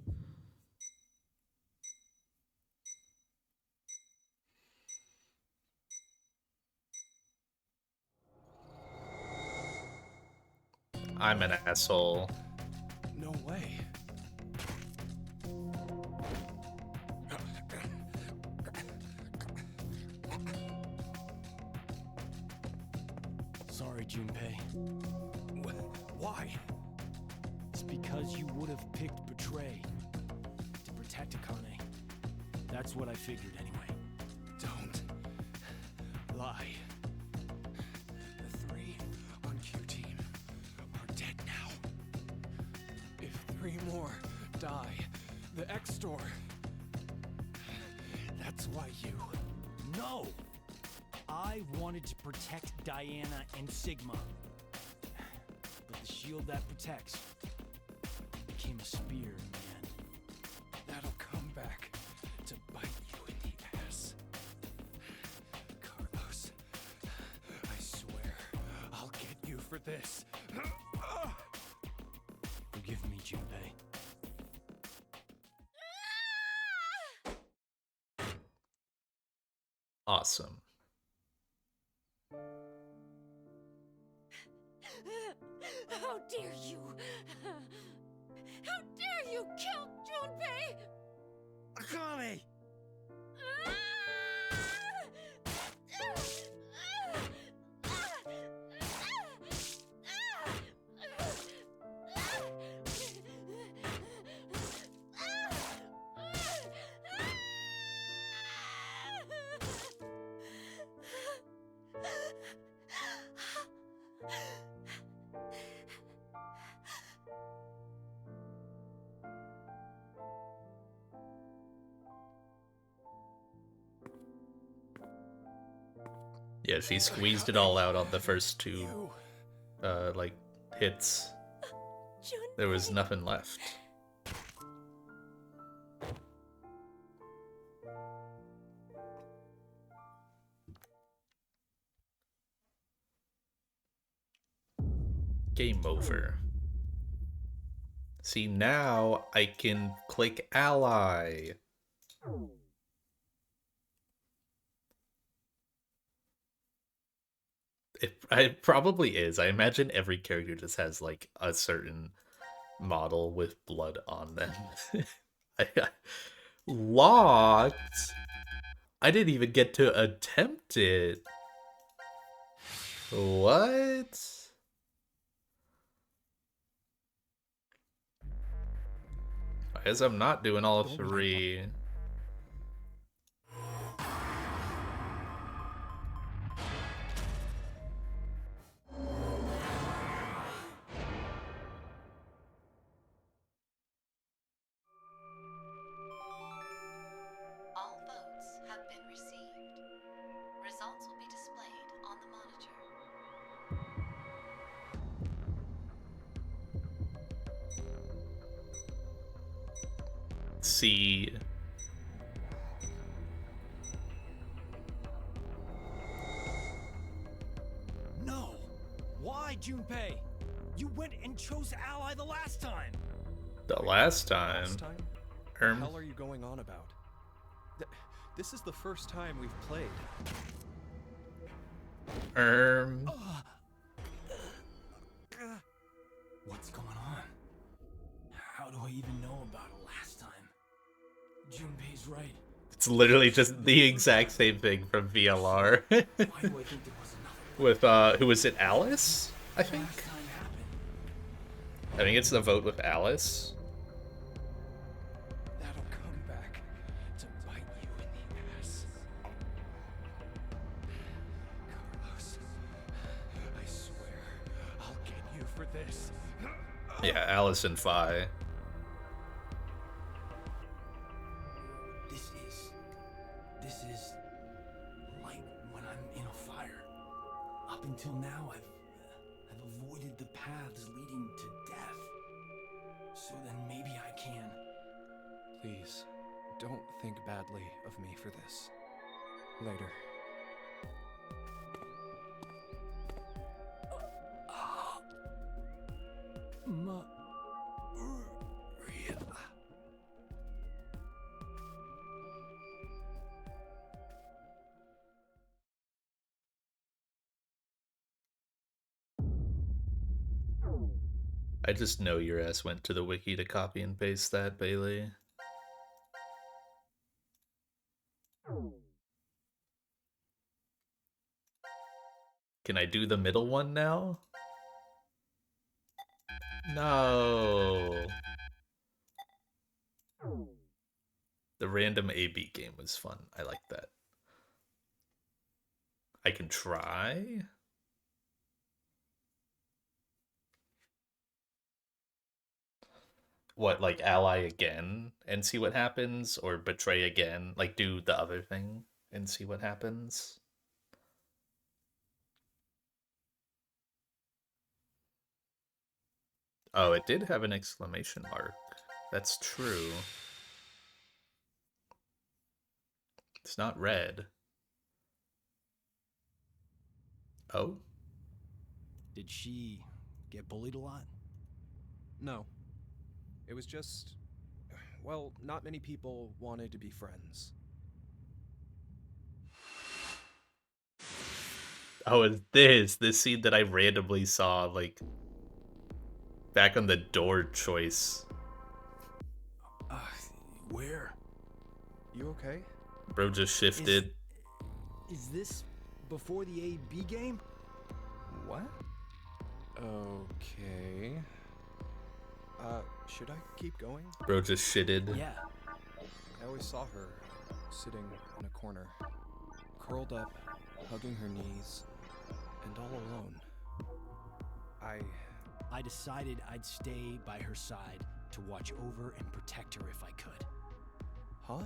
I'm an asshole. No way. Sorry, Junpei. Why? It's because you would have picked Betray to protect Akane. That's what I figured anyway. Don't lie. The 3 on Q Team are dead now. If 3 more die, the X Store. That's why you. No! I wanted to protect Diana and Sigma. But the shield that protects became a spear in the end. That'll come back to bite you in the ass. Carlos, I swear, I'll get you for this. Forgive me, Junpei. Awesome. How dare you! How dare you kill Junpei! Akane! Yeah, she squeezed it all out on the first 2 like hits. There was nothing left. Game over. See, now I can click ally. It probably is. I imagine every character just has like a certain model with blood on them. Locked? I didn't even get to attempt it. What? I guess I'm not doing all 3. All votes have been received. Results will be displayed on the monitor. See. No! Why, Junpei? You went and chose Ally the last time! The last time. Last time? What the hell are you going on about? This is the first time we've played. What's going on? How do I even know about it last time? Junpei's right. It's literally just the exact same thing from VLR. Why do I think there was another With, who was it, Alice? I think? last time happened? I think it's the vote with Alice. That'll come back to bite you in the ass. Carlos, I swear, I'll get you for this. Yeah, Alice and Fi. This is this is like when I'm in a fire. Up until now, I've avoided the paths leading to death. So then maybe I can. Please, don't think badly of me for this. Later. Maria. I just know your ass went to the wiki to copy and paste that, Bailey. Can I do the middle one now? No. The random AB game was fun. I like that. I can try. What, like ally again and see what happens? Or betray again? Like do the other thing and see what happens? Oh, it did have an exclamation mark. That's true. It's not red. Oh? Did she get bullied a lot? No. It was just... well, not many people wanted to be friends. Oh, it's this scene that I randomly saw, like, back on the door choice. Where? You okay? Bro just shifted. Is this before the AB game? What? Okay. Should I keep going? Bro just shitted. Yeah. I always saw her sitting in a corner, curled up, hugging her knees, and all alone. I decided I'd stay by her side to watch over and protect her if I could. Huh?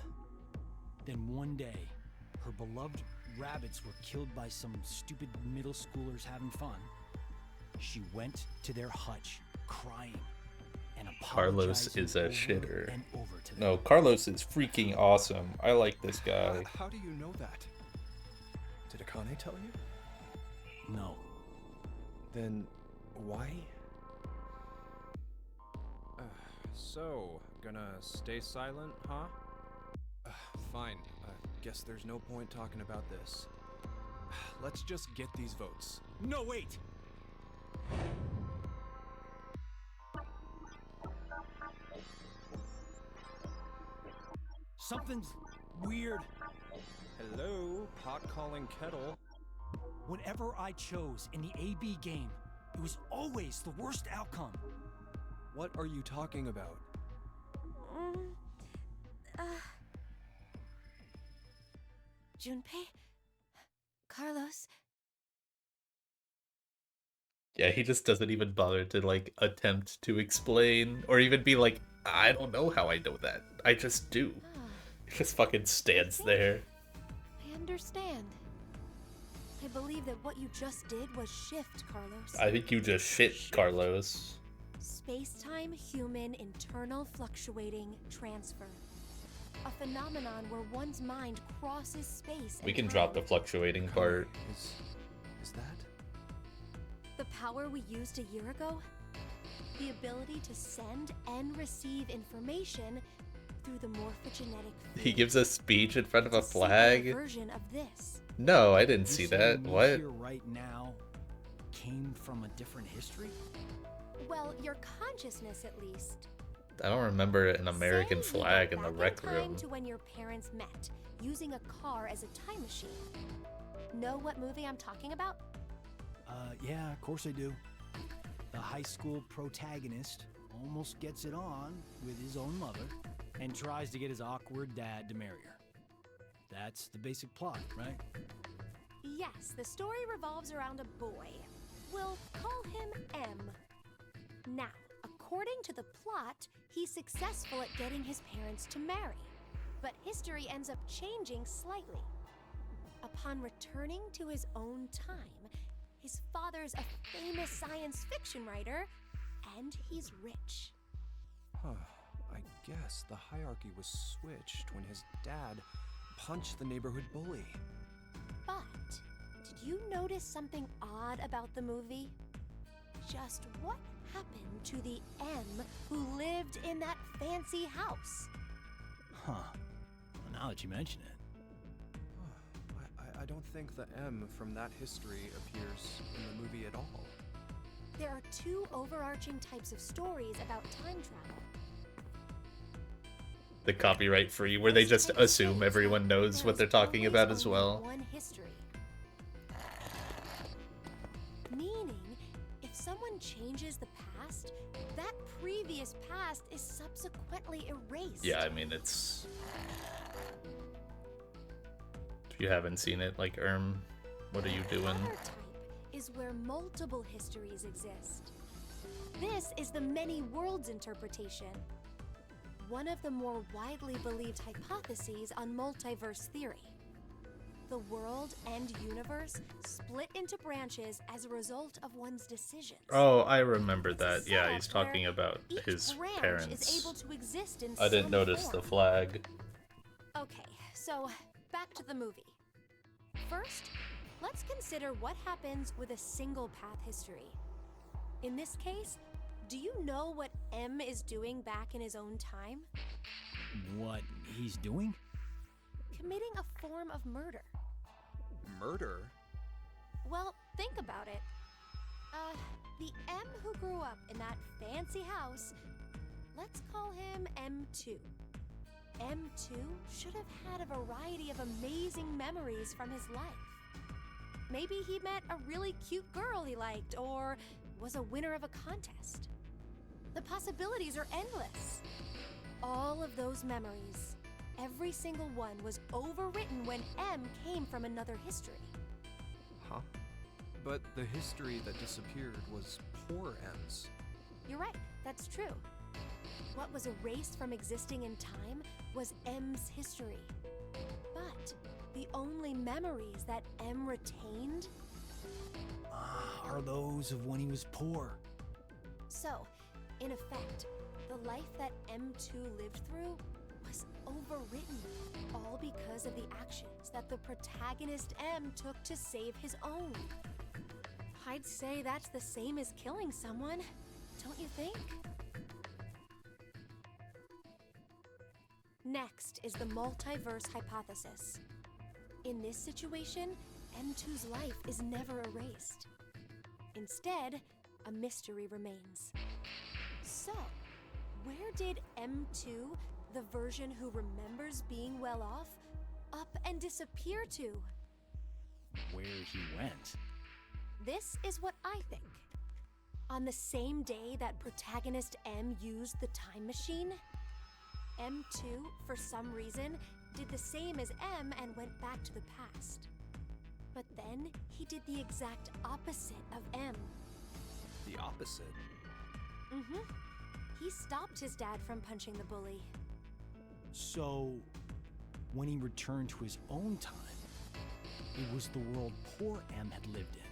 Then one day, her beloved rabbits were killed by some stupid middle schoolers having fun. She went to their hutch, crying, and Carlos is a over shitter. and over to them. No, Carlos is freaking awesome. I like this guy. How do you know that? Did Akane tell you? No. Then why? So, gonna stay silent, huh? Fine. Guess there's no point talking about this. Let's just get these votes. No, wait! Something's weird. Hello, pot calling kettle. Whatever I chose in the AB game, it was always the worst outcome. What are you talking about? Junpei? Carlos? Yeah, he just doesn't even bother to, like, attempt to explain or even be like, I don't know how I know that. I just do. He just fucking stands there. I understand. I believe that what you just did was shift, Carlos. I think you just shit, Carlos. Space-time human internal fluctuating transfer. A phenomenon where one's mind crosses space. We and can time. drop the fluctuating part. Is that? The power we used a year ago? The ability to send and receive information through the morphogenetic field. He gives a speech in front of a It's simpler flag. version of this. No, I didn't You're see saying that. me What? here right now came from a different history? Well, your consciousness at least. I don't remember an American Say you flag go in the back rec time room. to when your parents met, using a car as a time machine. Know what movie I'm talking about? Yeah, of course I do. The high school protagonist almost gets it on with his own mother and tries to get his awkward dad to marry her. That's the basic plot, right? Yes, the story revolves around a boy. We'll call him M. Now, according to the plot, he's successful at getting his parents to marry. but history ends up changing slightly. Upon returning to his own time, his father's a famous science fiction writer, and he's rich. Huh. I guess the hierarchy was switched when his dad punched the neighborhood bully. But did you notice something odd about the movie? Just what happened to the M who lived in that fancy house? Huh. Well, now that you mention it. I don't think the M from that history appears in the movie at all. There are two overarching types of stories about time travel. The copyright free, where they just assume everyone knows what they're talking about as well. One history. Meaning, if someone changes the past, that previous past is subsequently erased. Yeah, I mean, it's... If you haven't seen it, like, what are you doing? The other type is where multiple histories exist. This is the many worlds interpretation. One of the more widely believed hypotheses on multiverse theory. The world and universe split into branches as a result of one's decisions. Oh, I remember It's a that. Yeah, he's setup talking where about each his branch is parents. able to exist in I didn't some notice form. the flag. Okay, so back to the movie. First, let's consider what happens with a single path history. In this case, do you know what M is doing back in his own time? What he's doing? Committing a form of murder. Murder? Well, think about it. The M who grew up in that fancy house, let's call him M2. M2 should have had a variety of amazing memories from his life. Maybe he met a really cute girl he liked, or was a winner of a contest. The possibilities are endless. All of those memories, every single one was overwritten when M came from another history. Huh? But the history that disappeared was poor M's. You're right, that's true. What was erased from existing in time was M's history. But the only memories that M retained... Are those of when he was poor. So, in effect, the life that M2 lived through was overwritten, all because of the actions that the protagonist M took to save his own. I'd say that's the same as killing someone, don't you think? Next is the multiverse hypothesis. In this situation, M2's life is never erased. Instead, a mystery remains. So, where did M2, the version who remembers being well off, up and disappear to? Where he went. This is what I think. On the same day that protagonist M used the time machine, M2, for some reason, did the same as M and went back to the past. But then, he did the exact opposite of M. The opposite? Mm-hmm. He stopped his dad from punching the bully. So, when he returned to his own time, it was the world poor M had lived in.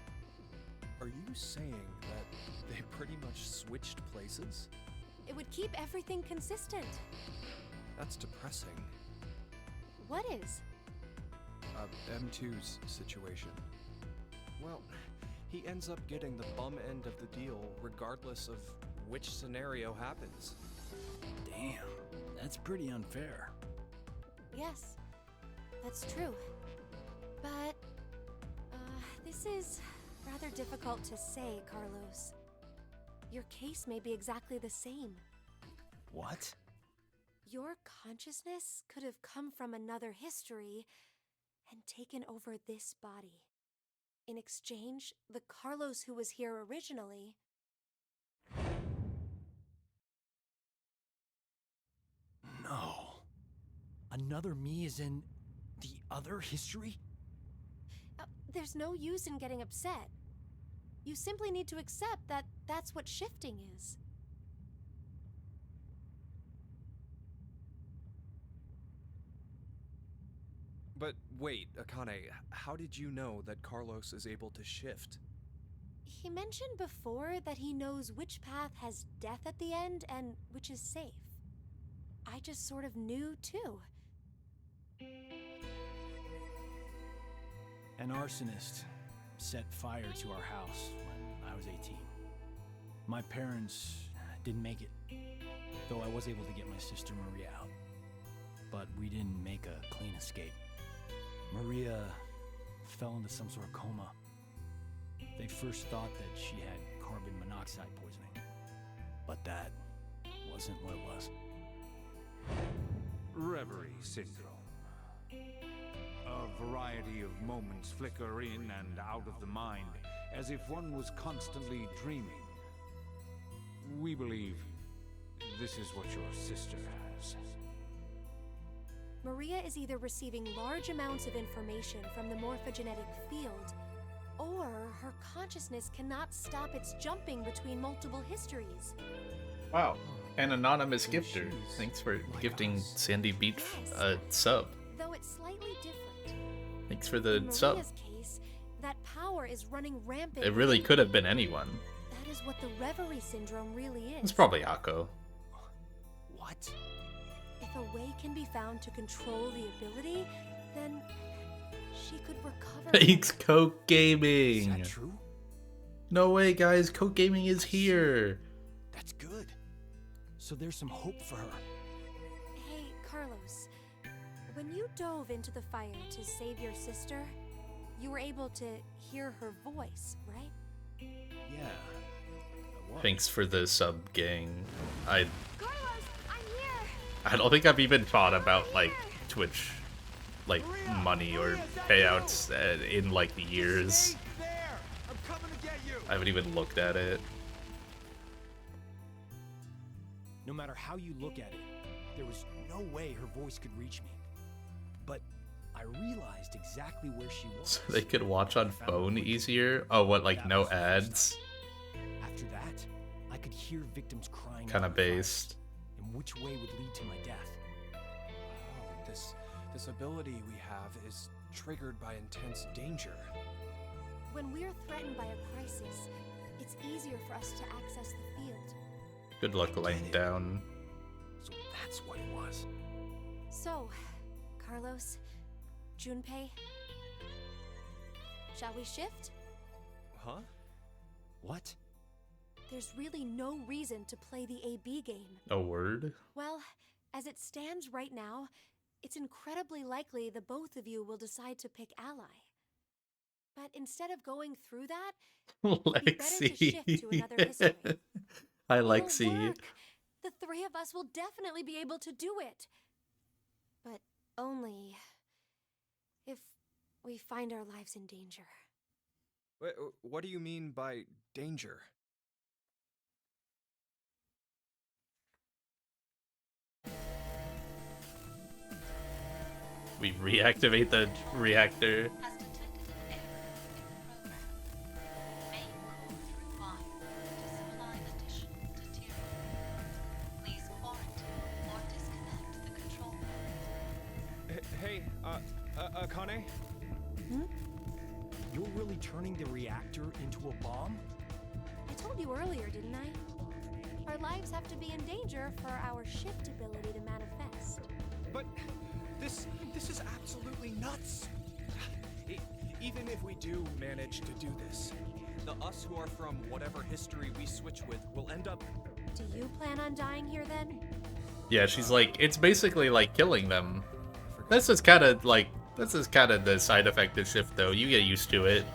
Are you saying that they pretty much switched places? It would keep everything consistent. That's depressing. What is? M2's situation. Well, he ends up getting the bum end of the deal regardless of which scenario happens. Damn, that's pretty unfair. Yes, that's true. But, this is rather difficult to say, Carlos. Your case may be exactly the same. What? Your consciousness could have come from another history and taken over this body. In exchange, the Carlos who was here originally... No. Another me is in the other history? There's no use in getting upset. You simply need to accept that that's what shifting is. But wait, Akane, how did you know that Carlos is able to shift? He mentioned before that he knows which path has death at the end and which is safe. I just sort of knew too. An arsonist set fire to our house when I was 18. My parents didn't make it, though I was able to get my sister Maria out. But we didn't make a clean escape. Maria fell into some sort of coma. They first thought that she had carbon monoxide poisoning, but that wasn't what it was. Reverie syndrome. A variety of moments flicker in and out of the mind, as if one was constantly dreaming. We believe this is what your sister has. Maria is either receiving large amounts of information from the morphogenetic field, or her consciousness cannot stop its jumping between multiple histories. Wow. An anonymous So gifter. she's Thanks for like gifting us. Sandy Beach Yes. a sub. Though it's slightly different. Thanks for the In sub. Maria's case, that power is running rampant. It really within could her. have been anyone. That is what the Reverie Syndrome really is. It's probably Akko. What? If a way can be found to control the ability, then she could recover. Thanks, Coke Is Gaming. that true? No way, guys. Coke Gaming is here. That's good. So there's some hope for her. Hey, Carlos. When you dove into the fire to save your sister, you were able to hear her voice, right? Yeah. I was. Thanks for the sub, gang. Carlos, I'm here! I don't think I've even thought about like Twitch, like money or payouts in like years. There! I'm coming to get you! I haven't even looked at it. No matter how you look at it, there was no way her voice could reach me. But I realized exactly where she was. So they could watch on I found phone quickly. easier. Oh, what, like That no was the first ads? time. After that, I could hear victims crying. Kind out of in the fire, based. And which way would lead to my death? Oh, this ability we have is triggered by intense danger. When we're threatened by a crisis, it's easier for us to access the field. Good luck laying it. down. So that's what it was. So, Carlos, Junpei, shall we shift? Huh? What? There's really no reason to play the AB game. A word? Well, as it stands right now, it's incredibly likely the both of you will decide to pick ally. But instead of going through that, be better to shift to another history. Hi, it'll Lexi. work. The three of us will definitely be able to do it. But only if we find our lives in danger. Wait, what do you mean by danger? We reactivate the reactor. Has detected an error in the program. Main code required to supply additional material. Please quarantine or disconnect the control room. Hey, Akane? You're really turning the reactor into a bomb? I told you earlier, didn't I? Our lives have to be in danger for our shift ability to manifest. But this is absolutely nuts. Even if we do manage to do this, the us who are from whatever history we switch with will end up. Do you plan on dying here then? Yeah, she's like, it's basically like killing them. This is kind of the side effect of shift, though. You get used to it.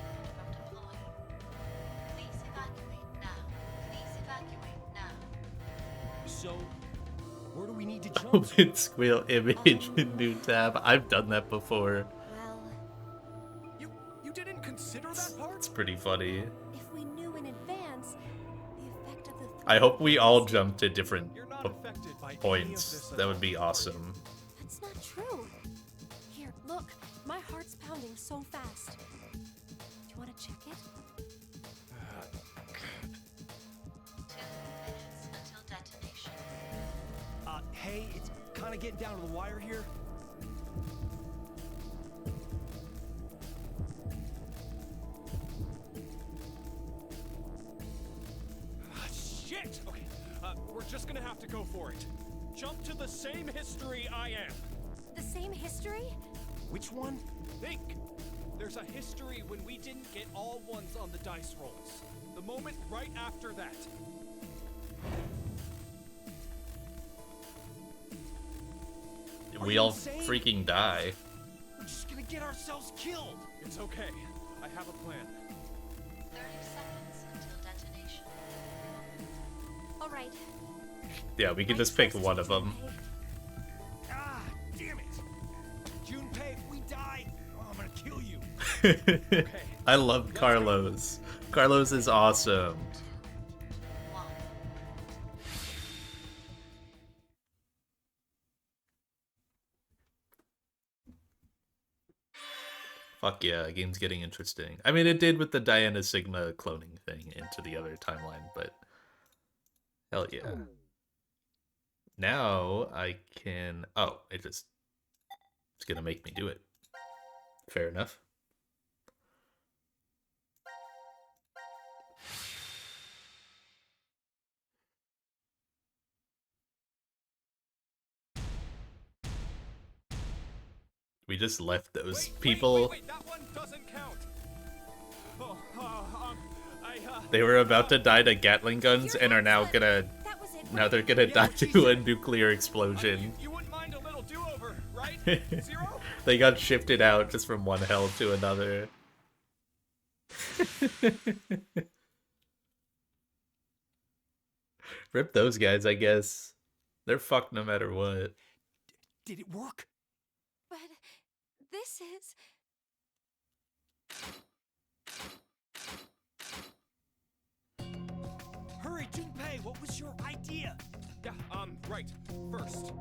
Please evacuate now. Please evacuate now. So, where do we need to jump to? Open squeal image in new tab. I've done that before. Well, You didn't consider that part? It's pretty funny. if we knew in advance the effect of the I hope we all jump to different You're not affected by any of points. this at That would all, be are you? awesome. That's not true. Here, look. My heart's pounding so fast. Do you want to check it? 2 minutes until detonation. Hey, it's kind of getting down to the wire here. have to go for it. Jump to the same history I am. The same history? Which one? Think. There's a history when we didn't get all ones on the dice rolls. The moment right after that. We all freaking die. We're just gonna get ourselves killed. It's okay. I have a plan. 30 seconds until detonation. All right. Yeah, we can just pick one of them. Ah, damn it. Junpei, if we die, I'm gonna kill you. I love Carlos. Carlos is awesome. 1. Fuck yeah, game's getting interesting. I mean, it did with the Diana Sigma cloning thing into the other timeline, but hell yeah. Now I can... Oh, it's gonna make me do it. Fair enough. We just left those people. Wait, that one doesn't count. Oh, They were about to die to Gatling guns and are now gonna... That was it. Now they're gonna die to a nuclear explosion. You wouldn't mind a little do-over, right? Zero? They got shifted out just from one hell to another. Rip those guys, I guess. They're fucked no matter what. Did it work? But this is... Hurry, Junpei, what was your idea? Yeah, right. First.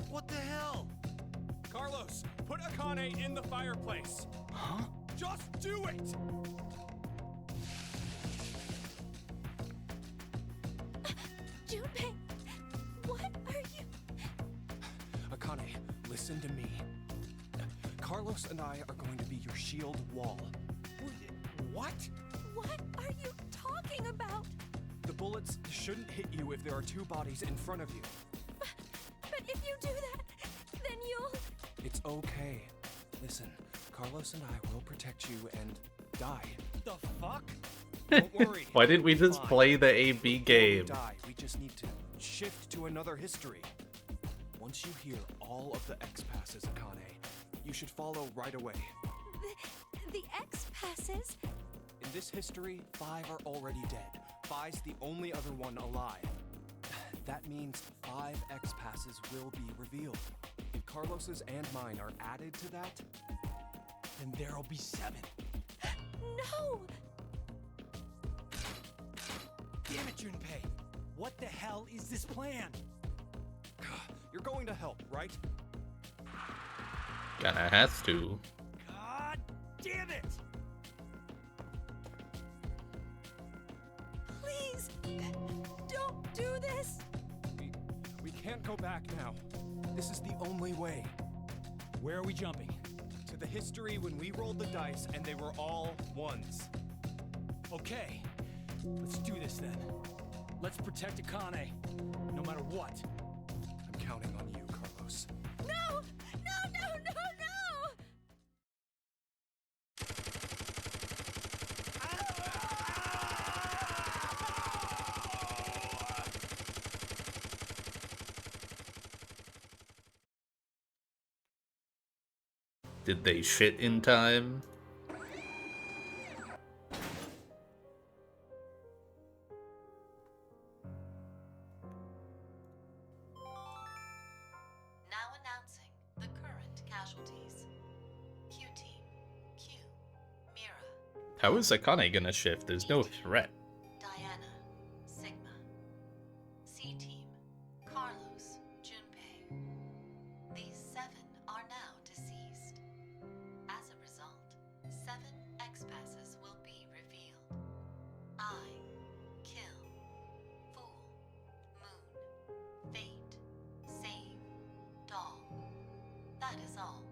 What the hell? Carlos, put Akane in the fireplace. Huh? Just do it! Junpei, what are you... Akane, listen to me. Carlos and I are going to be your shield wall. What? What are you talking about? The bullets shouldn't hit you if there are two bodies in front of you. But if you do that, then you'll... It's okay. Listen, Carlos and I will protect you and die. The fuck? Don't worry. Why didn't we just Fine. play the AB Before we game? die, we just need to shift to another history. Once you hear all of the X passes, Akane, you should follow right away. The X passes? In this history, 5 are already dead. 5's the only other one alive. That means 5 X passes will be revealed. If Carlos's and mine are added to that, Then there'll be 7. No! Damn it, Junpei. What the hell is this plan? you're going to help, right? Kinda has to. God damn it! Please, don't do this! We can't go back now. This is the only way. Where are we jumping? To the history when we rolled the dice and they were all ones. Okay, let's do this then. Let's protect Akane, no matter what. I'm counting on you, Carlos. No! No, no, no, no! Did they shit in time? Now announcing the current casualties. Q Team, Q, Mira, How is Akane gonna shift? There's no threat. Diana, Sigma. C Team, Carlos, Junpei. These 7 are now deceased. As a result, 7 X passes will be revealed. I, Kill, Fool, Moon, Fate, Save, Doll. That is all.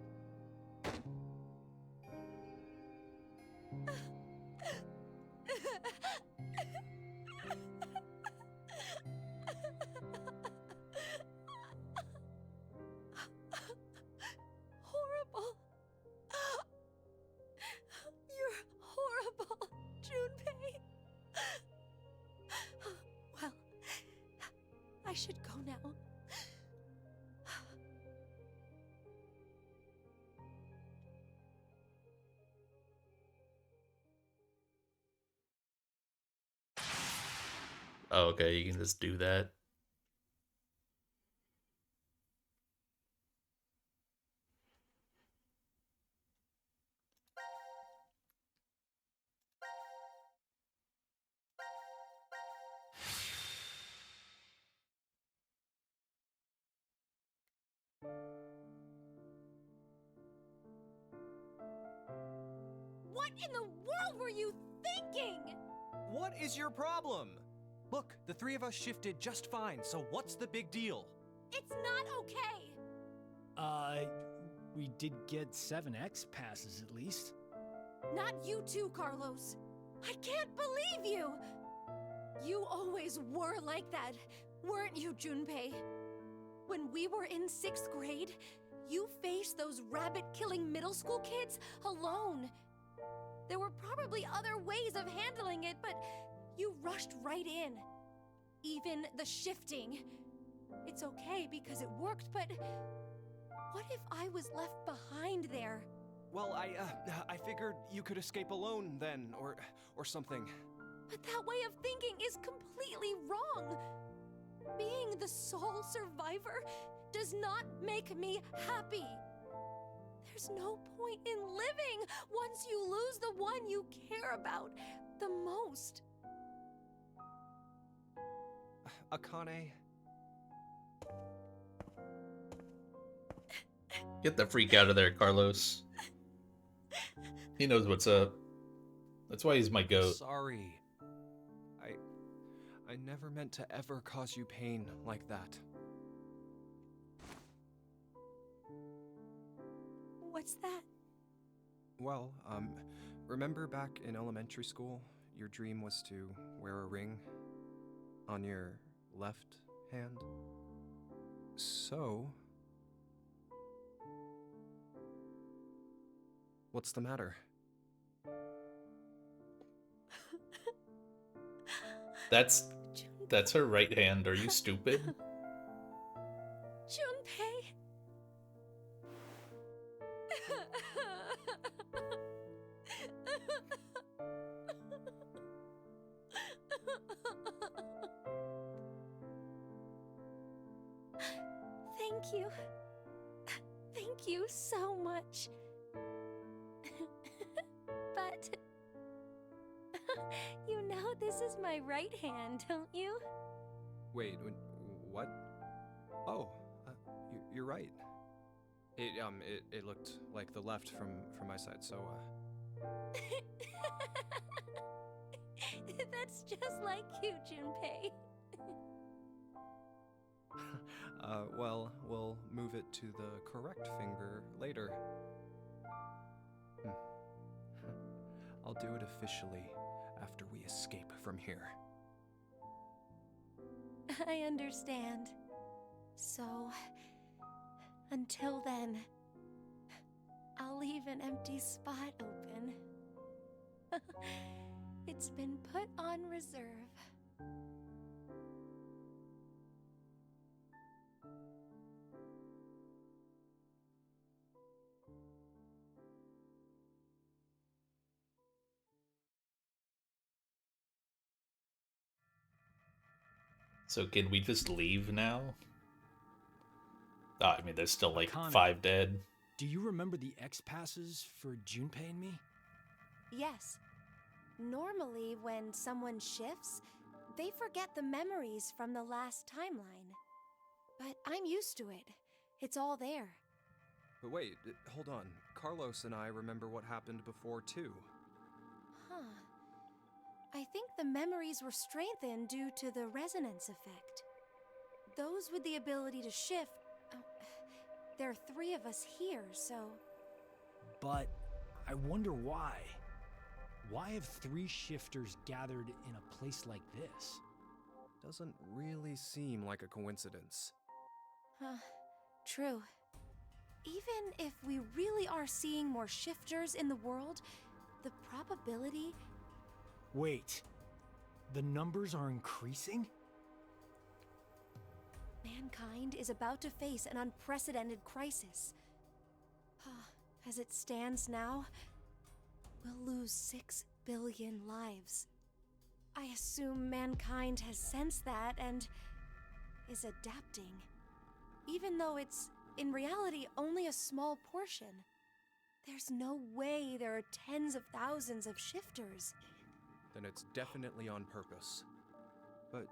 should go now. Oh, okay, you can just do that. What in the world were you thinking? What is your problem? Look, the three of us shifted just fine, so what's the big deal? It's not okay. We did get 7X passes at least. Not you too, Carlos. I can't believe you. You always were like that, weren't you, Junpei? When we were in 6th grade, you faced those rabbit-killing middle school kids alone. There were probably other ways of handling it, but you rushed right in. Even the shifting. It's okay because it worked, but what if I was left behind there? Well, I figured you could escape alone then, or something. But that way of thinking is completely wrong. Being the sole survivor does not make me happy. There's no point in living once you lose the one you care about the most. Akane, Get the freak out of there, Carlos. He knows what's up. That's why he's my goat. sorry. I never meant to ever cause you pain like that. What's that? Well, remember back in elementary school, your dream was to wear a ring on your left hand? So... what's the matter? That's her right hand. Are you stupid? Junpei. Thank you. Thank you so much. But you know this is my right hand, don't you? Wait, what? Oh, you're right. It looked like the left from my side, so, That's just like you, Junpei. well, we'll move it to the correct finger later. I'll do it officially after we escape from here. I understand. So, until then, I'll leave an empty spot open. It's been put on reserve. So can we just leave now? I mean, there's still like Akane. 5 dead. Do you remember the X passes for Junpei and me? Yes. Normally, when someone shifts, they forget the memories from the last timeline. But I'm used to it. It's all there. But wait, hold on. Carlos and I remember what happened before, too. Huh. I think the memories were strengthened due to the resonance effect. Those with the ability to shift... there are 3 of us here, so... But I wonder why. Why have 3 shifters gathered in a place like this? Doesn't really seem like a coincidence. True. Even if we really are seeing more shifters in the world, the probability... Wait, the numbers are increasing? Mankind is about to face an unprecedented crisis. As it stands now, we'll lose 6 billion lives. I assume mankind has sensed that and is adapting. Even though it's, in reality, only a small portion. There's no way there are tens of thousands of shifters. Then it's definitely on purpose. But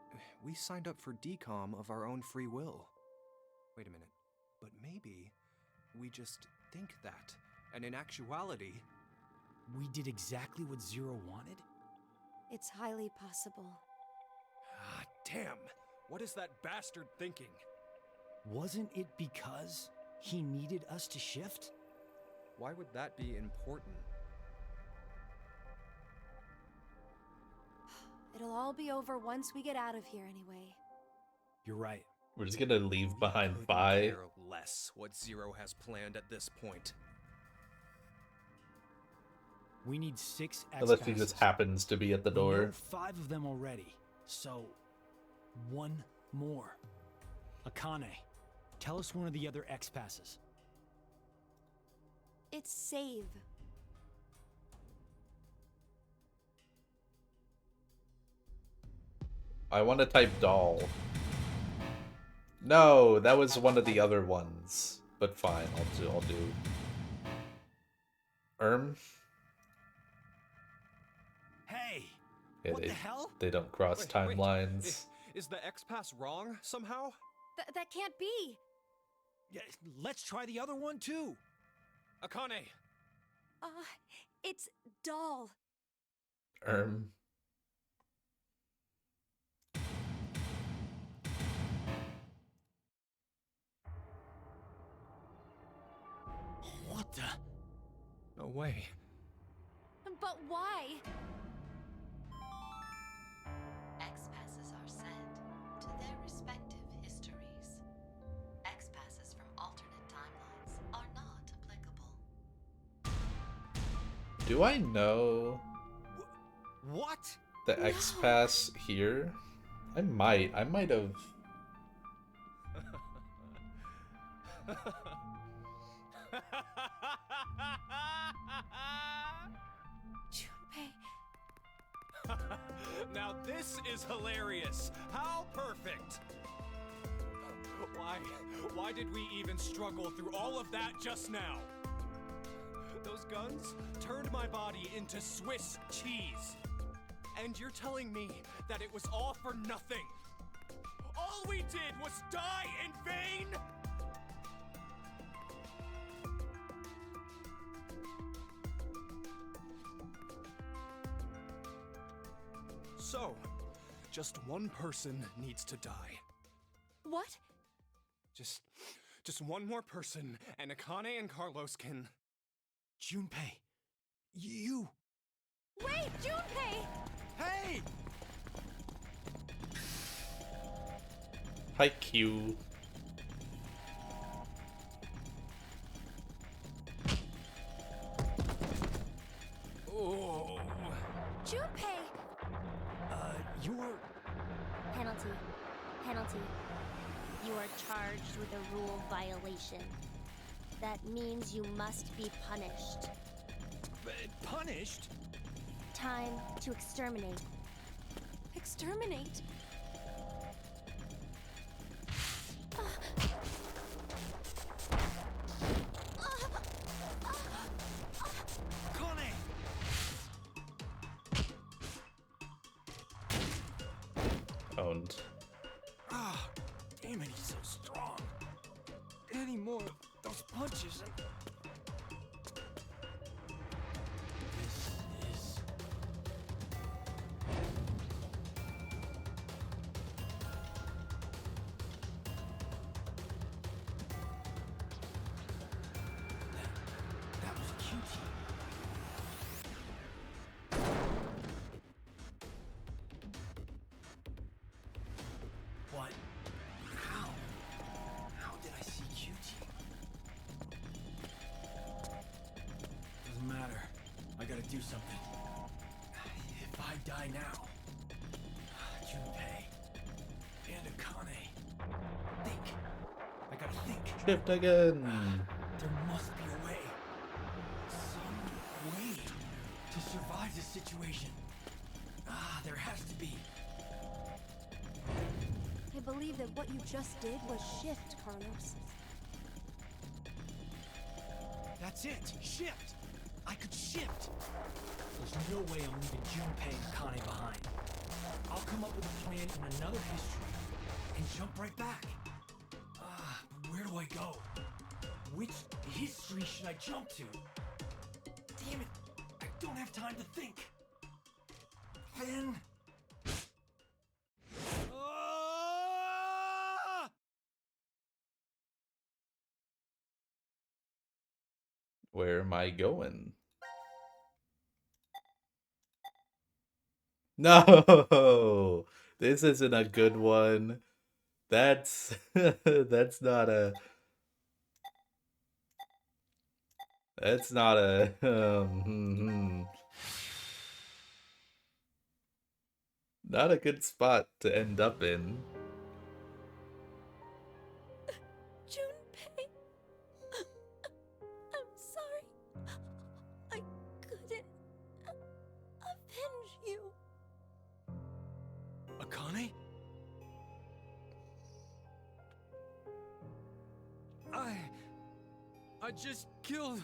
we signed up for decom of our own free will. Wait a minute. But maybe we just think that, and in actuality... We did exactly what Zero wanted? It's highly possible. Ah, damn! What is that bastard thinking? Wasn't it because he needed us to shift? Why would that be important? It'll all be over once we get out of here anyway. You're right. We're just gonna leave behind Couldn't Vi. care less what Zero has planned at this point. We need 6 X Unless he just happens to be at the We know door. 5 of them already, so 1 more. Akane, tell us one of the other X passes. It's save. I want to type doll. No, that was one of the other ones. But fine, I'll do. Hey! Yeah, What the hell? they don't cross Wait, timelines. Is the X-Pass wrong somehow? That can't be! Yeah, let's try the other one too. Akane! It's doll. What the? No way. But why? X-passes are sent to their respective histories. X-passes from alternate timelines are not applicable. Do I know What? the X-Pass here? I might have. Junpei. Now this is hilarious. How perfect. Why did we even struggle through all of that just now? Those guns turned my body into Swiss cheese. And you're telling me that it was all for nothing? All we did was die in vain? So, just one person needs to die. What? Just one more person, and Akane and Carlos can... Junpei, you. Wait, Junpei! Hey! Hi, Q. Oh. Junpei! You're... Penalty. Penalty. You are charged with a rule violation. That means you must be punished. punished? Time to exterminate. Exterminate? Kane! Owned. Ah, damn it, he's so strong. Any more of those punches and... This is... That was QT. What? How? How did I see QT? Doesn't matter. I gotta do something. If I die now, Junpei and Akane, they Shift again. There must be a way. Some way to survive this situation. There has to be. I believe that what you just did was shift, Carlos. That's it. Shift. I could shift. There's no way I'm leaving Junpei and Akane behind. I'll come up with a plan in another history and jump right back. Where do I go? Which history should I jump to? Damn it! I don't have time to think. Then... Where am I going? No, this isn't a good one. That's that's not a not a good spot to end up in. Junpei, I'm sorry. I couldn't avenge you. Akane? I just killed...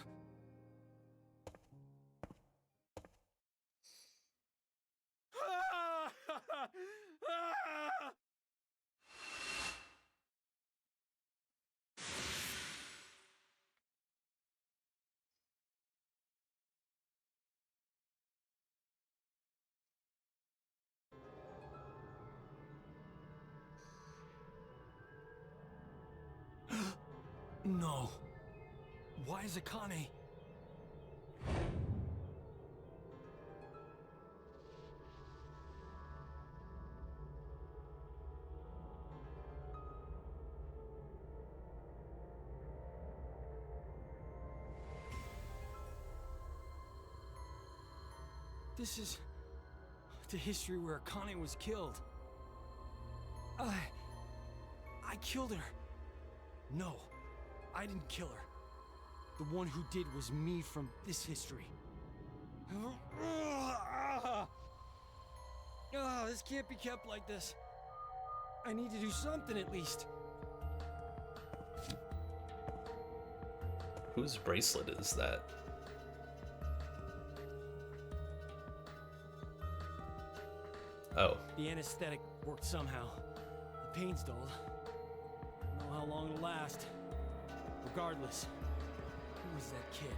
No. Why is Akane... This is the history where Akane was killed. I killed her. No, I didn't kill her. The one who did was me from this history. This can't be kept like this. I need to do something at least. Whose bracelet is that? Oh. The anesthetic worked somehow. The pain's dulled. Don't know how long it'll last. Regardless, who is that kid?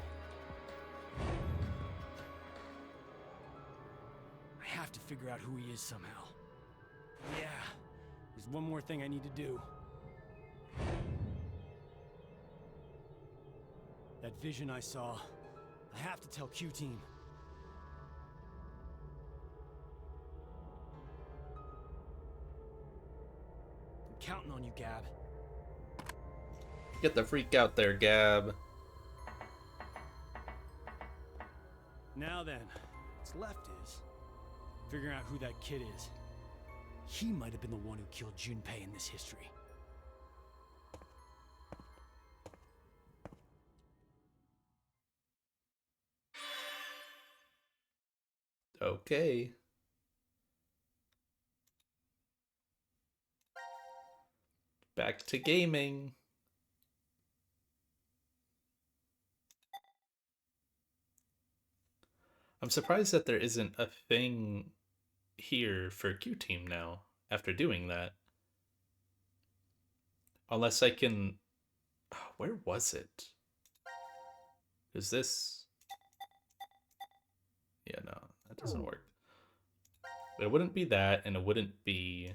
I have to figure out who he is somehow. Yeah, there's one more thing I need to do. That vision I saw, I have to tell Q-Team. I'm counting on you, Gab. Get the freak out there, Gab. Now then, what's left is figuring out who that kid is. He might have been the one who killed Junpei in this history. Okay. Back to gaming. I'm surprised that there isn't a thing here for Q-Team now after doing that. Unless I can... Where was it? Is this... Yeah, no, that doesn't work. But it wouldn't be that, and it wouldn't be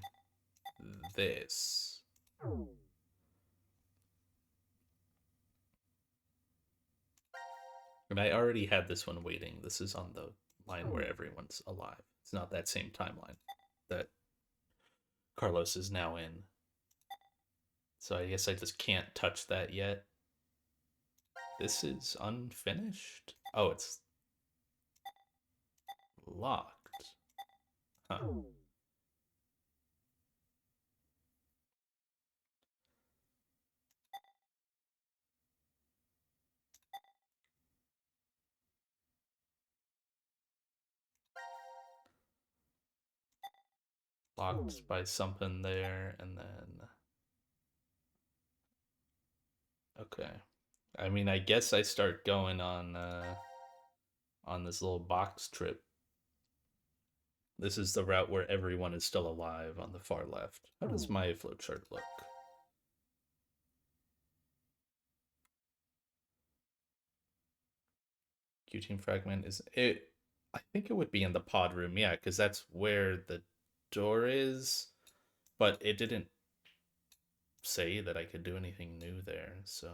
this. And I already had this one waiting. This is on the line where everyone's alive. It's not that same timeline that Carlos is now in. So I guess I just can't touch that yet. This is unfinished? Oh, it's locked. Huh. Blocked by something there, and then... Okay. I mean, I guess I start going on this little box trip. This is the route where everyone is still alive on the far left. How does my flowchart look? Q-Team fragment is it. I think it would be in the pod room, yeah, because that's where the door is. But it didn't say that I could do anything new there, so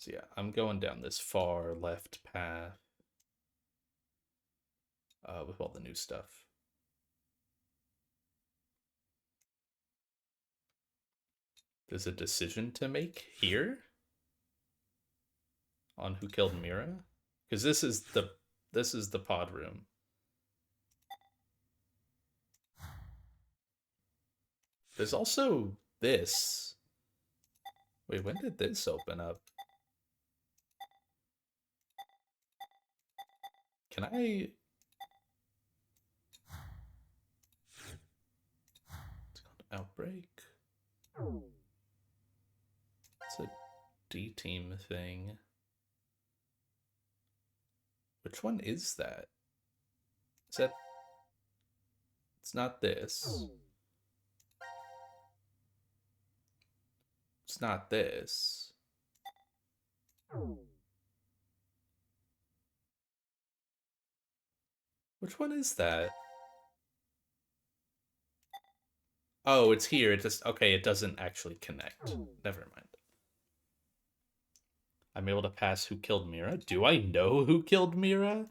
yeah, I'm going down this far left path with all the new stuff. There's a decision to make here on who killed Mira, because this is the pod room. There's also this. Wait, when did this open up? Can I... It's called Outbreak. It's a D-Team thing. Which one is that? Is that... It's not this. It's not this. Which one is that? Oh, it's here. It just... Okay, it doesn't actually connect. Never mind. I'm able to pass who killed Mira. Do I know who killed Mira?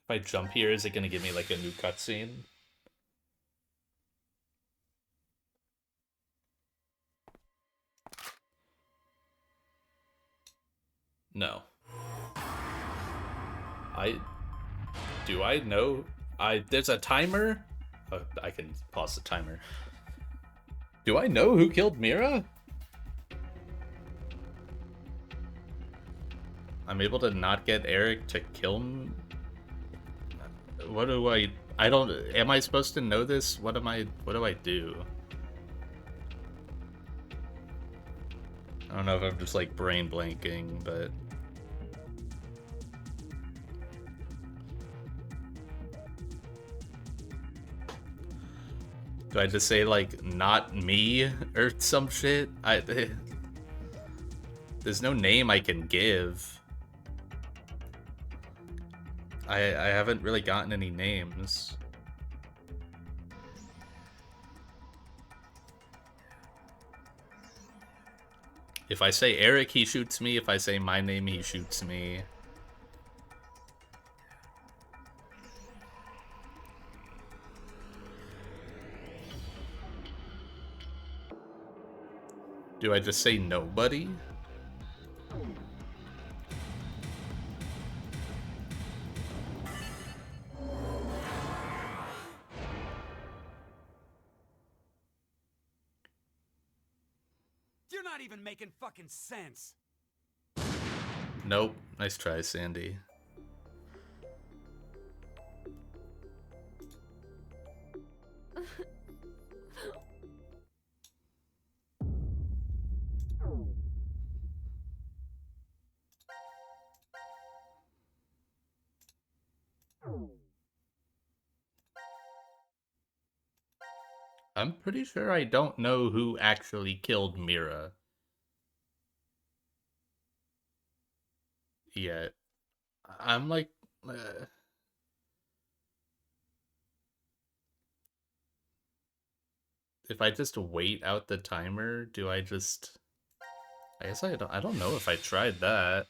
If I jump here, is it going to give me like a new cutscene? No. Do I know? There's a timer? Oh, I can pause the timer. Do I know who killed Mira? I'm able to not get Eric to kill him. What do I don't... Am I supposed to know this? What do I do? I don't know if I'm just like brain blanking, but... Do I just say like, not me or some shit? There's no name I can give. I haven't really gotten any names. If I say Eric, he shoots me. If I say my name, he shoots me. Do I just say nobody? You're not even making fucking sense. Nope. Nice try, Sandy. I'm pretty sure I don't know who actually killed Mira yet. I'm like... If I just wait out the timer, do I just... I guess I don't know if I tried that.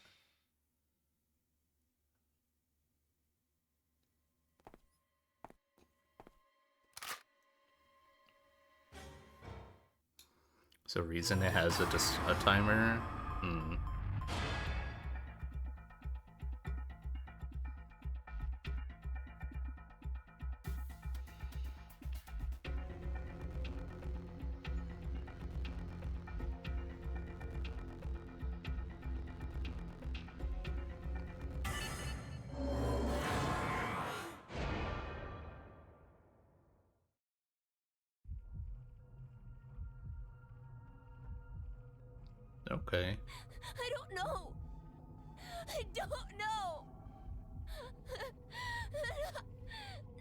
So reason it has just a timer? Hmm. Okay. I don't know. I don't know.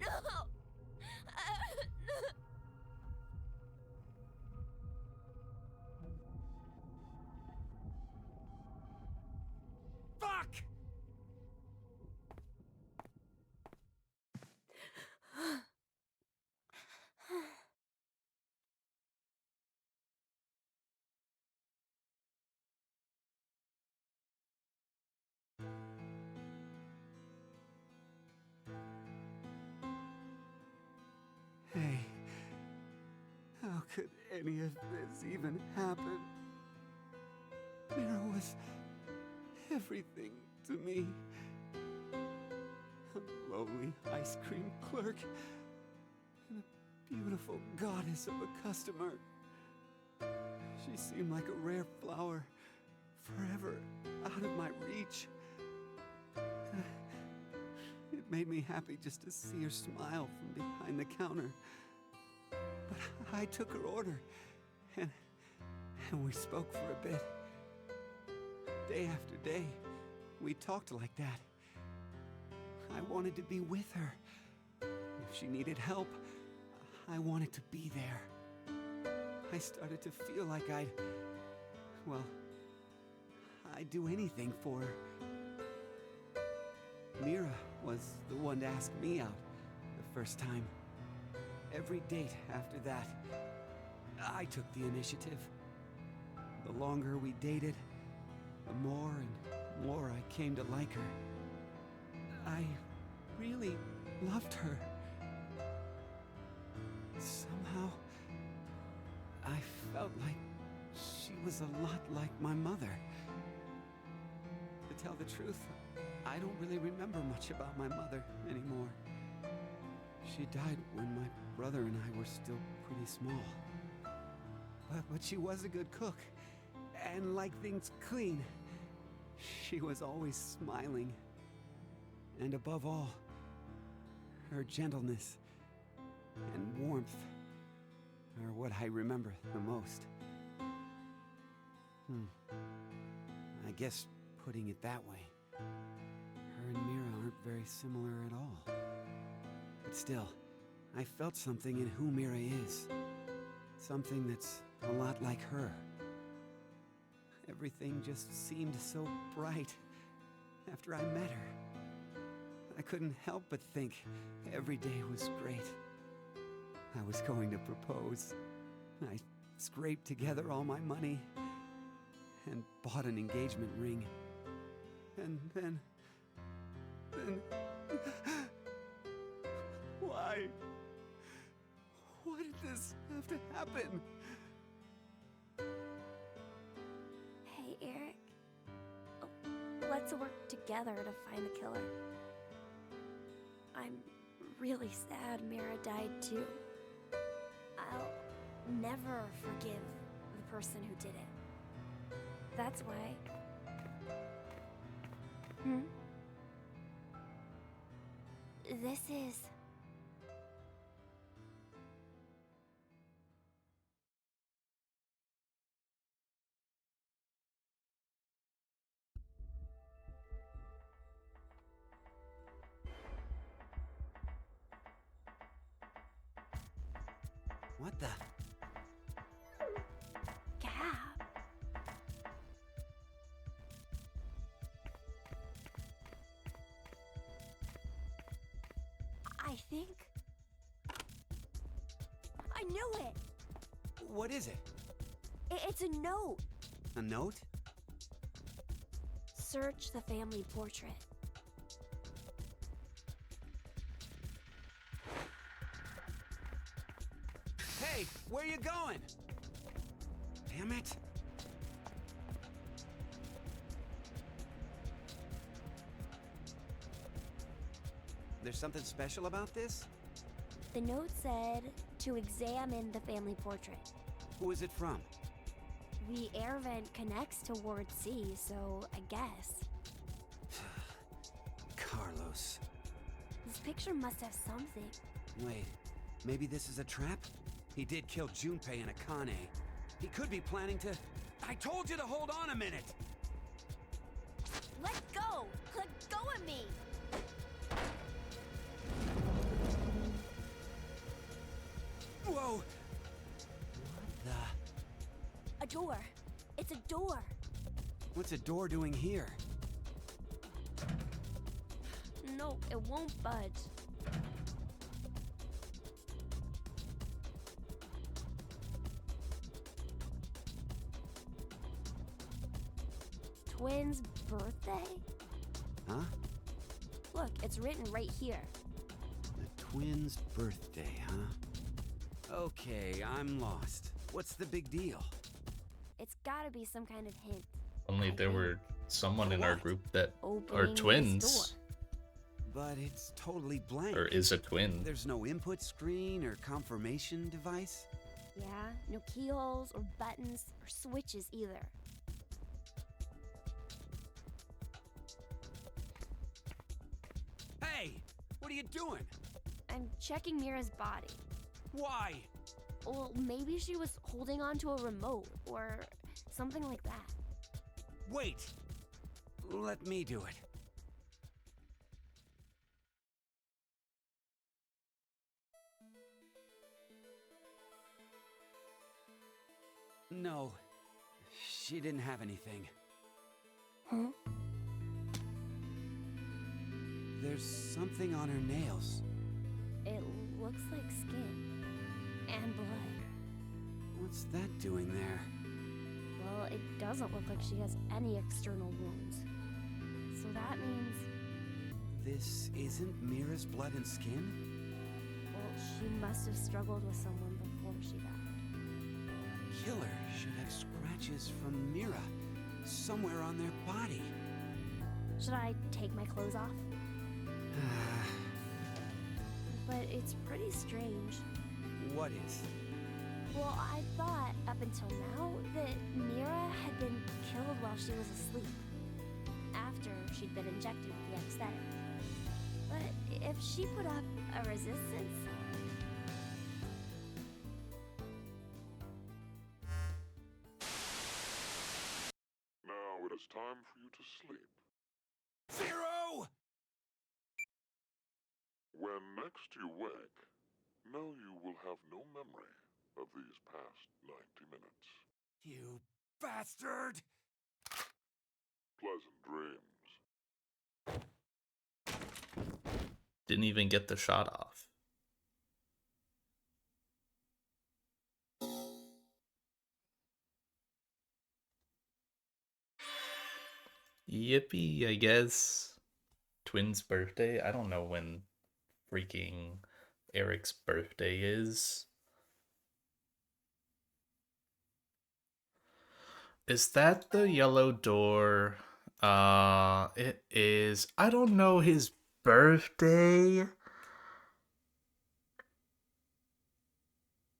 No. Fuck! Hey, how could any of this even happen? Mira was everything to me. A lowly ice cream clerk and a beautiful goddess of a customer. She seemed like a rare flower, forever out of my reach. It made me happy just to see her smile from behind the counter. But I took her order, and we spoke for a bit. Day after day, we talked like that. I wanted to be with her. If she needed help, I wanted to be there. I started to feel like I'd do anything for her. Mira was the one to ask me out the first time. Every date after that, I took the initiative. The longer we dated, the more and more I came to like her. I really loved her. Somehow, I felt like she was a lot like my mother. To tell the truth, I don't really remember much about my mother anymore. She died when my brother and I were still pretty small. But she was a good cook, and liked things clean. She was always smiling. And above all, her gentleness and warmth are what I remember the most. I guess putting it that way, her and Mira aren't very similar at all. But still, I felt something in who Mira is. Something that's a lot like her. Everything just seemed so bright after I met her. I couldn't help but think every day was great. I was going to propose. I scraped together all my money and bought an engagement ring. And then... Why? Why did this have to happen? Hey, Eric. Let's work together to find the killer. I'm really sad Mira died too. I'll never forgive the person who did it. That's why... This is... What the? Gab. I think... I knew it! What is it? It's a note. A note? Search the family portrait. Hey, where you going? Damn it. There's something special about this? The note said to examine the family portrait. Who is it from? The air vent connects to Ward C, so I guess. Carlos. This picture must have something. Wait, maybe this is a trap? He did kill Junpei and Akane. He could be planning to... I told you to hold on a minute. Let go! Let go of me! Whoa! What the? A door. It's a door. What's a door doing here? No, it won't budge. Twins' birthday? Huh? Look, it's written right here. The twins' birthday, huh? Okay, I'm lost. What's the big deal? It's gotta be some kind of hint. Only there were someone in our group that are Opening this twins. But it's totally blank. Or is a twin. There's no input screen or confirmation device? Yeah, no keyholes or buttons or switches either. Hey! What are you doing? I'm checking Mira's body. Why? Well, maybe she was holding on to a remote or something like that. Wait! Let me do it. No, she didn't have anything. Huh? There's something on her nails. It looks like skin and blood. What's that doing there? Well, it doesn't look like she has any external wounds. So that means, This isn't Mira's blood and skin? well, she must have struggled with someone before she died. Killer should have scratches from Mira somewhere on their body. Should I take my clothes off? But it's pretty strange. What is? Well, I thought up until now that Mira had been killed while she was asleep, after she'd been injected with the anesthetic. But if she put up a resistance, Now it is time for you to sleep. Zero! When next you wake, know you will have no memory of these past 90 minutes. You bastard! Pleasant dreams. Didn't even get the shot off. Yippee, I guess. Twins' birthday? I don't know when freaking Eric's birthday is. Is that the yellow door? It is. I don't know his birthday.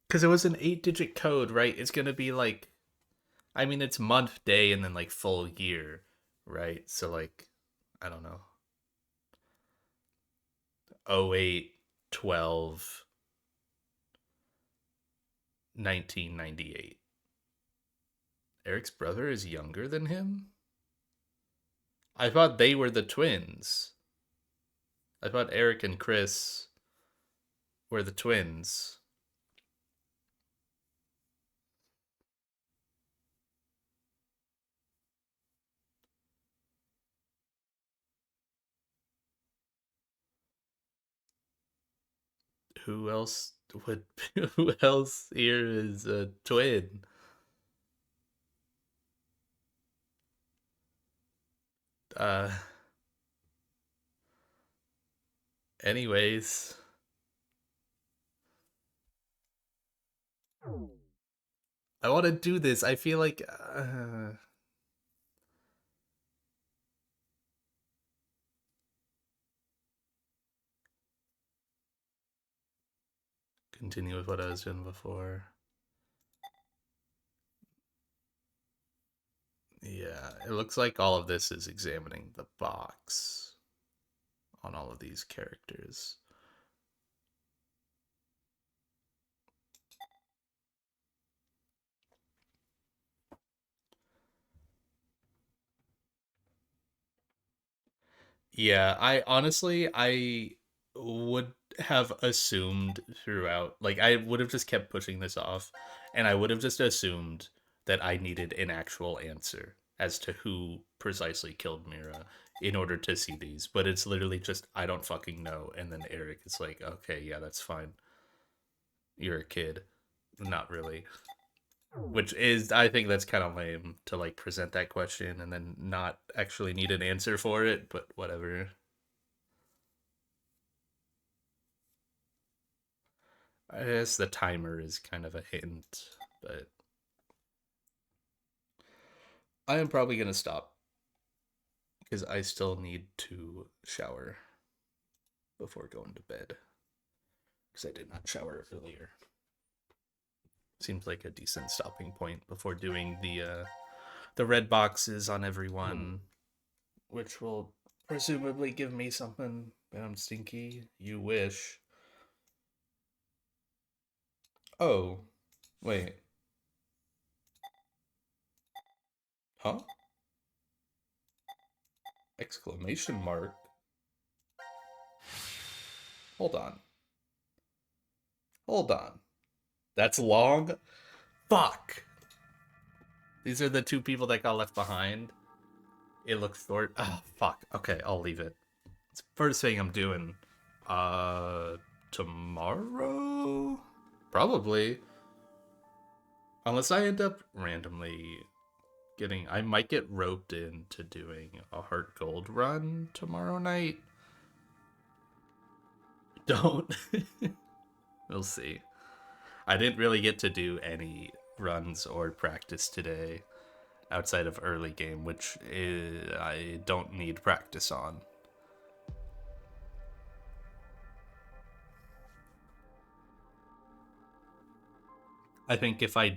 Because it was an 8-digit code, right? It's gonna be like, I mean, it's month, day, and then like full year, right? So like, I don't know. 08 12 1998. Eric's brother is younger than him? I thought they were the twins. I thought Eric and Chris were the twins. Who else would who else here is a twin? Anyways, I want to do this. I feel like continue with what I was doing before. Yeah, it looks like all of this is examining the box on all of these characters. Yeah, I honestly I would have assumed throughout, like I would have just kept pushing this off, and I would have just assumed that I needed an actual answer as to who precisely killed Mira in order to see these. But it's literally just I don't fucking know, and then Eric is like, okay, yeah, that's fine. You're a kid. Not really. Which is, I think that's kind of lame to like present that question and then not actually need an answer for it, but whatever. I guess the timer is kind of a hint, but I am probably going to stop because I still need to shower before going to bed because I did not shower earlier. Seems like a decent stopping point before doing the red boxes on everyone, which will presumably give me something. But I'm stinky. You wish. Oh, wait. Huh? Exclamation mark. Hold on. Hold on. That's long? Fuck. These are the two people that got left behind. It looks short. Oh, fuck. Okay, I'll leave it. It's the first thing I'm doing. Tomorrow? Probably. Unless I end up randomly getting... I might get roped into doing a Heart Gold run tomorrow night. Don't. We'll see. I didn't really get to do any runs or practice today outside of early game, which I don't need practice on. I think if I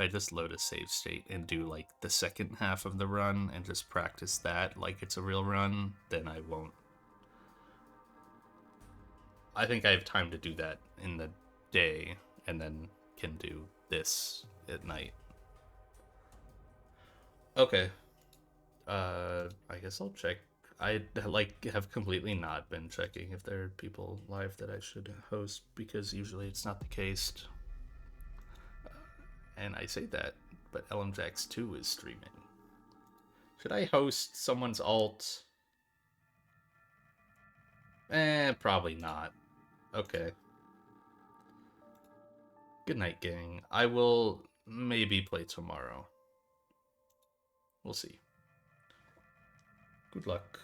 just load a save state and do like the second half of the run and just practice that like it's a real run, then I won't. I think I have time to do that in the day and then can do this at night. Okay. I guess I'll check. I like have completely not been checking if there are people live that I should host because usually it's not the case. And I say that, but LMJax 2 is streaming. Should I host someone's alt? Probably not. Okay. Good night, gang. I will maybe play tomorrow. We'll see. Good luck.